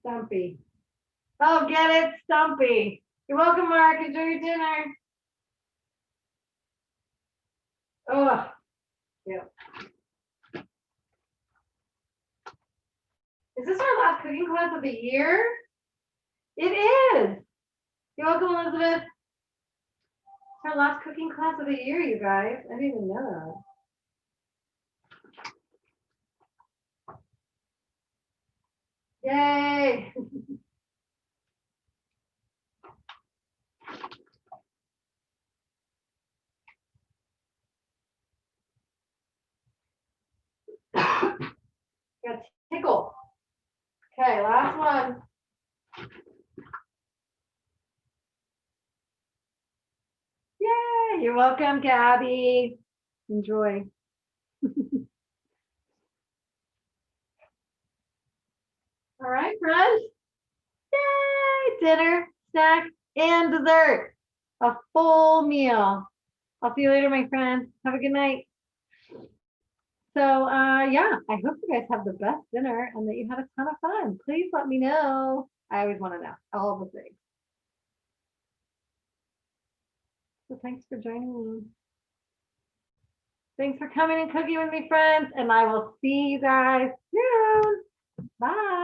Speaker 1: Stumpy. Oh, get it, Stumpy. You're welcome, Mark. Enjoy your dinner. Oh, yeah. Is this our last cooking class of the year? It is. You're welcome, Elizabeth. It's our last cooking class of the year, you guys. I didn't even know that. Yay. Got tickle. Okay, last one. Yay, you're welcome, Gabby. Enjoy. All right, friends. Yay, dinner, snack, and dessert. A full meal. I'll see you later, my friends. Have a good night. So yeah, I hope you guys have the best dinner and that you had a ton of fun. Please let me know. I always want to know all the things. So thanks for joining me. Thanks for coming and cooking with me, friends. And I will see you guys soon. Bye.